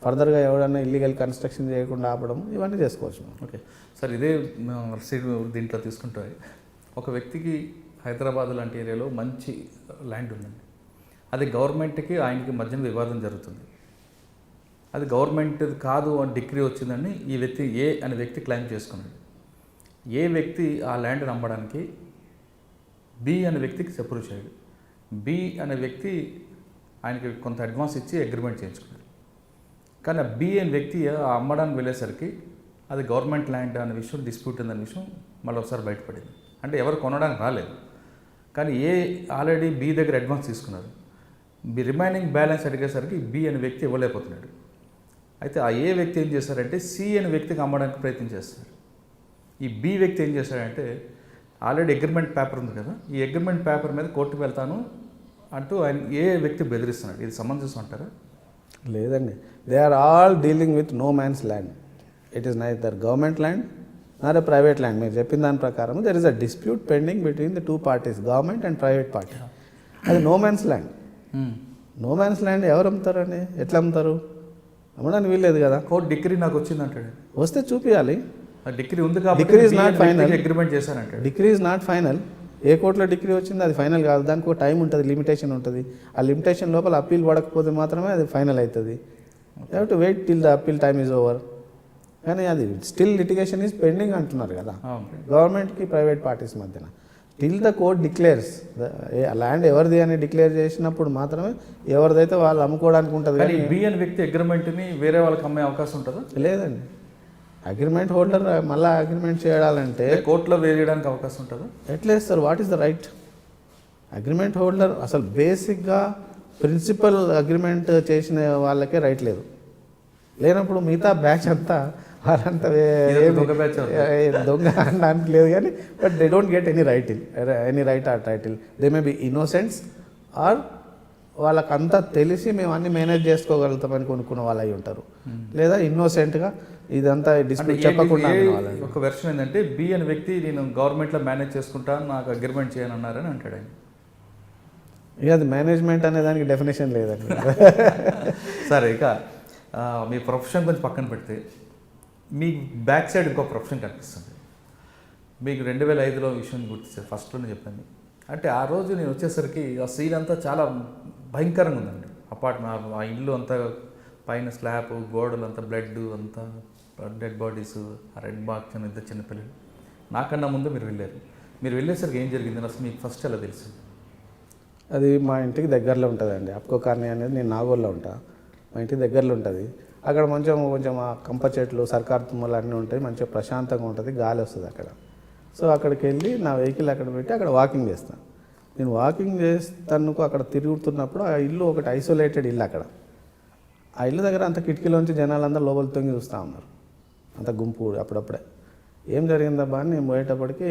ఫర్దర్గా ఎవరైనా ఇల్లీగల్ కన్స్ట్రక్షన్ చేయకుండా ఆపడము, ఇవన్నీ చేసుకోవచ్చు. ఓకే సార్, ఇదే దీంట్లో తీసుకుంటే ఒక వ్యక్తికి హైదరాబాద్ లాంటి ఏరియాలో మంచి ల్యాండ్ ఉందండి. అది గవర్నమెంట్కి ఆయనకి మధ్యన వివాదం జరుగుతుంది. అది గవర్నమెంట్ కాదు అని డిగ్రీ వచ్చిందని ఈ వ్యక్తి ఏ అనే వ్యక్తి క్లెయిమ్ చేసుకున్నాడు. ఏ వ్యక్తి ఆ ల్యాండ్ అమ్మడానికి బి అనే వ్యక్తికి అప్రూవ్ చేయడు. బి అనే వ్యక్తి ఆయనకి కొంత అడ్వాన్స్ ఇచ్చి అగ్రిమెంట్ చేయించుకున్నాడు. కానీ ఆ బి అనే వ్యక్తి ఆ అమ్మడానికి వెళ్ళేసరికి అది గవర్నమెంట్ ల్యాండ్ అనే విషయం డిస్ప్యూట్ ఉందనే విషయం మళ్ళీ ఒకసారి బయటపడింది. అంటే ఎవరు కొనడానికి రాలేదు, కానీ ఏ ఆల్రెడీ బి దగ్గర అడ్వాన్స్ తీసుకున్నారు. రిమైనింగ్ బ్యాలెన్స్ అడిగేసరికి బి అనే వ్యక్తి ఇవ్వలేకపోతున్నాడు. అయితే ఆ ఏ వ్యక్తి ఏం చేశారంటే సి అనే వ్యక్తికి అమ్మడానికి ప్రయత్నం చేస్తారు. ఈ బి వ్యక్తి ఏం చేశాడంటే ఆల్రెడీ అగ్రిమెంట్ పేపర్ ఉంది కదా, ఈ అగ్రిమెంట్ పేపర్ మీద కోర్టుకు వెళ్తాను అంటూ ఆయన ఏ వ్యక్తి బెదిరిస్తున్నాడు. ఇది సమంజసం అంటారా? లేదండి, they are all dealing with no man's land. It is neither government land nor a private land. మీరు చెప్పిన దాని ప్రకారం there is a dispute pending between the two parties, government and private party. అది no man's land. No man's land ఎవరు అమ్ముతారండి? ఎట్లా అమ్ముతారు? అమ్మడానికి వీల్లేదు కదా. కోర్టు డిగ్రీ నాకు వచ్చింది అంటాడు. వస్తే చూపించాలి. డిగ్రీ ఉంది కాబట్టి degree is not final. Agreement చేశానంటే డిగ్రీ ఇస్ నాట్ ఫైనల్. ఏ కోర్టులో డిగ్రీ వచ్చింది అది ఫైనల్ కాదు. దానికి ఒక టైం ఉంటుంది, లిమిటేషన్ ఉంటుంది. ఆ లిమిటేషన్ లోపల అప్పీల్ పడకపోతే మాత్రమే అది ఫైనల్ అవుతుంది. You have to wait till the appeal time is over. కానీ అది స్టిల్ లిటిగేషన్ ఈజ్ పెండింగ్ అంటున్నారు కదా గవర్నమెంట్కి ప్రైవేట్ పార్టీస్ మధ్యన. Till the court declares land ఎవరిది అని డిక్లేర్ చేసినప్పుడు మాత్రమే ఎవరిదైతే వాళ్ళు అమ్ముకోవడానికి ఉంటుంది. కానీ బి అనే వ్యక్తి అగ్రిమెంట్ని వేరే వాళ్ళకి అమ్మే అవకాశం ఉంటుందా? లేదండి. అగ్రిమెంట్ హోల్డర్ మళ్ళీ అగ్రిమెంట్ చేయాలంటే కోర్టులో వేయడానికి అవకాశం ఉంటుందా? ఎట్లా వేస్తారు? What is the right? Agreement holder అసలు బేసిక్గా ప్రిన్సిపల్ అగ్రిమెంట్ చేసిన వాళ్ళకే రైట్ లేదు. లేనప్పుడు మిగతా బ్యాచ్ అంతా వాళ్ళంతా దొంగ అనడానికి లేదు, కానీ but they don't get any right or title. They may be innocents or వాళ్ళకంతా తెలిసి మేము అన్ని మేనేజ్ చేసుకోగలుగుతామని కొనుక్కున్న వాళ్ళు అయి ఉంటారు, లేదా ఇన్నోసెంట్గా ఇదంతా డిస్ప్యూట్ చెప్పకుండా. ఒక వెర్షన్ ఏంటంటే బి అనే వ్యక్తి నేను గవర్నమెంట్లో మేనేజ్ చేసుకుంటా, నాకు అగ్రిమెంట్ చేయను అన్నారని అంటాడు ఆయన. ఇక అది మేనేజ్మెంట్ అనే దానికి డెఫినేషన్ లేదండి. సరే, ఇక మీ ప్రొఫెషన్ కొంచెం పక్కన పెడితే మీ బ్యాక్ సైడ్ ఇంకో ప్రొఫెషన్ కనిపిస్తుంది. మీకు 2005లో విషయం గుర్తించారు, ఫస్ట్లోనే చెప్పాను. అంటే ఆ రోజు నేను వచ్చేసరికి ఆ సీన్ అంతా చాలా భయంకరంగా ఉందండి. అపార్ట్మెంట్, ఆ ఇల్లు అంతా పైన స్లాబ్, గోడలు అంతా బ్లడ్, అంతా డెడ్ బాడీస్, ఆ రెడ్ బాక్స్ అని ఇద్దరు చిన్నపిల్లలు. నాకన్నా ముందు మీరు వెళ్ళారు. మీరు వెళ్ళేసరికి ఏం జరిగింది అసలు మీకు ఫస్ట్ ఎలా తెలుసు? అది మా ఇంటికి దగ్గరలో ఉంటుందండి. అప్కో కాలనీ అనేది, నేను నాగోల్లో ఉంటా, మా ఇంటికి దగ్గరలో ఉంటుంది. అక్కడ కొంచెం ఆ కంప చెట్లు, సర్కార్ తుమ్మలు అన్నీ ఉంటాయి, మంచిగా ప్రశాంతంగా ఉంటుంది, గాలి వస్తుంది అక్కడ. సో అక్కడికి వెళ్ళి నా వెహికల్ అక్కడ పెట్టి అక్కడ వాకింగ్ చేస్తాను. నేను వాకింగ్ చేస్తాను, అక్కడ తిరుగుతున్నప్పుడు ఆ ఇల్లు ఒకటి ఐసోలేటెడ్ ఇల్లు. అక్కడ ఆ ఇల్లు దగ్గర అంత కిటికీలోంచి జనాలందరూ లోపల తొంగి చూస్తూ ఉన్నారు, అంత గుంపు. అప్పుడప్పుడే ఏం జరిగిందబ్బా అని నేను పోయేటప్పటికి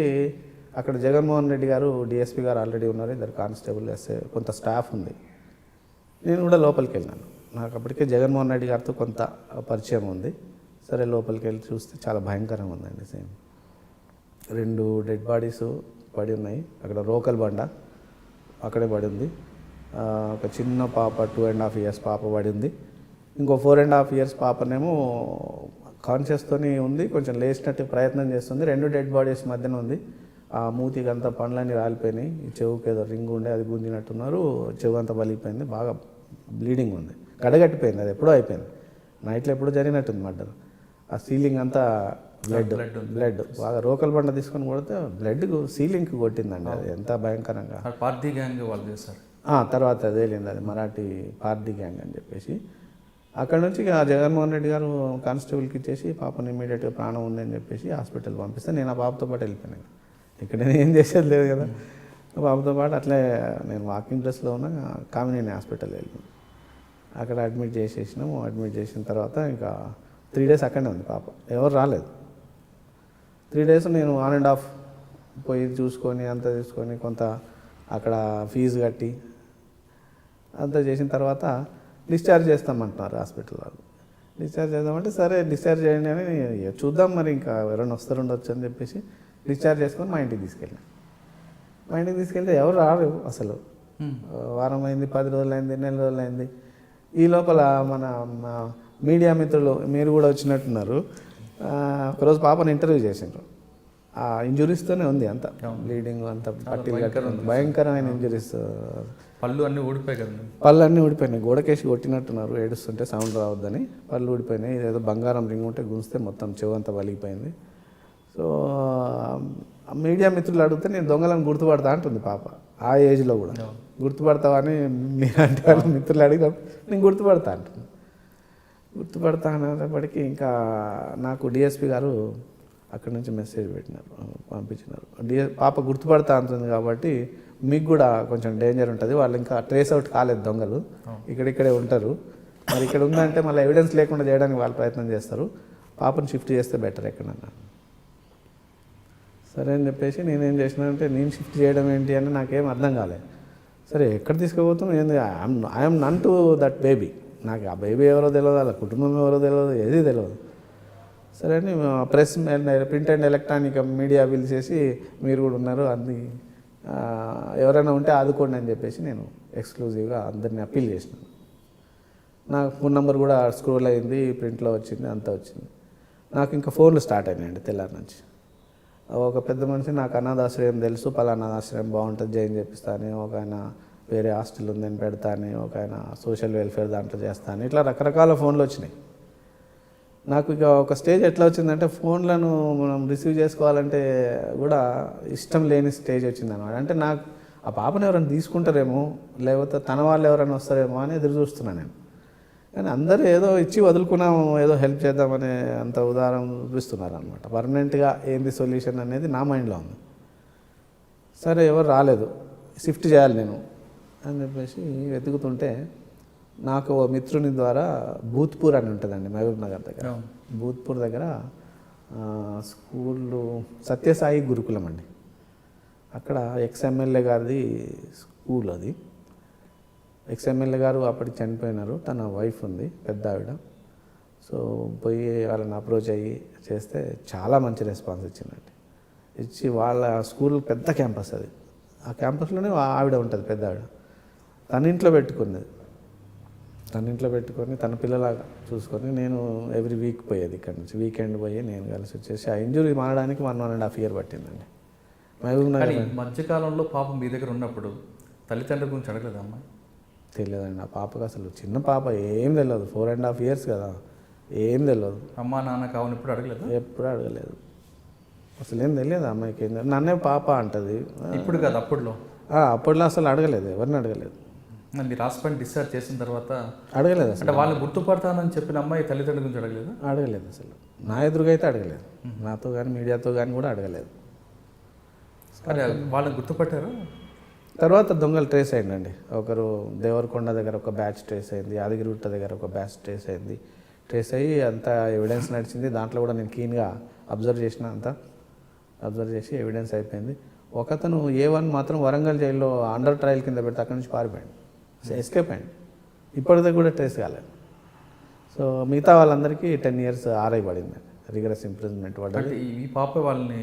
అక్కడ జగన్మోహన్ రెడ్డి గారు, డిఎస్పీ గారు ఆల్రెడీ ఉన్నారు, ఇద్దరు కానిస్టేబుల్, ఎస్ఐ, కొంత స్టాఫ్ ఉంది. నేను కూడా లోపలికి వెళ్ళాను. నాకు అప్పటికే జగన్మోహన్ రెడ్డి గారితో కొంత పరిచయం ఉంది. సరే లోపలికి వెళ్ళి చూస్తే చాలా భయంకరంగా ఉందండి. సేమ్ 2 డెడ్ బాడీస్ పడి ఉన్నాయి. అక్కడ రోకల్ బండ అక్కడే పడి ఉంది. ఒక చిన్న పాప 2.5 years పాప పడి ఉంది. ఇంకో 4.5 years పాపనేమో కాన్షియస్తోని ఉంది, కొంచెం లేచినట్టు ప్రయత్నం చేస్తుంది. 2 డెడ్ బాడీస్ మధ్యన ఉంది. ఆ మూతికి అంతా పండ్లన్నీ రాలిపోయినాయి. ఈ చెవుకి ఏదో రింగ్ ఉండే అది గుంజినట్టున్నారు. చెవు అంతా పలిగిపోయింది, బాగా బ్లీడింగ్ ఉంది, గడగట్టిపోయింది. అది ఎప్పుడో అయిపోయింది, నైట్లో ఎప్పుడో జరిగినట్టుంది మర్డర్. ఆ సీలింగ్ అంతా బ్లడ్ బాగా రోకల్ బండ తీసుకొని కొడితే బ్లడ్ సీలింగ్కి కొట్టిందండి. అది ఎంత భయంకరంగా. పార్టీ గ్యాంగ్ వాళ్ళు చేశారు. తర్వాత అదేలేంది, అది మరాఠీ పార్టీ గ్యాంగ్ అని చెప్పేసి. అక్కడ నుంచి జగన్మోహన్ రెడ్డి గారు కానిస్టేబుల్కి ఇచ్చేసి పాపని ఇమీడియట్గా ప్రాణం ఉందని చెప్పేసి హాస్పిటల్ పంపిస్తే నేను ఆ పాపతో పాటు వెళ్ళిపోయాను. ఇక్కడ నేను ఏం చేసేది లేదు కదా. పాపతో పాటు అట్లే నేను వాకింగ్ డ్రెస్లో ఉన్న కామినేని హాస్పిటల్ వెళ్ళిపోయాను. అక్కడ అడ్మిట్ చేసేసినాము. అడ్మిట్ చేసిన తర్వాత ఇంకా 3 days అక్కడనే ఉంది పాప, ఎవరు రాలేదు. 3 days నేను ఆన్ అండ్ ఆఫ్ పోయి చూసుకొని అంతా చూసుకొని కొంత అక్కడ ఫీజు కట్టి అంతా చేసిన తర్వాత డిశ్చార్జ్ చేస్తామంటున్నారు హాస్పిటల్ వాళ్ళు. డిశ్చార్జ్ చేద్దామంటే సరే డిశ్చార్జ్ చేయండి అని చూద్దాం మరి ఇంకా ఎవరైనా ఉండొచ్చు అని చెప్పేసి డిశ్చార్జ్ చేసుకొని మా ఇంటికి తీసుకెళ్ళాను. మా ఇంటికి తీసుకెళ్తే ఎవరు రారు అసలు. వారం అయింది, 10 రోజులు అయింది, 4 రోజులు అయింది. ఈ లోపల మన మీడియా మిత్రులు మీరు కూడా వచ్చినట్టున్నారు. ఒకరోజు పాపను ఇంటర్వ్యూ చేసిండ్రు. ఆ ఇంజురీస్తోనే ఉంది అంత బ్లీడింగ్, అంత పట్టీలు కట్టుకుంది, భయంకరమైన ఇంజురీస్. పళ్ళు అన్నీ ఊడిపోయాయి కదండి. పళ్ళు అన్నీ ఊడిపోయినాయి, గోడకేసి కొట్టినట్టున్నారు, ఏడుస్తుంటే సౌండ్ రావద్దని పళ్ళు ఊడిపోయినాయి. ఏదో బంగారం రింగ్ ఉంటే గుంజితే మొత్తం చెవంతా వలిగిపోయింది. సో మీడియా మిత్రులు అడిగితే నేను దొంగలను గుర్తుపడతా అంటుంది పాప. ఆ ఏజ్లో కూడా గుర్తుపడతావని మీలాంటి వాళ్ళ మిత్రులు అడిగినప్పుడు నేను గుర్తుపడతా అంటుంది. గుర్తుపడతా అనేటప్పటికీ ఇంకా నాకు డిఎస్పి గారు అక్కడి నుంచి మెసేజ్ పంపించినారు. పాప గుర్తుపడతా అంటుంది కాబట్టి మీకు కూడా కొంచెం డేంజర్ ఉంటుంది, వాళ్ళు ఇంకా ట్రేస్ అవుట్ కాలేదు దొంగలు, ఇక్కడిక్కడే ఉంటారు, మరి ఇక్కడ ఉందంటే మళ్ళీ ఎవిడెన్స్ లేకుండా చేయడానికి వాళ్ళు ప్రయత్నం చేస్తారు, పాపను షిఫ్ట్ చేస్తే బెటర్ ఎక్కడన్నా. సరే అని చెప్పేసి నేనేం చేసినానంటే నేను షిఫ్ట్ చేయడం ఏంటి అని నాకేం అర్థం కాలేదు. సరే ఎక్కడ తీసుకుపోతున్నాం ఏంది, I'm none to that baby, నాకు ఆ బేబీ ఎవరో తెలియదు, వాళ్ళ కుటుంబం ఎవరో తెలియదు, ఏది తెలియదు. సరే అని press print and electronic media పిలిచేసి మీరు కూడా ఉన్నారు అన్ని ఎవరైనా ఉంటే ఆదుకోండి అని చెప్పేసి నేను ఎక్స్క్లూజివ్గా అందరినీ అప్పీల్ చేసినాను. నా ఫోన్ నెంబర్ కూడా స్క్రోల్ అయింది, ప్రింట్లో వచ్చింది, అంతా వచ్చింది. నాకు ఇంకా ఫోన్లు స్టార్ట్ అయినాయండి తెల్లారి నుంచి. ఒక పెద్ద మనిషి నాకు అనాథాశ్రయం తెలుసు, పలానా ఆశ్రయం బాగుంటుంది జాయిన్ చేపిస్తాను, ఒక ఆయన వేరే హాస్టల్ ఉందని పెడతాను, ఒక ఆయన సోషల్ వెల్ఫేర్ దాంట్లో చేస్తాను, ఇట్లా రకరకాల ఫోన్లు వచ్చినాయి. నాకు ఇక ఒక స్టేజ్ ఎట్లా వచ్చిందంటే ఫోన్లను మనం రిసీవ్ చేసుకోవాలంటే కూడా ఇష్టం లేని స్టేజ్ వచ్చింది అనమాట. అంటే నాకు ఆ పాపను ఎవరైనా తీసుకుంటారేమో, లేకపోతే తన వాళ్ళు ఎవరైనా వస్తారేమో అని ఎదురు చూస్తున్నాను నేను. కానీ అందరూ ఏదో ఇచ్చి వదులుకున్నాము, ఏదో హెల్ప్ చేద్దామనే అంత ఉదాహరణ చూపిస్తున్నారు అనమాట. పర్మనెంట్గా ఏంది సొల్యూషన్ అనేది నా మైండ్లో ఉంది. సరే ఎవరు రాలేదు, షిఫ్ట్ చేయాలి నేను అని చెప్పేసి వెతుకుతుంటే నాకు ఓ మిత్రుని ద్వారా భూత్పూర్ అని ఉంటుందండి మహబూబ్ నగర్ దగ్గర. భూత్పూర్ దగ్గర స్కూళ్ళు సత్యసాయి గురుకులం అండి. అక్కడ ఎక్స్ఎమ్మెల్యే గారిది స్కూల్ అది. ఎక్స్ఎమ్మెల్యే గారు అప్పటికి చనిపోయినారు, తన వైఫ్ ఉంది పెద్ద ఆవిడ. సో పోయి వాళ్ళని అప్రోచ్ అయ్యి చేస్తే చాలా మంచి రెస్పాన్స్ ఇచ్చిందండి. ఇచ్చి వాళ్ళ స్కూల్ పెద్ద క్యాంపస్ అది, ఆ క్యాంపస్లోనే ఆవిడ ఉంటుంది పెద్ద ఆవిడ. తన ఇంట్లో పెట్టుకున్నది, తన ఇంట్లో పెట్టుకొని తన పిల్లలాగా చూసుకొని నేను ఎవ్రీ వీక్ పోయేది ఇక్కడ నుంచి, వీకెండ్ పోయి నేను కలిసి వచ్చేసి ఆ ఇంజురీ మారడానికి 1.5 years పట్టిందండి. మహబూబ్ నగర్ మధ్యకాలంలో పాప మీ దగ్గర ఉన్నప్పుడు తల్లిదండ్రుల గురించి అడగలేదు అమ్మాయి? తెలియదండి, ఆ పాపకు అసలు చిన్న పాప ఏం తెలియదు, 4.5 years కదా, ఏం తెలియదు. అమ్మా నాన్న కావాలి ఎప్పుడు అడగలేదు? ఎప్పుడు అడగలేదు, అసలు ఏం తెలియదు అమ్మాయికి. నన్నే పాప అంటది. ఇప్పుడు కాదు అప్పట్లో? అప్పట్లో అసలు అడగలేదు, ఎవరిని అడగలేదు. మీరు హాస్పిటల్ డిశ్చార్జ్ చేసిన తర్వాత అడగలేదు అసలు. అంటే వాళ్ళు గుర్తుపడతానని చెప్పిన అమ్మాయి తల్లిదండ్రుల గురించి అడగలేదు? అడగలేదు అసలు, నా ఎదురుగా అయితే అడగలేదు, నాతో కానీ మీడియాతో కానీ కూడా అడగలేదు. అరే వాళ్ళని గుర్తుపట్టారు? తర్వాత దొంగలు ట్రేస్ అయిందండి. ఒకరు దేవరకొండ దగ్గర ఒక బ్యాచ్ ట్రేస్ అయింది, యాదగిరిగుట్ట దగ్గర ఒక బ్యాచ్ ట్రేస్ అయింది. ట్రేస్ అయ్యి అంత ఎవిడెన్స్ నడిచింది. దాంట్లో కూడా నేను క్లీన్గా అబ్జర్వ్ చేసిన, అంతా అబ్జర్వ్ చేసి ఎవిడెన్స్ అయిపోయింది. ఒకతను A1 మాత్రం వరంగల్ జైల్లో అండర్ ట్రయల్ కింద పెడితే అక్కడి నుంచి పారిపోయాడు, ఎస్కేప్ అయ్యాడు. ఇప్పటిదాకా కూడా ట్రేస్ కాలేదు. సో మిగతా వాళ్ళందరికీ 10 years RI పడింది, రిగరస్ ఇంప్రిజన్మెంట్ పడ్డది. ఈ పాప వాళ్ళని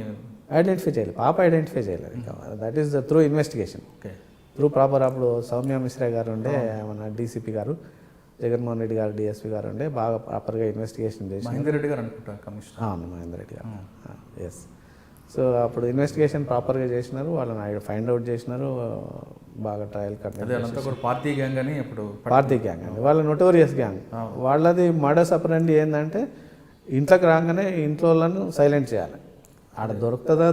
ఐడెంటిఫై చేయాలి, పాప ఐడెంటిఫై చేయలేదు. That is through investigation, through proper. అప్పుడు సౌమ్య మిశ్రా గారు ఉండే, మన డీసీపీ గారు, జగన్మోహన్ రెడ్డి గారు డిఎస్పీ గారు ఉండే, బాగా ప్రాపర్గా ఇన్వెస్టిగేషన్ చేసి. మహేందర్ రెడ్డి గారు అనుకుంటా కమిషనర్. అవును, మహేందర్ రెడ్డి గారు, ఎస్. సో అప్పుడు ఇన్వెస్టిగేషన్ ప్రాపర్గా చేసినారు, వాళ్ళని ఫైండ్ అవుట్ చేసినారు, బాగా ట్రయల్ కండక్ట్. పార్టీ గ్యాంగ్ అని అప్పుడు, పార్టీ గ్యాంగ్ అండి, వాళ్ళ నోటోరియస్ గ్యాంగ్. వాళ్ళది మర్డర్స్ అపరెండి ఏంటంటే ఇంట్లోకి రాగానే ఇంట్లో వాళ్ళను సైలెంట్ చేయాలి. ఆడ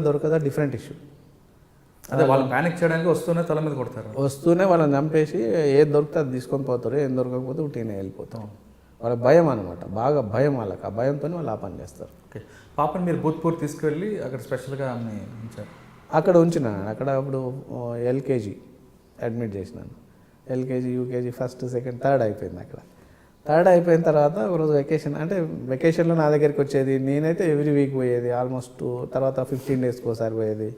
దొరకదా డిఫరెంట్ ఇష్యూ. అదే వాళ్ళు ప్యానిక్ చేయడానికి వస్తూనే తల మీద కొడతారు, వస్తూనే వాళ్ళని చంపేసి ఏది దొరికితే అది తీసుకొని పోతారు, ఏం దొరకకపోతే ఉట్టినే వెళ్ళిపోతాం. వాళ్ళ భయం అనమాట, బాగా భయం వాళ్ళకి. ఆ భయంతో వాళ్ళు ఆ పని చేస్తారు. ఓకే, పాపని మీరు భూత్పూర్ తీసుకువెళ్ళి అక్కడ స్పెషల్గా ఉంచారు? అక్కడ ఉంచినాను. అక్కడ అప్పుడు LKG అడ్మిట్ చేసినాను. LKG UKG first second third అయిపోయింది అక్కడ. థర్డ్ అయిపోయిన తర్వాత ఒకరోజు వెకేషన్, అంటే వెకేషన్లో నా దగ్గరికి వచ్చేది. నేనైతే ఎవ్రీ వీక్ పోయేది ఆల్మోస్ట్. తర్వాత 15 డేస్కి ఒకసారి పోయేది.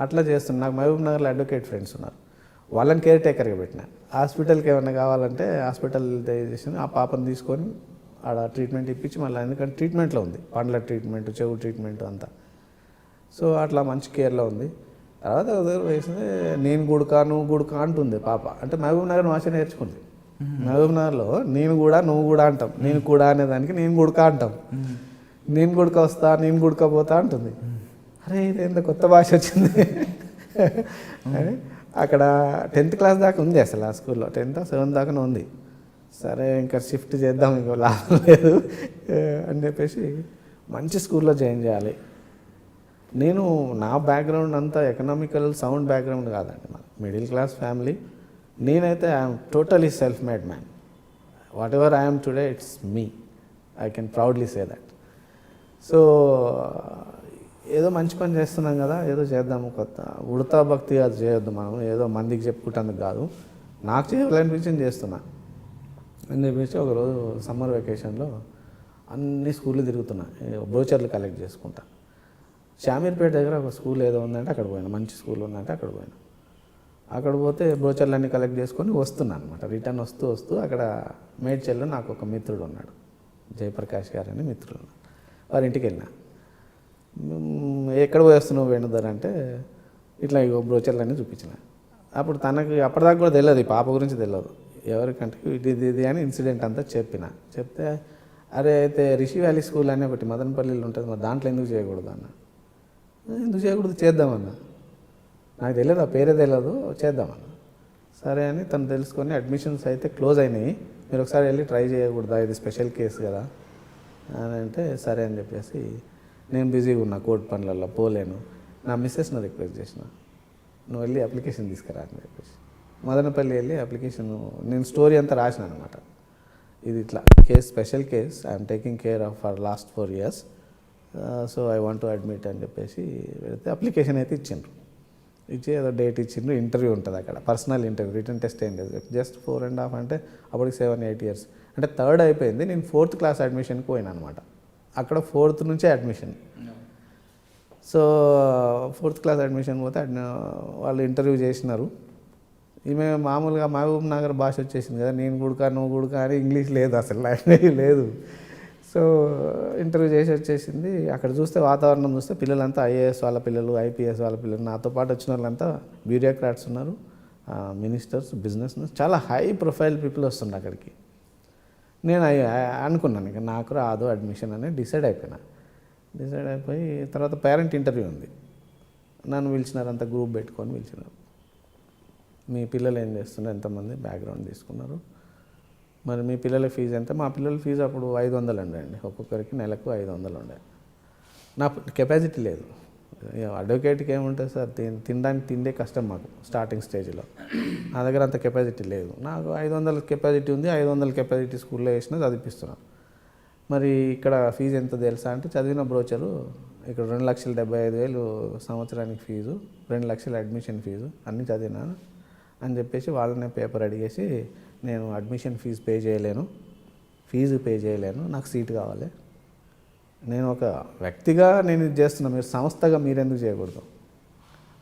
అట్లా చేస్తున్నాను. నాకు మహబూబ్ నగర్లో అడ్వకేట్ ఫ్రెండ్స్ ఉన్నారు, వాళ్ళని కేర్ టేకర్గా పెట్టిన. హాస్పిటల్కి ఏమైనా కావాలంటే హాస్పిటల్ చేసి ఆ పాపను తీసుకొని ఆడ ట్రీట్మెంట్ ఇప్పించి మళ్ళీ, ఎందుకంటే ట్రీట్మెంట్లో ఉంది, పండ్ల ట్రీట్మెంట్, చెవు ట్రీట్మెంట్ అంతా. సో అట్లా మంచి కేర్లో ఉంది. తర్వాత వేసింది నేను గుడుకా నువ్వు గుడుకా అంటుంది పాప. అంటే మహబూబ్ నగర్ భాష నేర్చుకుంది. మహబూబ్ నగర్లో నేను కూడా నువ్వు కూడా అంటాం. నేను కూడా అనేదానికి నేను గుడుకా అంటాం. నేను గుడుక వస్తా, నేను గుడుక పోతా అంటుంది. అరే ఇది ఎంత కొత్త భాష వచ్చింది. అక్కడ 10th క్లాస్ దాకా ఉంది అసలు ఆ స్కూల్లో. 10th 7th దాకా ఉంది. సరే ఇంకా షిఫ్ట్ చేద్దాం, ఇంకో లాభం లేదు అని చెప్పేసి మంచి స్కూల్లో జాయిన్ చేయాలి. నేను నా బ్యాక్గ్రౌండ్ అంతా ఎకనామికల్ సౌండ్ బ్యాక్గ్రౌండ్ కాదండి, మిడిల్ క్లాస్ ఫ్యామిలీ. నేనైతే I'm totally self made man. What ever I'm today it's me, I can proudly say that. So ఏదో మంచి పని చేస్తున్నాం కదా, ఏదో చేద్దాము, కొత్త ఉడతా భక్తి అది చేయొద్దు మనం, ఏదో మందికి చెప్పుకుంటానికి కాదు, నాకు చేయాలనిపించింది చేస్తున్నా అని చెప్పేసి ఒకరోజు సమ్మర్ వెకేషన్లో అన్ని స్కూళ్ళు తిరుగుతున్నా, బ్రోచర్లు కలెక్ట్ చేసుకుంటా. షామీర్పేట దగ్గర ఒక స్కూల్ ఏదో ఉందంటే అక్కడ పోయినా, మంచి స్కూల్ ఉందంటే అక్కడ పోయినా. అక్కడ పోతే బ్రోచర్లన్నీ కలెక్ట్ చేసుకొని వస్తున్నా అనమాట. రిటర్న్ వస్తూ వస్తూ అక్కడ మేడ్చల్లో నాకు ఒక మిత్రుడు ఉన్నాడు, జయప్రకాష్ గారు అని మిత్రుడు. వారి ఇంటికి వెళ్ళినా. ఎక్కడ పోయేస్తున్నావు వేణుధర్ అంటే ఇట్లా బ్రోచర్లన్నీ చూపించిన. అప్పుడు తనకి అప్పటిదాకా కూడా తెలియదు, ఈ పాప గురించి తెలియదు, ఎవరికంటే ఇది అని ఇన్సిడెంట్ అంతా చెప్తే అరే అయితే రిషి వ్యాలీ స్కూల్ అని ఒకటి మదనపల్లిలో ఉంటుంది, మరి దాంట్లో ఎందుకు చేయకూడదు అన్న. ఎందుకు చేయకూడదు, చేద్దామన్న. నాకు తెలియదు, ఆ పేరే తెలియదు, చేద్దామన్న. సరే అని తను తెలుసుకొని అడ్మిషన్స్ అయితే క్లోజ్ అయినాయి, మీరు ఒకసారి వెళ్ళి ట్రై చేయకూడదా, ఇది స్పెషల్ కేసు కదా అని అంటే సరే అని చెప్పేసి నేను బిజీగా ఉన్నా, కోర్టు పనులలో పోలేను. నా మిస్సెస్ను రిక్వెస్ట్ చేసిన, నువ్వు వెళ్ళి అప్లికేషన్ తీసుకురా అని చెప్పేసి మదనపల్లి వెళ్ళి అప్లికేషన్, నేను స్టోరీ అంతా రాసిన అనమాట. ఇది ఇట్లా case, special case, I'm taking care of for last 4 years, so I want to admit అని చెప్పేసి వెళితే అప్లికేషన్ అయితే ఇచ్చిండ్రు. ఇచ్చి ఏదో డేట్ ఇచ్చిండ్రు, ఇంటర్వ్యూ ఉంటుంది అక్కడ, పర్సనల్ ఇంటర్వ్యూ, రిటర్న్ టెస్ట్ ఏం లేదు, జస్ట్ 4.5 అంటే అప్పటికి 7-8 years. అంటే థర్డ్ అయిపోయింది, నేను 4th క్లాస్ అడ్మిషన్కి పోయినా అనమాట. అక్కడ 4th నుంచే admission. So 4th class admission పోతే వాళ్ళు ఇంటర్వ్యూ చేసినారు. ఈమె మామూలుగా మహబూబ్ నగర్ భాష వచ్చేసింది కదా, నేను గుడుకా నువ్వు గుడుకా అని, ఇంగ్లీష్ లేదు అసలు, లాంగ్వేజ్ లేదు. సో ఇంటర్వ్యూ చేసి వచ్చేసింది. అక్కడ చూస్తే వాతావరణం చూస్తే పిల్లలంతా ఐఏఎస్ వాళ్ళ పిల్లలు, ఐపీఎస్ వాళ్ళ పిల్లలు, నాతో పాటు వచ్చిన వాళ్ళంతా బ్యూరోక్రాట్స్ ఉన్నారు, మినిస్టర్స్, బిజినెస్, చాలా హై ప్రొఫైల్ పీపుల్ వస్తుండే అక్కడికి. నేను అనుకున్నాను ఇక నాకు రాదు అడ్మిషన్ అని డిసైడ్ అయిపోయి తర్వాత పేరెంట్ ఇంటర్వ్యూ ఉంది, నన్ను పిలిచినారు, అంతా గ్రూప్ పెట్టుకొని పిలిచినారు. మీ పిల్లలు ఏం చేస్తున్నారు, ఎంతమంది బ్యాక్గ్రౌండ్ తీసుకున్నారు, మరి మీ పిల్లల ఫీజు ఎంత. మా పిల్లల ఫీజు అప్పుడు 500 ఉండేయండి, ఒక్కొక్కరికి నెలకు 500 ఉండే. నా కెపాసిటీ లేదు, అడ్వకేట్కి ఏముంటుంది సార్, తినడానికి తిండే కష్టం మాకు స్టార్టింగ్ స్టేజ్లో, నా దగ్గర అంత కెపాసిటీ లేదు. నాకు 500 కెపాసిటీ ఉంది, 500 కెపాసిటీ స్కూల్లో వేసినా చదివిస్తున్నాను. మరి ఇక్కడ ఫీజు ఎంత తెలుసా అంటే చదివిన బ్రోచరు ఇక్కడ 2,75,000 సంవత్సరానికి ఫీజు, 2 లక్షల అడ్మిషన్ ఫీజు, అన్నీ చదివినాను అని చెప్పేసి వాళ్ళనే పేపర్ అడిగేసి నేను అడ్మిషన్ ఫీజు పే చేయలేను, నాకు సీట్ కావాలి, నేను ఒక వ్యక్తిగా నేను ఇది చేస్తున్నా, మీరు సంస్థగా మీరెందుకు చేయకూడదు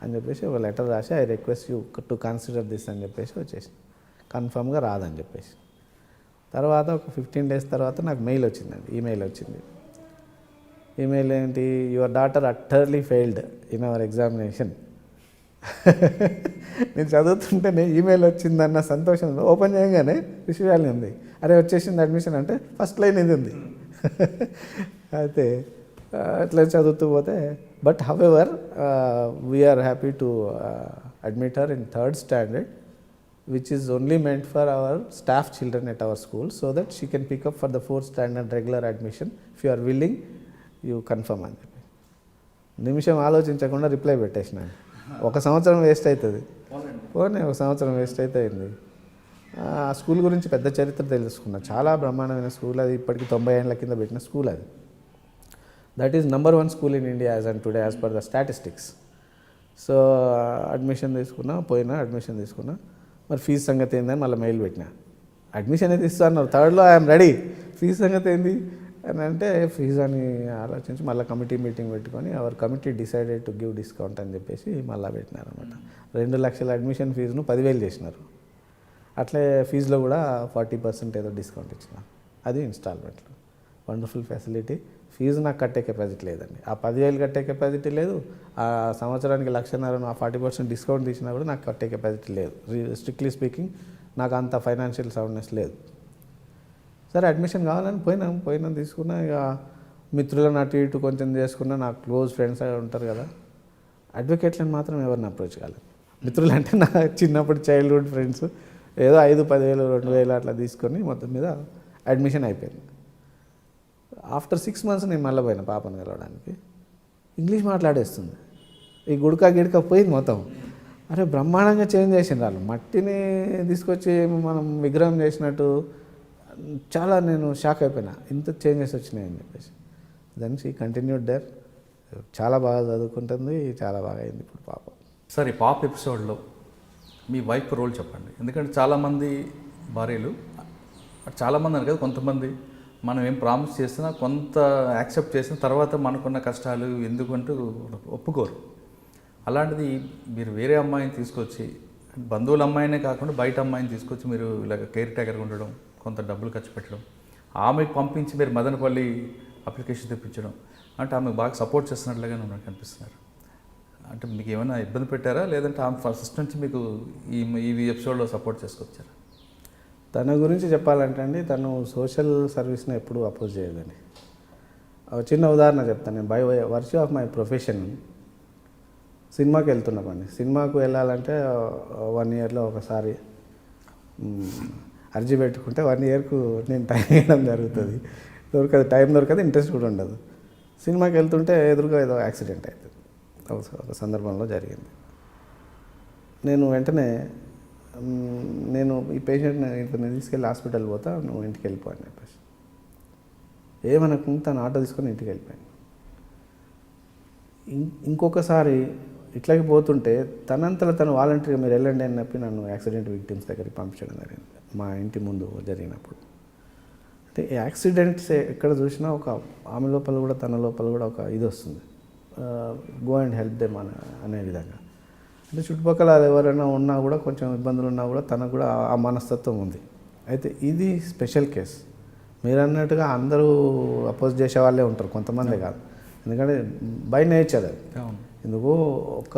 అని చెప్పేసి ఒక లెటర్ రాసి I request you to consider this అని చెప్పేసి వచ్చేసి కన్ఫర్మ్గా రాదని చెప్పేసి. తర్వాత ఒక 15 days తర్వాత నాకు మెయిల్ వచ్చిందండి, ఈమెయిల్ వచ్చింది. ఈమెయిల్ ఏంటి, your daughter utterly failed in our examination. నేను చదువుతుంటేనే ఈమెయిల్ వచ్చిందన్న సంతోషంలో ఓపెన్ చేయగానే రిషి వ్యాలీ ఉంది, అరే వచ్చేసింది అడ్మిషన్ అంటే ఫస్ట్ లైన్ ఇది ఉంది. అయితే అట్లా చదువుతూ పోతే but however we are happy to admit her in 3rd standard which is only meant for our staff children at our school so that she can pick up for the 4th standard regular admission. If you are willing, you confirm అని చెప్పి నిమిషం ఆలోచించకుండా reply పెట్టేసినాను. 1 సంవత్సరం waste అవుతుంది, పోనీ 1 సంవత్సరం waste అయితే అయింది. ఆ స్కూల్ గురించి పెద్ద చరిత్ర తెలుసుకున్నా, చాలా బ్రహ్మాండమైన స్కూల్ అది, ఇప్పటికి 90 ఏళ్ల కింద పెట్టిన స్కూల్ అది. That is number 1 school in India as and today as per the statistics. So admission తీసుకున్నా, అడ్మిషన్ తీసుకున్నా, మరి ఫీజు సంగతి ఏందని మళ్ళీ మెయిల్ పెట్టినా. అడ్మిషన్ అయితే ఇస్తా అన్నారు, థర్డ్లో ఐఎమ్ రెడీ, ఫీజు సంగతి ఏంది అని అంటే ఫీజు అని ఆలోచించి మళ్ళీ కమిటీ మీటింగ్ పెట్టుకొని hour committee decided to give discount అని చెప్పేసి మళ్ళీ పెట్టినారనమాట. 2 లక్షల అడ్మిషన్ ఫీజును 10,000 చేసినారు. అట్లే ఫీజులో కూడా 40% ఏదో డిస్కౌంట్ ఇచ్చినారు. అది ఇన్స్టాల్మెంట్లు. Wonderful facility. ఫీజు నాకు కట్టే కెపాసిటీ లేదండి. ఆ 10,000 కట్టే కెపాసిటీ లేదు. ఆ సంవత్సరానికి 1,50,000 ఆ 40% డిస్కౌంట్ తీసినా కూడా నాకు కట్టే కెపాసిటీ లేదు. స్ట్రిక్ట్లీ స్పీకింగ్ నాకు అంత ఫైనాన్షియల్ సౌండ్నెస్ లేదు. సరే అడ్మిషన్ కావాలని పోయినా తీసుకున్నా. ఇక మిత్రులను అటు ఇటు కొంచెం చేసుకున్నా. నాకు క్లోజ్ ఫ్రెండ్స్ ఉంటారు కదా, అడ్వకేట్లను మాత్రం ఎవరిని అప్రోచ్ కాలేదు. మిత్రులు అంటే నా చిన్నప్పుడు చైల్డ్హుడ్ ఫ్రెండ్స్ ఏదో 5,000, 10,000, 2,000 అట్లా తీసుకొని మొత్తం మీద అడ్మిషన్ అయిపోయింది. ఆఫ్టర్ 6 months నేను మళ్ళీ పోయినా పాపను కలవడానికి. ఇంగ్లీష్ మాట్లాడేస్తుంది. ఈ గిడక పోయింది మొత్తం. అరే బ్రహ్మాండంగా చేంజ్ చేసిండ్రు వాళ్ళు. మట్టిని తీసుకొచ్చి మనం విగ్రహం చేసినట్టు చాలా నేను షాక్ అయిపోయినా, ఇంత చేంజెస్ వచ్చినాయని చెప్పేసి. Then she continued there. చాలా బాగా చదువుకుంటుంది, చాలా బాగా అయింది ఇప్పుడు పాప. సార్ ఈ పాప ఎపిసోడ్లో మీ వైఫ్ రోల్ చెప్పండి. ఎందుకంటే చాలామంది భార్యలు, చాలామంది అని కదా, కొంతమంది మనం ఏం ప్రామిస్ చేసినా కొంత యాక్సెప్ట్ చేసిన తర్వాత మనకున్న కష్టాలు ఎందుకంటూ ఒప్పుకోరు. అలాంటిది మీరు వేరే అమ్మాయిని తీసుకొచ్చి, బంధువుల అమ్మాయినే కాకుండా బయట అమ్మాయిని తీసుకొచ్చి మీరు ఇలాగ కేర్ టేకర్గా ఉండడం, కొంత డబ్బులు ఖర్చు పెట్టడం, ఆమెకు పంపించి మీరు మదనపల్లి అప్లికేషన్ తెప్పించడం, అంటే ఆమెకు బాగా సపోర్ట్ చేస్తున్నట్లుగా నాకు అనిపిస్తున్నారు. అంటే మీకు ఏమైనా ఇబ్బంది పెట్టారా, లేదంటే ఆమె ఫస్ట్ నుంచి మీకు ఈ ఎపిసోడ్లో సపోర్ట్ చేసుకొచ్చారా? తన గురించి చెప్పాలంటే అండి, తను సోషల్ సర్వీస్ని ఎప్పుడూ అపోజ్ చేయదండి. ఒక చిన్న ఉదాహరణ చెప్తాను. నేను by virtue of my profession సినిమాకి వెళ్తున్నామండి. సినిమాకు వెళ్ళాలంటే 1 yearలో ఒకసారి అర్జీ పెట్టుకుంటే 1 yearకు నేను టైం వేయడం జరుగుతుంది. టైం దొరకదు, ఇంట్రెస్ట్ కూడా ఉండదు. సినిమాకి వెళ్తుంటే ఎదురుగా ఏదో యాక్సిడెంట్ అవుతుంది. ఒక సందర్భంలో జరిగింది. నేను వెంటనే ఈ పేషెంట్ని నేను తీసుకెళ్ళి హాస్పిటల్ పోతా, నువ్వు ఇంటికి వెళ్ళిపో అని చెప్పేసి ఏమనకుండా తను ఆటో తీసుకొని ఇంటికి వెళ్ళిపోయాను. ఇంకొకసారి ఇట్లాగే పోతుంటే తనంతలో తను వాలంటీర్గా మీరు వెళ్ళండి అని చెప్పి నన్ను యాక్సిడెంట్ విక్టిమ్స్ దగ్గరికి పంపించడం జరిగింది. మా ఇంటి ముందు జరిగినప్పుడు. అంటే యాక్సిడెంట్స్ ఎక్కడ చూసినా ఒక ఆమె లోపల కూడా తన లోపల కూడా ఒక ఇది వస్తుంది, గో అండ్ హెల్ప్ దెమ్ అనే విధంగా. అంటే చుట్టుపక్కల ఎవరైనా ఉన్నా కూడా కొంచెం ఇబ్బందులు ఉన్నా కూడా తనకు కూడా ఆ మనస్తత్వం ఉంది. అయితే ఇది స్పెషల్ కేస్. మీరు అన్నట్టుగా అందరూ అపోజ్ చేసే వాళ్ళే ఉంటారు, కొంతమందే కాదు. ఎందుకంటే బై నేచర్ అది. ఎందుకు ఒక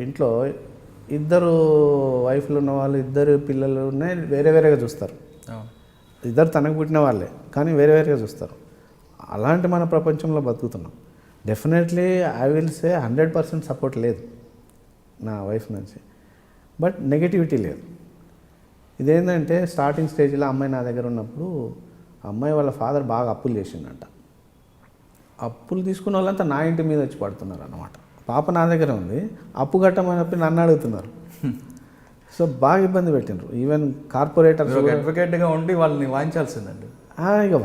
ఇంట్లో 2 వైఫ్లు ఉన్న వాళ్ళు, 2 పిల్లలు ఉన్నాయి, వేరే వేరేగా చూస్తారు. 2 తనకు పుట్టిన వాళ్ళే కానీ వేరే వేరేగా చూస్తారు. అలాంటి మన ప్రపంచంలో బతుకుతున్నాం. Definitely I will say 100% support లేదు నా వైఫ్ నుంచి, బట్ నెగటివిటీ లేదు. ఇదేంటంటే స్టార్టింగ్ స్టేజ్లో అమ్మాయి నా దగ్గర ఉన్నప్పుడు అమ్మాయి వాళ్ళ ఫాదర్ బాగా అప్పులు చేసిందంట. అప్పులు తీసుకున్న వాళ్ళంతా నా ఇంటి మీద వచ్చి పడుతున్నారు అన్నమాట. పాప నా దగ్గర ఉంది, అప్పు కట్టమని చెప్పి నన్ను అడుగుతున్నారు. సో బాగా ఇబ్బంది పెట్టినారు. ఈవెన్ కార్పొరేటర్స్ అడ్వకేట్గా ఉండి వాళ్ళని వాయించాల్సిందండి. ఇక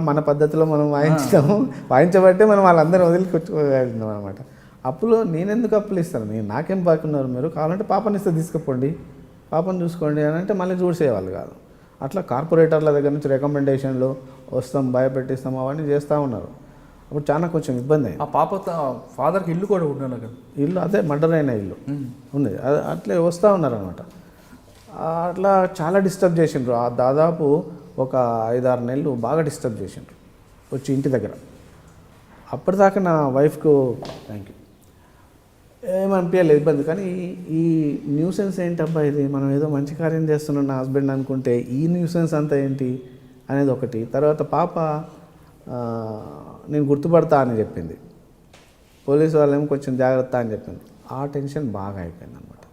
మన పద్ధతిలో మనం వాయించాము, వాయించబట్టే మనం వాళ్ళందరూ వదిలికొచ్చుకోగలిగినాం అనమాట. అప్పులో నేనెందుకు అప్పులు ఇస్తాను, నాకేం బాగున్నారు, మీరు కావాలంటే పాపని ఇస్తే తీసుకుపోండి, పాపను చూసుకోండి అని అంటే మళ్ళీ చూసేవాళ్ళు కాదు. అట్లా కార్పొరేటర్ల దగ్గర నుంచి రికమెండేషన్లు వస్తాం, భయపెట్టిస్తాం, అవన్నీ చేస్తూ ఉన్నారు. అప్పుడు చాలా కొంచెం ఇబ్బంది అయింది. ఆ పాప ఫాదర్కి ఇల్లు కూడా ఉండాలి కదా, ఇల్లు అదే మర్డర్ అయిన ఇల్లు ఉంది, అట్లే వస్తూ ఉన్నారనమాట. అట్లా చాలా డిస్టర్బ్ చేసిండ్రు. దాదాపు ఒక 5-6 నెలలు బాగా డిస్టర్బ్ చేసిండ్రు వచ్చి ఇంటి దగ్గర. అప్పటిదాకా నా వైఫ్కు ఏమనిపించలేదు ఇబ్బంది. కానీ ఈ న్యూసెన్స్ ఏంటబ్బా ఇది, మనం ఏదో మంచి కార్యం చేస్తున్నాం నా హస్బెండ్ అనుకుంటే ఈ న్యూసెన్స్ అంతా ఏంటి అనేది ఒకటి. తర్వాత పాప నేను గుర్తుపడతా అని చెప్పింది, పోలీసు వాళ్ళేమో కొంచెం జాగ్రత్త అని చెప్పింది. ఆ టెన్షన్ బాగా అయిపోయింది అనమాట.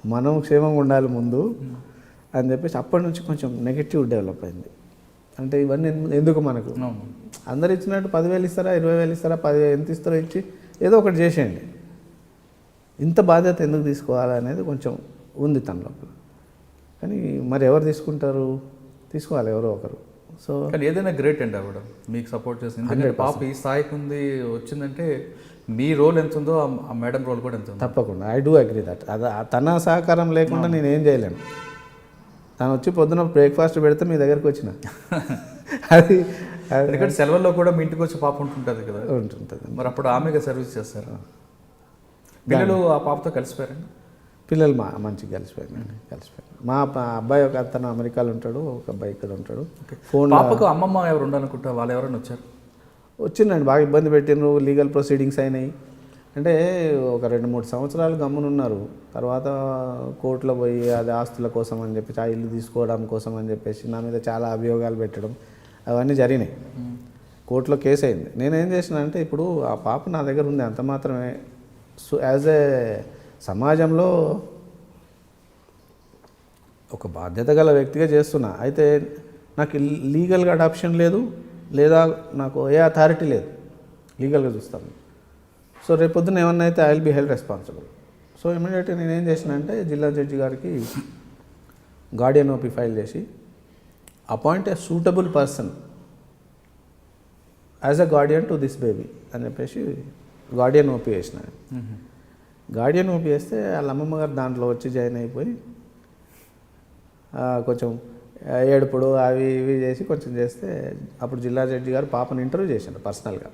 మనం క్షేమంగా ఉండాలి ముందు అని చెప్పేసి అప్పటి నుంచి కొంచెం నెగటివ్ డెవలప్ అయింది. అంటే ఇవన్నీ ఎందుకు మనకు, అందరు ఇచ్చినట్టు 10,000 ఇస్తారా, 20,000 ఇస్తారా, 10,000 ఎంత ఇస్తారో ఇచ్చి ఏదో ఒకటి చేసేయండి, ఇంత బాధ్యత ఎందుకు తీసుకోవాలి అనేది కొంచెం ఉంది తన లోపల. కానీ మరి ఎవరు తీసుకుంటారు, తీసుకోవాలి ఎవరో ఒకరు. సో కానీ ఏదైనా గ్రేట్ అండి ఆవిడ మీకు సపోర్ట్ చేసింది. ఎందుకంటే పాప ఈ స్థాయికి ఉంది వచ్చిందంటే మీ రోల్ ఎంత ఉందో ఆ మేడం రోల్ కూడా ఎంత ఉంది. తప్పకుండా ఐ డూ అగ్రీ దట్. అది తన సహకారం లేకుండా నేను ఏం చేయలేను. తను వచ్చి పొద్దున బ్రేక్ఫాస్ట్ పెడితే మీ దగ్గరికి వచ్చిన అది ఎందుకంటే సెలవుల్లో కూడా మీ ఇంటికి వచ్చి పాప ఉంటుంటుంది కదా. ఉంటుంటుంది. మరి అప్పుడు ఆమెగా సర్వీస్ చేస్తారు. పిల్లలు ఆ పాపతో కలిసిపోయారండి? పిల్లలు మంచిగా కలిసిపోయారండి. మా అబ్బాయి ఒక అతను అమెరికాలో ఉంటాడు, ఒక అబ్బాయి ఇక్కడ ఉంటాడు. ఫోన్ పాపకు అమ్మమ్మ ఎవరు ఉండాలనుకుంటా, వాళ్ళు ఎవరైనా వచ్చారు? వచ్చిందండి, బాగా ఇబ్బంది పెట్టినరు, లీగల్ ప్రొసీడింగ్స్ అయినాయి. అంటే ఒక 2-3 సంవత్సరాలు గమ్మునున్నారు. తర్వాత కోర్టులో పోయి అది ఆస్తుల కోసం అని చెప్పి, ఆ ఇల్లు తీసుకోవడం కోసం అని చెప్పేసి నా మీద చాలా అభియోగాలు పెట్టడం అవన్నీ జరిగినాయి. కోర్టులో కేసు అయింది. నేనేం చేసిన అంటే ఇప్పుడు ఆ పాప నా దగ్గర ఉంది అంత మాత్రమే. సో యాజ్ ఏ సమాజంలో ఒక బాధ్యత గల వ్యక్తిగా చేస్తున్నా. అయితే నాకు లీగల్గా అడాప్షన్ లేదు, లేదా నాకు ఏ అథారిటీ లేదు లీగల్గా చూస్తాను. సో రేపొద్దున ఏమన్నా అయితే I will be held responsible. So ఇమీడియట్గా నేనేం చేసిన అంటే జిల్లా జడ్జి గారికి గార్డియన్ ఓపీ ఫైల్ చేసి appoint a suitable person as a Guardian to this baby అని చెప్పేసి గార్డియన్ ఓపీ వేసిన. గార్డియన్ ఓపీ వేస్తే వాళ్ళ అమ్మమ్మ గారు దాంట్లో వచ్చి జాయిన్ అయిపోయి కొంచెం ఏడుపుడు అవి ఇవి చేసి కొంచెం చేస్తే అప్పుడు జిల్లా జడ్జి గారు పాపను ఇంటర్వ్యూ చేశారు పర్సనల్గా.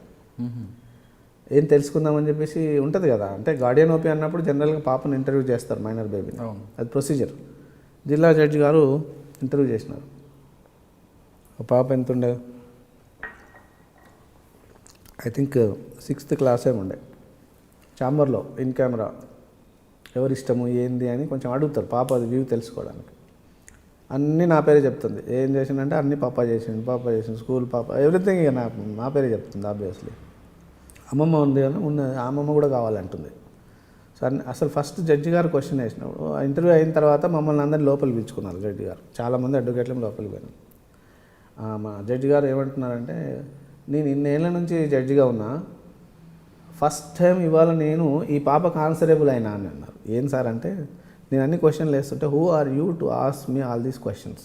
ఏం తెలుసుకుందామని చెప్పేసి ఉంటుంది కదా, అంటే గార్డియన్ ఓపీ అన్నప్పుడు జనరల్గా పాపను ఇంటర్వ్యూ చేస్తారు, మైనర్ బేబీని, అది ప్రొసీజర్. జిల్లా జడ్జి గారు ఇంటర్వ్యూ చేసినారు. పాప ఎంత ఉండే, ఐ థింక్ 6th క్లాస్ ఏమి ఉండే. ఛాంబర్లో ఇన్ కెమెరా ఎవరి ఇష్టము ఏంది అని కొంచెం అడుగుతారు పాప అది వ్యూ తెలుసుకోవడానికి. అన్నీ నా పేరే చెప్తుంది. ఏం చేసిందంటే అన్నీ పాప చేసిండు స్కూల్ పాప ఎవ్రీథింగ్ ఇక నా పేరే చెప్తుంది. ఆబ్వియస్లీ అమ్మమ్మ ఉంది అని ఉన్నది, అమ్మమ్మ కూడా కావాలంటుంది. సో అసలు ఫస్ట్ జడ్జి గారు క్వశ్చన్ వేసినప్పుడు ఇంటర్వ్యూ అయిన తర్వాత మమ్మల్ని అందరినీ లోపలికి పిలుచుకున్నారు జడ్జి గారు. చాలామంది అడ్వకేట్లను లోపలికి పోయినాం. మా జడ్జి గారు ఏమంటున్నారంటే, నేను ఇన్నేళ్ల నుంచి జడ్జిగా ఉన్నా, ఫస్ట్ టైం ఇవాళ నేను ఈ పాపకు ఆన్సరబుల్ అయినా అని అన్నారు. ఏం సార్ అంటే, నేను అన్ని క్వశ్చన్లు వేస్తుంటే who are you to ask me all these questions,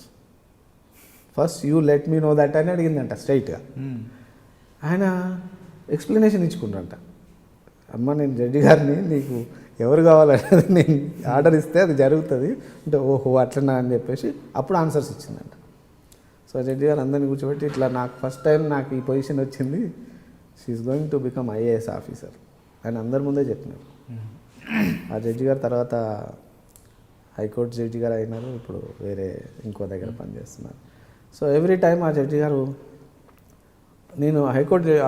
first you let me know that అని అడిగిందంట స్ట్రైట్గా. ఆయన ఎక్స్ప్లెనేషన్ ఇచ్చుకున్నారంట. అమ్మ నేను జడ్జి గారిని, నీకు ఎవరు కావాలనేది నేను ఆర్డర్ ఇస్తే అది జరుగుతుంది అంటే, ఓహో అట్లనా అని చెప్పేసి అప్పుడు ఆన్సర్స్ ఇచ్చిందంట. సో జడ్జి గారు అందరినీ కూర్చోబెట్టి, ఇట్లా నాకు ఫస్ట్ టైం నాకు ఈ పొజిషన్ వచ్చింది, she's going to become IAS officer అని అందరి ముందే చెప్పినారు. ఆ జడ్జి గారు తర్వాత హైకోర్టు జడ్జి గారు అయినారు, ఇప్పుడు వేరే ఇంకో దగ్గర పనిచేస్తున్నారు. సో ఎవ్రీ టైం ఆ జడ్జి గారు, నేను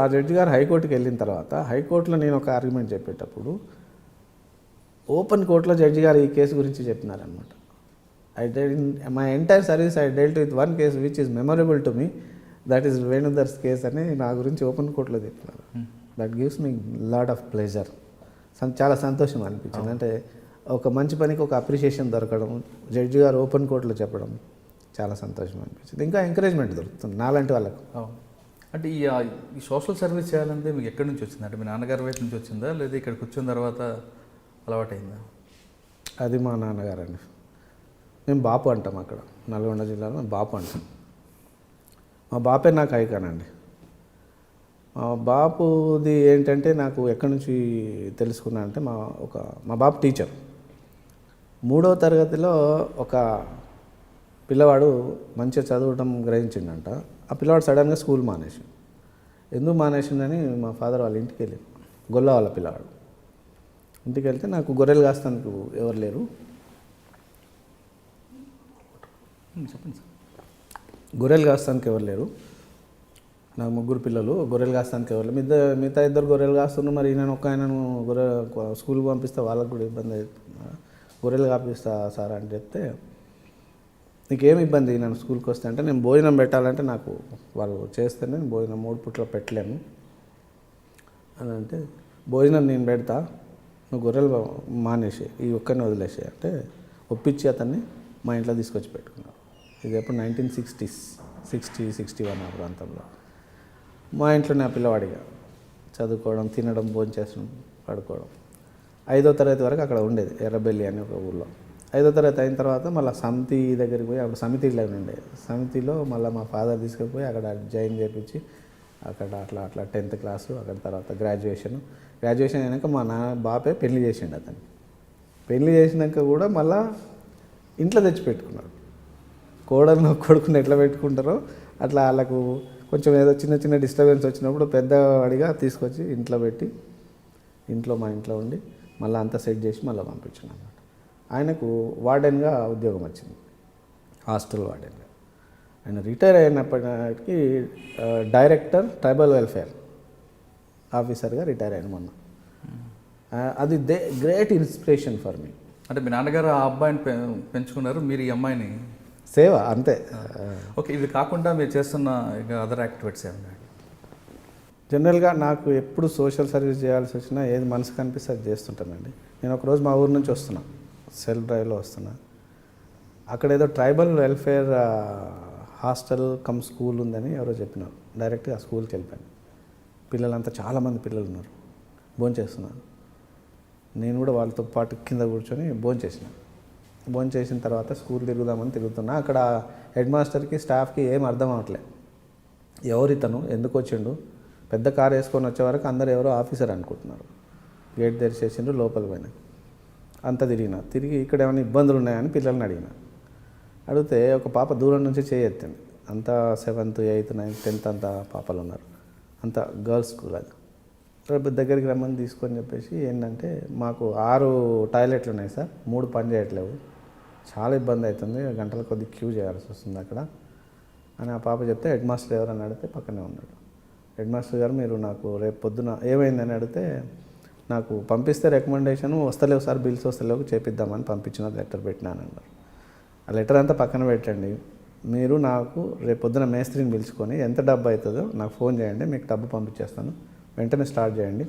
ఆ జడ్జి గారు హైకోర్టుకి వెళ్ళిన తర్వాత హైకోర్టులో నేను ఒక ఆర్గ్యుమెంట్ చెప్పేటప్పుడు ఓపెన్ కోర్టులో జడ్జి గారు ఈ కేసు గురించి చెప్పినారనమాట. My entire service I dealt with one case which is memorable to me, that is Venudhar's case అని నా గురించి ఓపెన్ కోర్టులో చెప్పినారు. That gives me lot of pleasure. చాలా సంతోషం అనిపించింది. అంటే ఒక మంచి పనికి ఒక అప్రిషియేషన్ దొరకడం, జడ్జి గారు ఓపెన్ కోర్టులో చెప్పడం చాలా సంతోషం అనిపించింది. ఇంకా ఎంకరేజ్మెంట్ దొరుకుతుంది నాలాంటి వాళ్ళకు. అంటే ఈ సోషల్ సర్వీస్ చేయాలంటే మీకు ఎక్కడి నుంచి వచ్చింది? అంటే మీ నాన్నగారి వైపు నుంచి వచ్చిందా, లేదా ఇక్కడికి వచ్చిన తర్వాత అలవాటైందా? అది మా నాన్నగారు అండి. మేము బాపు అంటాం అక్కడ నల్గొండ జిల్లాలో బాపు అంటాం. మా బాపే నాకు ఐకాన్ అండి. మా బాపుది ఏంటంటే నాకు ఎక్కడి నుంచి తెలుసుకున్నా అంటే, మా బాపు టీచర్. 3వ తరగతిలో ఒక పిల్లవాడు మంచిగా చదవటం గ్రహించిండంట. ఆ పిల్లవాడు సడన్గా స్కూల్ మానేసి, ఎందుకు మానేసిందని మా ఫాదర్ వాళ్ళ ఇంటికి వెళ్ళి, గొల్ల వాళ్ళ పిల్లవాడు ఇంటికి వెళ్తే, నాకు గొర్రెలు కాస్తానికి ఎవరు లేరు, చెప్పండి సార్, గొర్రెలు కాస్తానికి ఎవరు లేరు, నాకు 3 పిల్లలు, గొర్రెలు కాస్తానికి ఎవరు లేరు, మిగతా 2 గొర్రెలు కాస్తున్నారు, మరి నేను ఒక్క ఆయనను స్కూల్కి పంపిస్తే వాళ్ళకు కూడా ఇబ్బంది అవుతుంది, గొర్రెలు కాపిస్తా సార్ అని చెప్తే, నీకేమి ఇబ్బంది నన్ను స్కూల్కి వస్తే అంటే, నేను భోజనం పెట్టాలంటే నాకు వాళ్ళు చేస్తేనే నేను భోజనం 3 పూట్ల పెట్టలేను అని అంటే, భోజనం నేను పెడతా, నువ్వు గొర్రెలు మానేసి ఈ ఒక్కరిని వదిలేసే అంటే ఒప్పించి అతన్ని మా ఇంట్లో తీసుకొచ్చి పెట్టుకున్నాను. ఇది ఎప్పుడు 1960s 60-61 ఆ ప్రాంతంలో. మా ఇంట్లోనే ఆ పిల్లవాడిగా చదువుకోవడం, తినడం, భోజనం చేసడం, పడుకోవడం. 5వ తరగతి వరకు అక్కడ ఉండేది, ఎర్రబెల్లి అనే ఒక ఊళ్ళో. 5వ తరగతి అయిన తర్వాత మళ్ళీ సమితి దగ్గరికి పోయి, అప్పుడు సమితిలో ఉండే, సమితిలో మళ్ళీ మా ఫాదర్ తీసుకుపోయి అక్కడ జాయిన్ చేయించి అక్కడ అట్లా 10th క్లాసు, అక్కడ తర్వాత గ్రాడ్యుయేషన్ అయినాక మా బాపే పెళ్లి చేసిండు అతను. పెళ్లి చేసినాక కూడా మళ్ళీ ఇంట్లో తెచ్చి పెట్టుకున్నాడు. కోడలను కొడుకుని ఎట్లా పెట్టుకుంటారో అట్లా వాళ్ళకు కొంచెం ఏదో చిన్న డిస్టర్బెన్స్ వచ్చినప్పుడు పెద్దవాడిగా తీసుకొచ్చి ఇంట్లో పెట్టి మా ఇంట్లో ఉండి మళ్ళీ అంతా సెట్ చేసి మళ్ళీ పంపించాను అన్నమాట. ఆయనకు వార్డెన్గా ఉద్యోగం వచ్చింది, హాస్టల్ వార్డెన్గా. ఆయన రిటైర్ అయినప్పటికీ డైరెక్టర్ ట్రైబల్ వెల్ఫేర్ ఆఫీసర్గా రిటైర్ అయ్యాను మొన్న. అది గ్రేట్ ఇన్స్పిరేషన్ ఫర్ మీ. అంటే మీ నాన్నగారు ఆ అబ్బాయిని పెంచుకున్నారు, మీరు ఈ అమ్మాయిని సేవ అంతే. ఓకే, ఇది కాకుండా మీరు చేస్తున్న ఇక అదర్ యాక్టివిటీస్ ఏమన్నా? జనరల్గా నాకు ఎప్పుడు సోషల్ సర్వీస్ చేయాల్సి వచ్చినా ఏది మనసుకు అనిపిస్తే అది చేస్తుంటానండి. నేను ఒకరోజు మా ఊరు నుంచి వస్తున్నా, సెల్ఫ్ డ్రైవ్లో వస్తున్నా. అక్కడ ఏదో tribal welfare hostel come school ఉందని ఎవరో చెప్పినారు. డైరెక్ట్గా ఆ స్కూల్కి వెళ్ళిపోయాను. పిల్లలంతా చాలామంది పిల్లలు ఉన్నారు, భోంచేస్తున్నారు. నేను కూడా వాళ్ళతో పాటు కింద కూర్చొని భోంచేసిన తర్వాత స్కూల్ తిరుగుతున్నా. అక్కడ హెడ్ మాస్టర్కి స్టాఫ్కి ఏం అర్థం అవ్వట్లే, ఎవరితను ఎందుకు వచ్చిండు. పెద్ద కారు వేసుకొని వచ్చే వరకు అందరూ ఎవరో ఆఫీసర్ అనుకుంటున్నారు. గేట్ తెరిచేసిండ్రు, లోపలికి పోయినా. అంతా తిరిగి ఇక్కడ ఏమైనా ఇబ్బందులు ఉన్నాయని పిల్లల్ని అడిగితే ఒక పాప దూరం నుంచి చేయెత్తింది. అంతా 7th 8th 9th 10th అంతా పాపలు ఉన్నారు. అంతా గర్ల్స్ స్కూల్. అది రేపు దగ్గరికి రమ్మని తీసుకొని చెప్పేసి ఏంటంటే మాకు 6 టాయిలెట్లు ఉన్నాయి సార్, 3 పని చేయట్లేవు, చాలా ఇబ్బంది అవుతుంది, గంటల కొద్ది క్యూ చేయాల్సి వస్తుంది అక్కడ అని ఆ పాప చెప్తే హెడ్ మాస్టర్ ఎవరని అడిగితే పక్కనే ఉన్నాడు. హెడ్ మాస్టర్ గారు మీరు నాకు రేపు పొద్దున ఏమైందని అడిగితే నాకు పంపిస్తే రికమెండేషన్ వస్తలేవు సార్, బిల్స్ వస్తలేవు, చేపిద్దామని పంపించిన లెటర్ పెట్టినాను అన్నారు. ఆ లెటర్ అంతా పక్కన పెట్టండి, మీరు నాకు రేపు పొద్దున మేస్త్రిని పిలుచుకొని ఎంత డబ్బు అవుతుందో నాకు ఫోన్ చేయండి, మీకు డబ్బు పంపించేస్తాను, వెంటనే స్టార్ట్ చేయండి,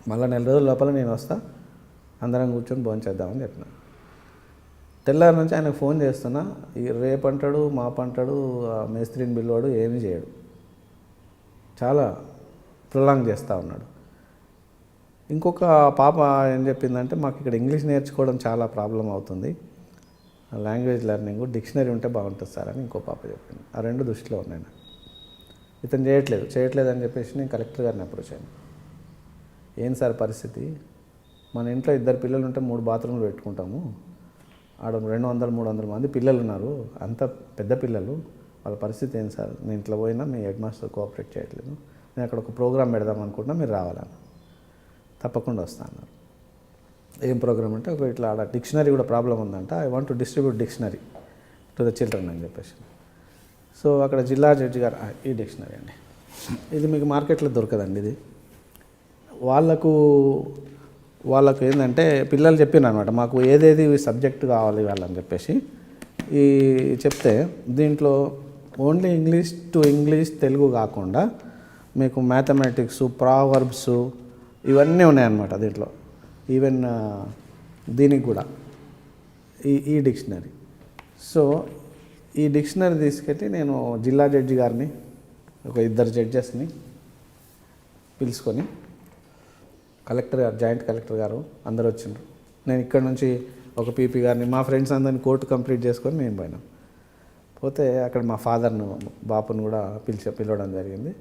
మళ్ళీ 4 రోజుల లోపల నేను వస్తా, అందరం కూర్చొని భోంచేద్దామని చెప్పిన. తెల్లారి నుంచి ఆయనకు ఫోన్ చేస్తున్నా, రేపు అంటాడు, మాపంటాడు, మేస్త్రిని బిల్వాడు, ఏమీ చేయడు, చాలా ప్రొలాంగ్ చేస్తూ ఉన్నాడు. ఇంకొక పాప ఏం చెప్పిందంటే మాకు ఇక్కడ ఇంగ్లీష్ నేర్చుకోవడం చాలా ప్రాబ్లం అవుతుంది, లాంగ్వేజ్ లెర్నింగ్, డిక్షనరీ ఉంటే బాగుంటుంది సార్ అని ఇంకో పాప చెప్పింది. ఆ 2 దృష్టిలో ఉన్నాయి నాకు. ఇతను చేయట్లేదు అని చెప్పేసి నేను కలెక్టర్ గారిని అప్రోచ్ అయ్యాను. ఏం సార్ పరిస్థితి, మన ఇంట్లో 2 పిల్లలు ఉంటే 3 బాత్రూమ్లు పెట్టుకుంటాము, ఆడ 200-300 మంది పిల్లలు ఉన్నారు, అంత పెద్ద పిల్లలు, వాళ్ళ పరిస్థితి ఏంటి సార్, నేను ఇంట్లో పోయినా మీ హెడ్ మాస్టర్ కోఆపరేట్ చేయట్లేదు, నేను అక్కడ ఒక ప్రోగ్రామ్ పెడదాం అనుకుంటున్నా, మీరు రావాలన్న. తప్పకుండా వస్తా అన్నారు. ఏం ప్రోగ్రామ్ అంటే ఒక ఇట్లా ఆడ డిక్షనరీ కూడా ప్రాబ్లం ఉందంట, I want to distribute dictionary to the children అని చెప్పేసి. సో అక్కడ జిల్లా జడ్జి గారు ఈ డిక్షనరీ అండి, ఇది మీకు మార్కెట్లో దొరకదండి, ఇది వాళ్ళకు ఏంటంటే పిల్లలు చెప్పిన అనమాట, మాకు ఏదేది సబ్జెక్ట్ కావాలి వాళ్ళని చెప్పేసి ఈ చెప్తే దీంట్లో only English to English Telugu కాకుండా మీకు మ్యాథమెటిక్స్, ప్రావర్బ్స్ ఇవన్నీ ఉన్నాయన్నమాట దీంట్లో. ఈవెన్ దీనికి కూడా ఈ డిక్షనరీ. సో ఈ డిక్షనరీ తీసుకెళ్ళి నేను జిల్లా జడ్జి గారిని, ఒక 2 జడ్జెస్ని పిలుచుకొని, కలెక్టర్ గారు, జాయింట్ కలెక్టర్ గారు అందరూ వచ్చిండ్రు. నేను ఇక్కడ నుంచి ఒక పీపీ గారిని, మా ఫ్రెండ్స్ అందరిని కోర్టు కంప్లీట్ చేసుకొని మేము పోయినాం. పోతే అక్కడ మా ఫాదర్ను, బాపును కూడా పిలవడం జరిగింది.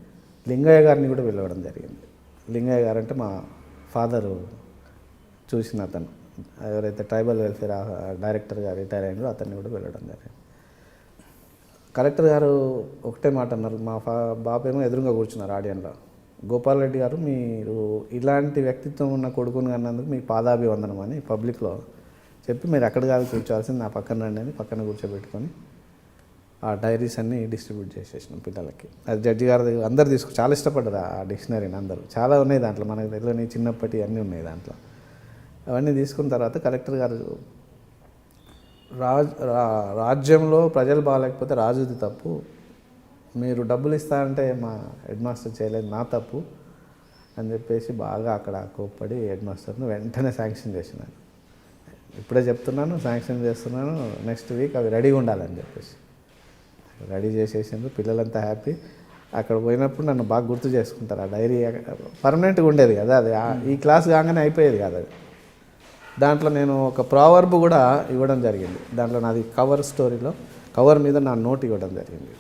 లింగయ్య గారిని కూడా పిలవడం జరిగింది. లింగయ్య గారు అంటే మా ఫాదరు చూసిన అతను, ఎవరైతే ట్రైబల్ వెల్ఫేర్ డైరెక్టర్గా రిటైర్ అయ్యారో అతన్ని కూడా పిలవడం జరిగింది. కలెక్టర్ గారు ఒకటే మాట అన్నారు, మా బాపు ఏమో ఎదురుగా కూర్చున్నారు ఆడియన్లో, గోపాల్ రెడ్డి గారు మీరు ఇలాంటి వ్యక్తిత్వం ఉన్న కొడుకుని అన్నందుకు మీకు పాదాభివందనం అని పబ్లిక్లో చెప్పి, మీరు అక్కడ కాదు కూర్చోవాల్సింది, నా పక్కన రండి అని పక్కన కూర్చోబెట్టుకొని ఆ డైరీస్ అన్నీ డిస్ట్రిబ్యూట్ చేసేసినాం పిల్లలకి. అది జడ్జి గారు అందరు చాలా ఇష్టపడ్డారు ఆ డిక్షనరీని అందరూ, చాలా ఉన్నాయి దాంట్లో, మనకు తెలియని చిన్నప్పటి అన్నీ ఉన్నాయి దాంట్లో. అవన్నీ తీసుకున్న తర్వాత కలెక్టర్ గారు, రాజ్యంలో ప్రజలు బాగాలేకపోతే రాజుది తప్పు, మీరు డబ్బులు ఇస్తా అంటే మా హెడ్ మాస్టర్ చేయలేదు, నా తప్పు అని చెప్పేసి బాగా అక్కడ కోప్పడి హెడ్ మాస్టర్ను వెంటనే శాంక్షన్ చేసినాను. ఇప్పుడే చెప్తున్నాను, శాంక్షన్ చేస్తున్నాను, నెక్స్ట్ వీక్ అవి రెడీగా ఉండాలని చెప్పేసి రెడీ చేసేసిండ్రు. పిల్లలంతా హ్యాపీ. అక్కడ పోయినప్పుడు నన్ను బాగా గుర్తు చేసుకుంటారు. ఆ డైరీ పర్మనెంట్గా ఉండేది కదా, అది ఈ క్లాస్ కాగానే అయిపోయేది కాదు, అది దాంట్లో నేను ఒక ప్రావర్బ్ కూడా ఇవ్వడం జరిగింది. దాంట్లో నాది కవర్ స్టోరీలో కవర్ మీద నా నోట్ ఇవ్వడం జరిగింది.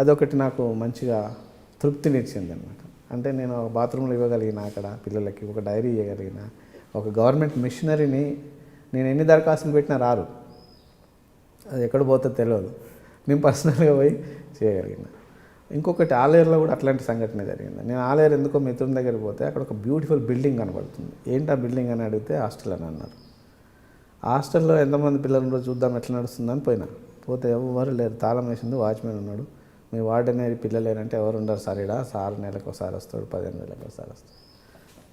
అదొకటి నాకు మంచిగా తృప్తినిచ్చింది అనమాట. అంటే నేను బాత్రూంలో ఇవ్వగలిగిన, అక్కడ పిల్లలకి ఒక డైరీ ఇవ్వగలిగిన, ఒక గవర్నమెంట్ మిషనరీని నేను ఎన్ని దరఖాస్తులు పెట్టినా రారు, అది ఎక్కడ పోతుందో తెలియదు, నేను పర్సనల్గా పోయి చేయగలిగిన. ఇంకొకటి ఆలేరులో కూడా అట్లాంటి సంఘటన జరిగింది. నేను ఆలేరు ఎందుకో మిత్రుని దగ్గరికి పోతే అక్కడ ఒక బ్యూటిఫుల్ బిల్డింగ్ కనబడుతుంది. ఏంటి ఆ బిల్డింగ్ అని అడిగితే హాస్టల్ అని అన్నారు. హాస్టల్లో ఎంతమంది పిల్లలు ఉన్నారో చూద్దాం ఎట్లా నడుస్తుందని పోయినా. పోతే ఎవరు లేరు, తాళం వేసింది, వాచ్మెన్ ఉన్నాడు. మీ వార్డెనరీ పిల్లలు లేరంటే ఎవరు ఉండరు సార్, ఇక్కడ సార్ నెలకు ఒకసారి వస్తాడు, 15 నెలలకు ఒకసారి వస్తాడు.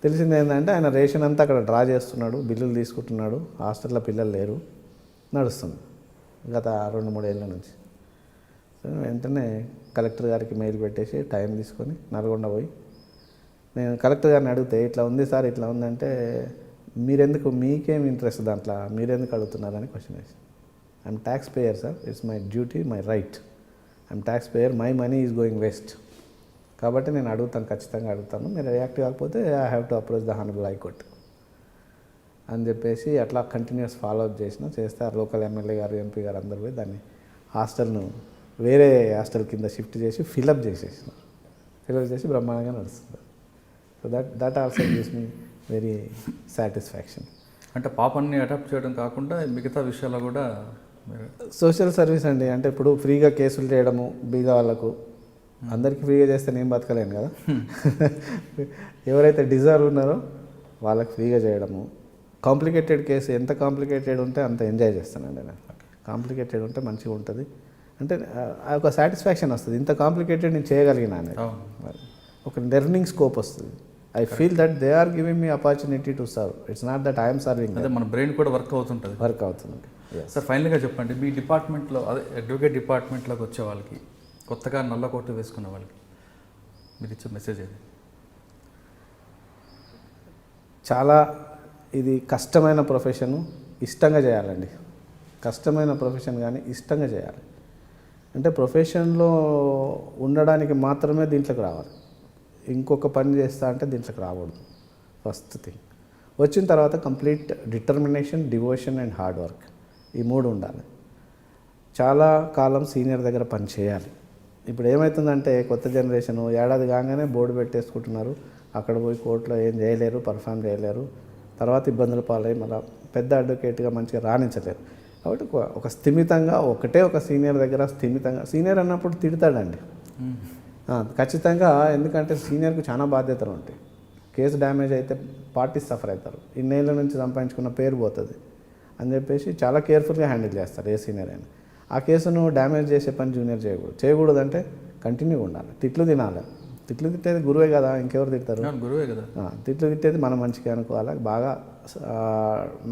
తెలిసింది ఏంటంటే ఆయన రేషన్ అంతా అక్కడ డ్రా చేస్తున్నాడు, బిల్లులు తీసుకుంటున్నాడు, హాస్టల్లో పిల్లలు లేరు, నడుస్తుంది గత 2-3 ఏళ్ళ నుంచి. వెంటనే కలెక్టర్ గారికి మెయిల్ పెట్టేసి టైం తీసుకొని నల్గొండ పోయి నేను కలెక్టర్ గారిని అడిగితే ఇట్లా ఉంది సార్, ఇట్లా ఉందంటే మీరెందుకు, మీకేం ఇంట్రెస్ట్ దాంట్లో, మీరెందుకు అడుగుతున్నారని క్వశ్చన్ వేసి, I'm tax payer sir, it's my duty, my right, I'm tax payer, my money is going waste, కాబట్టి నేను అడుగుతాను, ఖచ్చితంగా అడుగుతాను, మీరు రియాక్ట్ కాకపోతే I have to approach the honourable high court అని చెప్పేసి అట్లా కంటిన్యూస్ ఫాలో అప్ చేస్తే ఆ లోకల్ ఎమ్మెల్యే గారు, ఎంపీ గారు అందరూ పోయి దాన్ని హాస్టల్ను వేరే హాస్టల్ కింద షిఫ్ట్ చేసి ఫిలప్ చేసి బ్రహ్మాండంగా నడుస్తుంది. So that also gives me very satisfaction. అంటే పాపాన్ని అడాప్ట్ చేయడం కాకుండా మిగతా విషయాల్లో కూడా సోషల్ సర్వీస్ అండి. అంటే ఇప్పుడు ఫ్రీగా కేసులు చేయడము బీద వాళ్ళకు, అందరికీ ఫ్రీగా చేస్తే నేను బతకలేను కదా, ఎవరైతే డిజర్వ్ ఉన్నారో వాళ్ళకి ఫ్రీగా చేయడము. కాంప్లికేటెడ్ కేసు ఎంత కాంప్లికేటెడ్ ఉంటే అంత ఎంజాయ్ చేస్తానండి నేను. కాంప్లికేటెడ్ ఉంటే మంచిగా ఉంటుంది, అంటే ఒక సాటిస్ఫాక్షన్ వస్తుంది, ఇంత కాంప్లికేటెడ్ నేను చేయగలిగిన అనేది ఒక లెర్నింగ్ స్కోప్ వస్తుంది. I feel that they are giving me opportunity to serve, it's not that I'm serving. అదే మన బ్రెయిన్ కూడా వర్క్ అవుతుంది. సార్ ఫైనల్గా చెప్పండి, మీ డిపార్ట్మెంట్లో అదే అడ్వకేట్ డిపార్ట్మెంట్లోకి వచ్చే వాళ్ళకి, కొత్తగా నల్ల కోటు వేసుకున్న వాళ్ళకి మీరు ఇచ్చే మెసేజ్ ఏది? చాలా ఇది కష్టమైన ప్రొఫెషను, ఇష్టంగా చేయాలండి. కష్టమైన ప్రొఫెషన్ కానీ ఇష్టంగా చేయాలి. అంటే ప్రొఫెషన్లో ఉండడానికి మాత్రమే దీంట్లోకి రావాలి, ఇంకొక పని చేస్తా అంటే దీంట్లోకి రాకూడదు. ఫస్ట్ థింగ్ వచ్చిన తర్వాత complete determination, devotion and hard work, ఈ 3 ఉండాలి. చాలా కాలం సీనియర్ దగ్గర పని చేయాలి. ఇప్పుడు ఏమవుతుందంటే కొత్త జనరేషను ఏడాది కాగానే బోర్డు పెట్టేసుకుంటున్నారు, అక్కడ పోయి కోర్టులో ఏం చేయలేరు, పర్ఫామ్ చేయలేరు, తర్వాత ఇబ్బందులు పాలై మళ్ళీ పెద్ద అడ్వకేట్గా మంచిగా రాణించలేరు. కాబట్టి ఒక స్థిమితంగా ఒక సీనియర్ దగ్గర స్థిమితంగా, సీనియర్ అన్నప్పుడు తిడతాడండి ఖచ్చితంగా, ఎందుకంటే సీనియర్కి చాలా బాధ్యతలు ఉంటాయి. కేసు డ్యామేజ్ అయితే పార్టీస్ సఫర్ అవుతారు, ఇన్నేళ్ళ నుంచి సంపాదించుకున్న పేరు పోతుంది అని చెప్పేసి చాలా కేర్ఫుల్గా హ్యాండిల్ చేస్తారు ఏ సీనియర్ అయినా. ఆ కేసును డ్యామేజ్ చేసే పని జూనియర్ చేయకూడదంటే కంటిన్యూగా ఉండాలి. తిట్లు తినాలి, తిట్లు తిట్టేది గురువే కదా, ఇంకెవరు తిడతారు? గురువే కదా. తిట్లు తిట్టేది మనం మంచిగా అనుకోవాలి. బాగా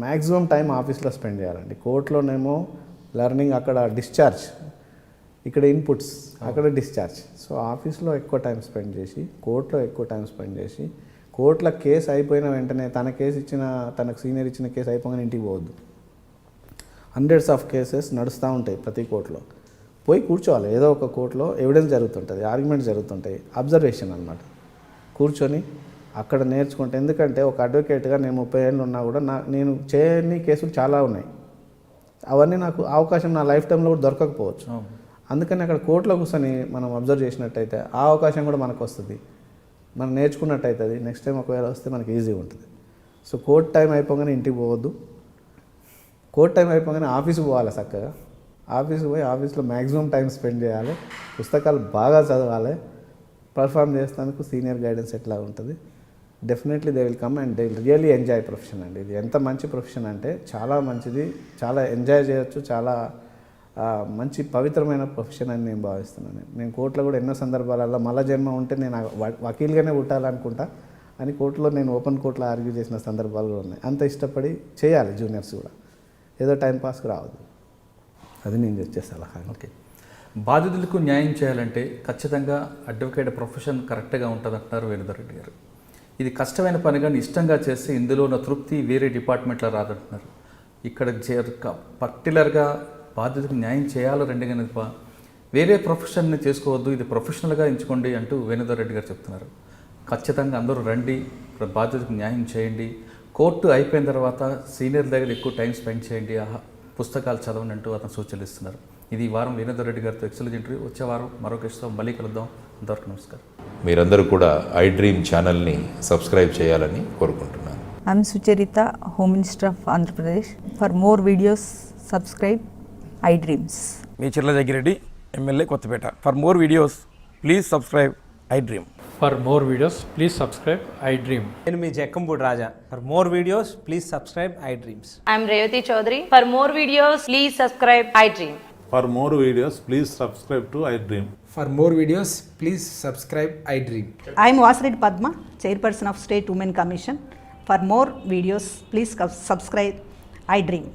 మ్యాక్సిమం టైం ఆఫీస్లో స్పెండ్ చేయాలండి. కోర్టులోనేమో లెర్నింగ్, అక్కడ డిశ్చార్జ్, ఇక్కడ ఇన్పుట్స్, అక్కడ డిశ్చార్జ్. సో ఆఫీస్లో ఎక్కువ టైం స్పెండ్ చేసి, కోర్టులో ఎక్కువ టైం స్పెండ్ చేసి, కోర్టులో కేసు అయిపోయిన వెంటనే తనకు సీనియర్ ఇచ్చిన కేసు అయిపోగానే ఇంటికి పోవద్దు. హండ్రెడ్స్ ఆఫ్ కేసెస్ నడుస్తూ ఉంటాయి ప్రతి కోర్టులో, పోయి కూర్చోవాలి. ఏదో ఒక కోర్టులో ఎవిడెన్స్ జరుగుతుంటుంది, ఆర్గ్యుమెంట్స్ జరుగుతుంటాయి, అబ్జర్వేషన్ అనమాట. కూర్చొని అక్కడ నేర్చుకుంటే, ఎందుకంటే ఒక అడ్వకేట్గా నేను 30 ఏళ్ళు ఉన్నా కూడా నేను చేయని కేసులు చాలా ఉన్నాయి. అవన్నీ నాకు అవకాశం నా లైఫ్ టైంలో కూడా దొరకకపోవచ్చు. అందుకని అక్కడ కోర్టులో కూర్చొని మనం అబ్జర్వ్ చేసినట్టయితే ఆ అవకాశం కూడా మనకు వస్తుంది, మనం నేర్చుకున్నట్టు అవుతుంది. నెక్స్ట్ టైం ఒకవేళ వస్తే మనకి ఈజీగా ఉంటుంది. సో కోర్ట్ టైం అయిపోగానే ఇంటికి పోవద్దు, కోర్ట్ టైం అయిపోగానే ఆఫీస్కి పోవాలి. చక్కగా ఆఫీస్కి పోయి ఆఫీస్లో మ్యాక్సిమం టైం స్పెండ్ చేయాలి, పుస్తకాలు బాగా చదవాలి. పర్ఫామ్ చేసేందుకు సీనియర్ గైడెన్స్ ఎట్లా ఉంటుంది, definitely they will come and they will really enjoy profession అండి. ఇది ఎంత మంచి ప్రొఫెషన్ అంటే చాలా మంచిది, చాలా ఎంజాయ్ చేయొచ్చు, చాలా మంచి పవిత్రమైన ప్రొఫెషన్ అని నేను భావిస్తున్నాను. నేను కోర్టులో కూడా ఎన్నో సందర్భాలలో మళ్ళా జన్మ ఉంటే నేను వకీల్గానే పుట్టాలనుకుంటా అని కోర్టులో నేను ఓపెన్ కోర్టులో ఆర్గ్యూ చేసిన సందర్భాలు ఉన్నాయి. అంత ఇష్టపడి చేయాలి జూనియర్స్ కూడా, ఏదో టైంపాస్కి రావద్దు. అది నేను వచ్చే సలహా. ఓకే, బాధితులకు న్యాయం చేయాలంటే ఖచ్చితంగా అడ్వకేట్ ప్రొఫెషన్ కరెక్ట్గా ఉంటుంది అంటున్నారు వేణుధర్ రెడ్డి గారు. ఇది కష్టమైన పని కానీ ఇష్టంగా చేస్తే ఇందులో ఉన్న తృప్తి వేరే డిపార్ట్మెంట్లో రాదంటున్నారు. ఇక్కడ పర్టికులర్గా బాధితులకు న్యాయం చేయాలో రెండుగానే వేరే ప్రొఫెషన్ని చేసుకోవద్దు, ఇది ప్రొఫెషనల్గా ఎంచుకోండి అంటూ వేణుధర్ రెడ్డి గారు చెప్తున్నారు. ఖచ్చితంగా అందరూ రండి, ఇక్కడ బాధితులకు న్యాయం చేయండి, కోర్టు అయిపోయిన తర్వాత సీనియర్ దగ్గర ఎక్కువ టైం స్పెండ్ చేయండి, పుస్తకాలు చదవండి అంటూ అతను సూచనలు ఇస్తున్నారు. ఇది ఈ వారం వీరేందర్ రెడ్డి గారితో ఎక్సలెంట్ ఇంటర్వ్యూ. వచ్చే వారం మరో కేసుతో మళ్ళీ కలుద్దాం. అంతవరకు నమస్కారం. మీరందరూ కూడా ఐ డ్రీమ్ ఛానల్ని సబ్స్క్రైబ్ చేయాలని కోరుకుంటున్నాను. I'm Sucharita, Home Minister of Andhra Pradesh. For more videos, subscribe iDreams. మీ Chirla Jaggireddy, MLA Kothapeta. For more videos please subscribe iDream. For more videos, please subscribe iDream. నేను మీ Jakkampudi Raja. For more videos please subscribe iDreams. I'm Revati Chaudhary. For more videos, please subscribe iDream. For more videos, please subscribe to iDream. For more videos, please subscribe iDream. I am Vasireddy Padma, Chairperson of State Women Commission. For more videos, please subscribe iDream.